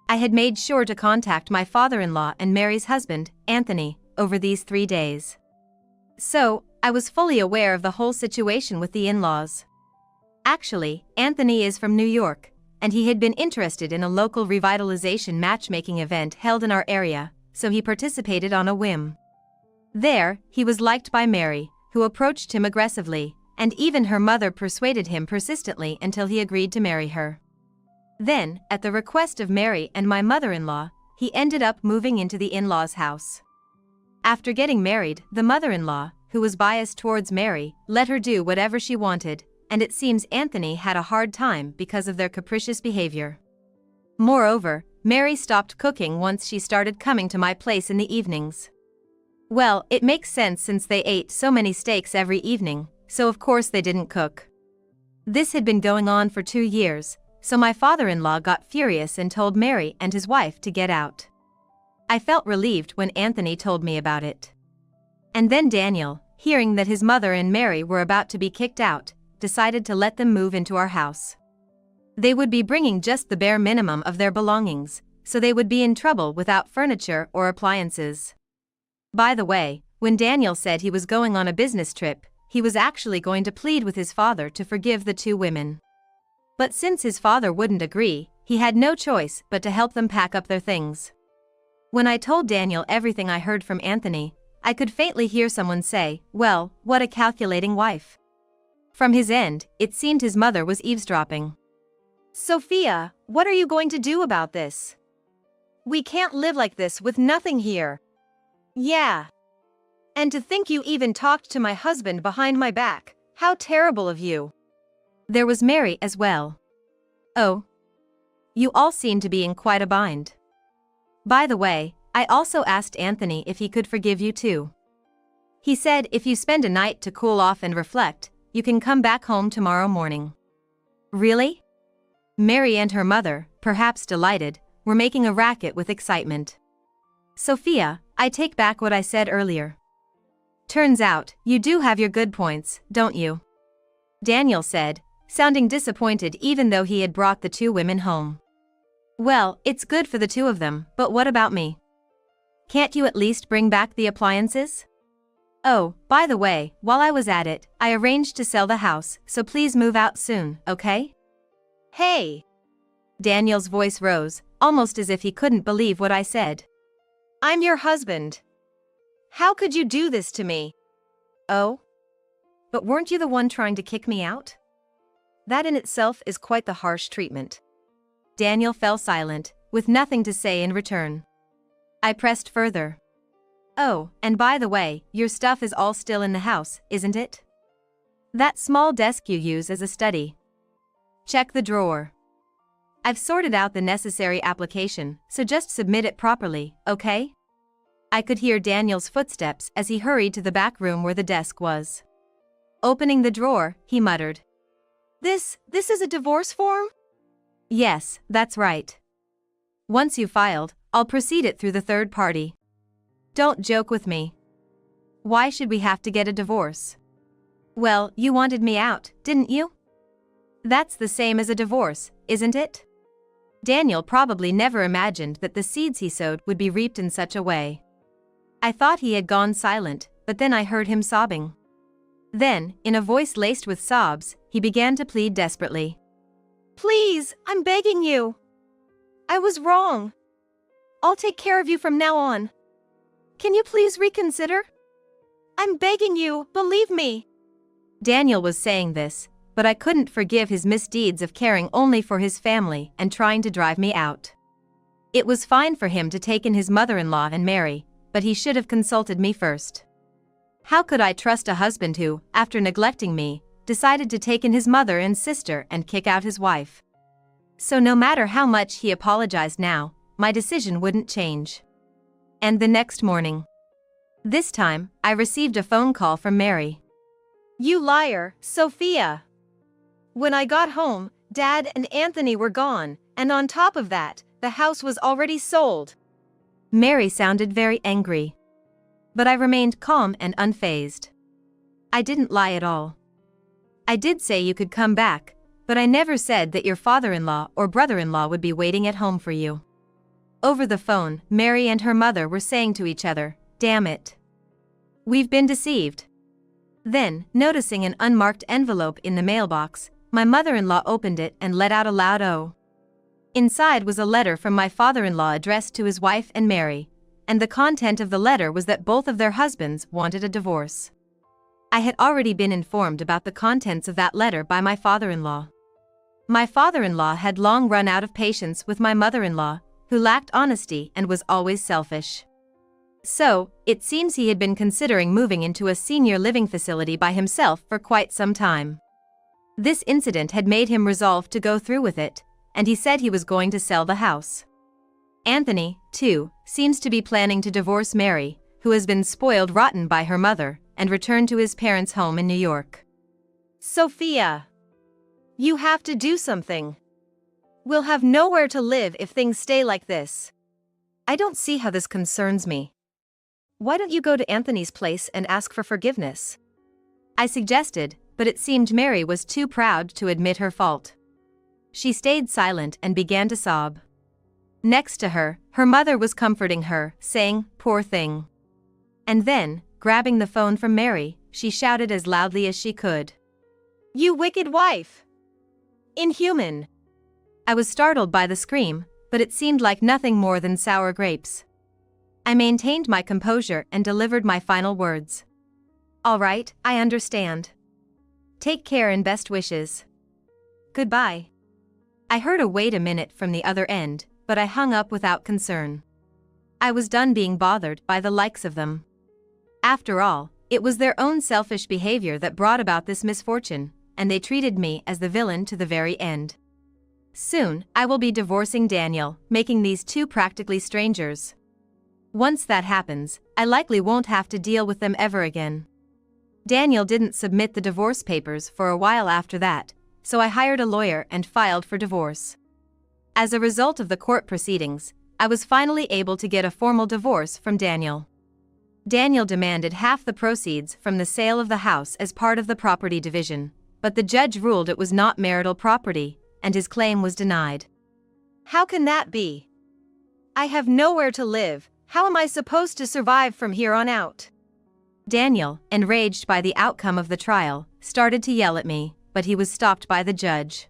[SPEAKER 1] I had made sure to contact my father-in-law and Mary's husband, Anthony, over these 3 days. So, I was fully aware of the whole situation with the in-laws. Actually, Anthony is from New York, and he had been interested in a local revitalization matchmaking event held in our area, so he participated on a whim. There, he was liked by Mary, who approached him aggressively, and even her mother persuaded him persistently until he agreed to marry her. Then, at the request of Mary and my mother-in-law, he ended up moving into the in-laws' house. After getting married, the mother-in-law, who was biased towards Mary, let her do whatever she wanted, and it seems Anthony had a hard time because of their capricious behavior. Moreover, Mary stopped cooking once she started coming to my place in the evenings. Well, it makes sense since they ate so many steaks every evening, so of course they didn't cook. This had been going on for 2 years, so my father-in-law got furious and told Mary and his wife to get out. I felt relieved when Anthony told me about it. And then Daniel, hearing that his mother and Mary were about to be kicked out, decided to let them move into our house. They would be bringing just the bare minimum of their belongings, so they would be in trouble without furniture or appliances. By the way, when Daniel said he was going on a business trip, he was actually going to plead with his father to forgive the 2 women. But since his father wouldn't agree, he had no choice but to help them pack up their things. When I told Daniel everything I heard from Anthony, I could faintly hear someone say, "Well, what a calculating wife." From his end, it seemed his mother was eavesdropping.
[SPEAKER 2] Sophia, what are you going to do about this? We can't live like this with nothing here. Yeah. And to think you even talked to my husband behind my back, how terrible of you.
[SPEAKER 1] There was Mary as well. Oh. You all seem to be in quite a bind. By the way, I also asked Anthony if he could forgive you too. He said if you spend a night to cool off and reflect, you can come back home tomorrow morning. Really? Mary and her mother, perhaps delighted, were making a racket with excitement. Sophia, I take back what I said earlier. Turns out, you do have your good points, don't you? Daniel said, sounding disappointed even though he had brought the 2 women home. Well, it's good for the 2 of them, but what about me? Can't you at least bring back the appliances? Oh, by the way, while I was at it, I arranged to sell the house, so please move out soon, okay?
[SPEAKER 2] Hey!
[SPEAKER 1] Daniel's voice rose, almost as if he couldn't believe what I said.
[SPEAKER 2] I'm your husband. How could you do this to me? Oh? But weren't you the one trying to kick me out? That in itself is quite the harsh treatment.
[SPEAKER 1] Daniel fell silent, with nothing to say in return. I pressed further. Oh, and by the way, your stuff is all still in the house, isn't it? That small desk you use as a study. Check the drawer. I've sorted out the necessary application, so just submit it properly, okay? I could hear Daniel's footsteps as he hurried to the back room where the desk was. Opening the drawer, he muttered.
[SPEAKER 2] This is a divorce form?
[SPEAKER 1] Yes, that's right. Once you've filed, I'll proceed it through the third party. Don't joke with me. Why should we have to get a divorce? Well, you wanted me out, didn't you? That's the same as a divorce, isn't it? Daniel probably never imagined that the seeds he sowed would be reaped in such a way. I thought he had gone silent, but then I heard him sobbing. Then, in a voice laced with sobs, he began to plead desperately.
[SPEAKER 2] Please, I'm begging you. I was wrong. I'll take care of you from now on. Can you please reconsider? I'm begging you, believe me.
[SPEAKER 1] Daniel was saying this, but I couldn't forgive his misdeeds of caring only for his family and trying to drive me out. It was fine for him to take in his mother-in-law and marry, but he should have consulted me first. How could I trust a husband who, after neglecting me, decided to take in his mother and sister and kick out his wife? So no matter how much he apologized now, my decision wouldn't change. And the next morning. This time, I received a phone call from Mary.
[SPEAKER 2] You liar, Sophia. When I got home, Dad and Anthony were gone, and on top of that, the house was already sold.
[SPEAKER 1] Mary sounded very angry. But I remained calm and unfazed. I didn't lie at all. I did say you could come back, but I never said that your father-in-law or brother-in-law would be waiting at home for you. Over the phone, Mary and her mother were saying to each other, "Damn it. We've been deceived." Then, noticing an unmarked envelope in the mailbox, my mother-in-law opened it and let out a loud "Oh." Inside was a letter from my father-in-law addressed to his wife and Mary, and the content of the letter was that both of their husbands wanted a divorce. I had already been informed about the contents of that letter by my father-in-law. My father-in-law had long run out of patience with my mother-in-law, who lacked honesty and was always selfish. So, it seems he had been considering moving into a senior living facility by himself for quite some time. This incident had made him resolve to go through with it, and he said he was going to sell the house. Anthony, too, seems to be planning to divorce Mary, who has been spoiled rotten by her mother, and return to his parents' home in New York.
[SPEAKER 2] Sophia, you have to do something. We'll have nowhere to live if things stay like this. I don't see how this concerns me. Why don't you go to Anthony's place and ask for forgiveness?
[SPEAKER 1] I suggested, but it seemed Mary was too proud to admit her fault. She stayed silent and began to sob. Next to her, her mother was comforting her, saying, "Poor thing." And then, grabbing the phone from Mary, she shouted as loudly as she could.
[SPEAKER 2] You wicked wife! Inhuman!
[SPEAKER 1] I was startled by the scream, but it seemed like nothing more than sour grapes. I maintained my composure and delivered my final words. All right, I understand. Take care and best wishes. Goodbye. I heard a "wait a minute" from the other end, but I hung up without concern. I was done being bothered by the likes of them. After all, it was their own selfish behavior that brought about this misfortune, and they treated me as the villain to the very end. Soon, I will be divorcing Daniel, making these two practically strangers. Once that happens, I likely won't have to deal with them ever again. Daniel didn't submit the divorce papers for a while after that, so I hired a lawyer and filed for divorce. As a result of the court proceedings, I was finally able to get a formal divorce from Daniel. Daniel demanded half the proceeds from the sale of the house as part of the property division, but the judge ruled it was not marital property, and his claim was denied.
[SPEAKER 2] How can that be? I have nowhere to live. How am I supposed to survive from here on out?
[SPEAKER 1] Daniel, enraged by the outcome of the trial, started to yell at me, but he was stopped by the judge.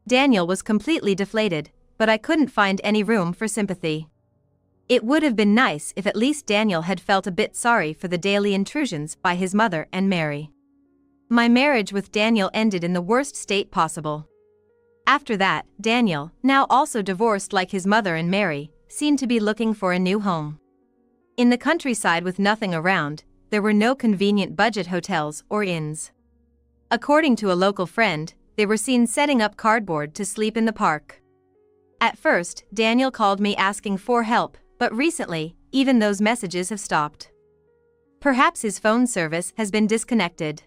[SPEAKER 1] Daniel was completely deflated, but I couldn't find any room for sympathy. It would have been nice if at least Daniel had felt a bit sorry for the daily intrusions by his mother and Mary. My marriage with Daniel ended in the worst state possible. After that, Daniel, now also divorced like his mother and Mary, seemed to be looking for a new home. In the countryside with nothing around, there were no convenient budget hotels or inns. According to a local friend, they were seen setting up cardboard to sleep in the park. At first, Daniel called me asking for help, but recently, even those messages have stopped. Perhaps his phone service has been disconnected.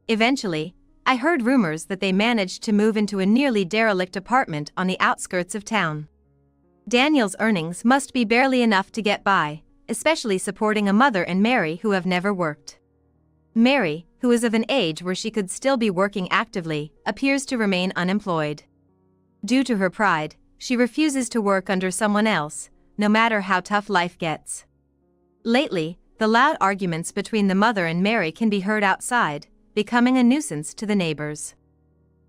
[SPEAKER 1] Eventually, I heard rumors that they managed to move into a nearly derelict apartment on the outskirts of town. Daniel's earnings must be barely enough to get by, especially supporting a mother and Mary who have never worked. Mary, who is of an age where she could still be working actively, appears to remain unemployed. Due to her pride, she refuses to work under someone else, no matter how tough life gets. Lately, the loud arguments between the mother and Mary can be heard outside, becoming a nuisance to the neighbors.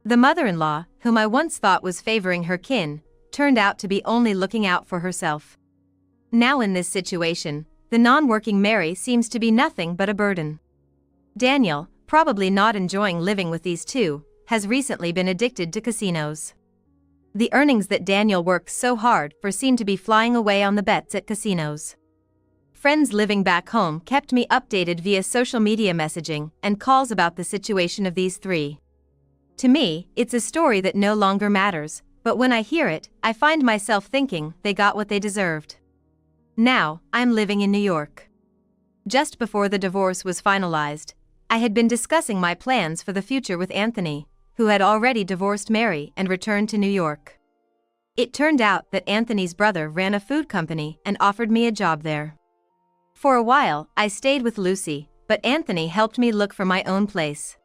[SPEAKER 1] The mother-in-law, whom I once thought was favoring her kin, turned out to be only looking out for herself. Now in this situation, the non-working Mary seems to be nothing but a burden. Daniel, probably not enjoying living with these two, has recently been addicted to casinos. The earnings that Daniel works so hard for seem to be flying away on the bets at casinos. Friends living back home kept me updated via social media messaging and calls about the situation of these three. To me, it's a story that no longer matters, but when I hear it, I find myself thinking they got what they deserved. Now, I'm living in New York. Just before the divorce was finalized, I had been discussing my plans for the future with Anthony, who had already divorced Mary and returned to New York. It turned out that Anthony's brother ran a food company and offered me a job there. For a while, I stayed with Lucy, but Anthony helped me look for my own place.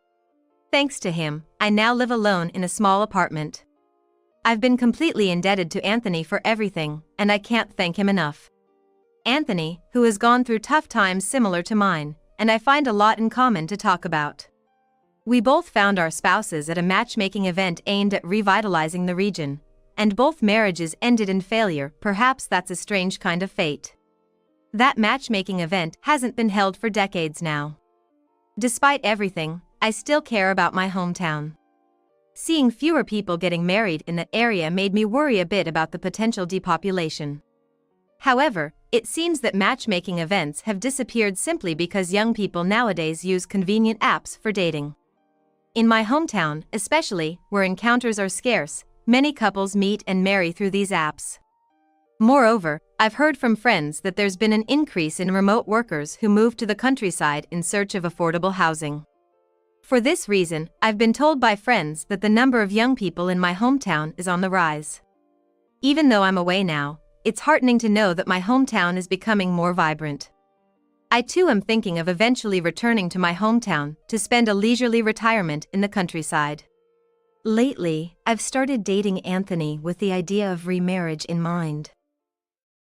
[SPEAKER 1] Thanks to him, I now live alone in a small apartment. I've been completely indebted to Anthony for everything, and I can't thank him enough. Anthony, who has gone through tough times similar to mine, and I find a lot in common to talk about. We both found our spouses at a matchmaking event aimed at revitalizing the region, and both marriages ended in failure. Perhaps that's a strange kind of fate. That matchmaking event hasn't been held for decades now. Despite everything, I still care about my hometown. Seeing fewer people getting married in that area made me worry a bit about the potential depopulation. However, it seems that matchmaking events have disappeared simply because young people nowadays use convenient apps for dating. In my hometown, especially, where encounters are scarce, many couples meet and marry through these apps. Moreover, I've heard from friends that there's been an increase in remote workers who move to the countryside in search of affordable housing. For this reason, I've been told by friends that the number of young people in my hometown is on the rise. Even though I'm away now, it's heartening to know that my hometown is becoming more vibrant. I too am thinking of eventually returning to my hometown to spend a leisurely retirement in the countryside. Lately, I've started dating Anthony with the idea of remarriage in mind.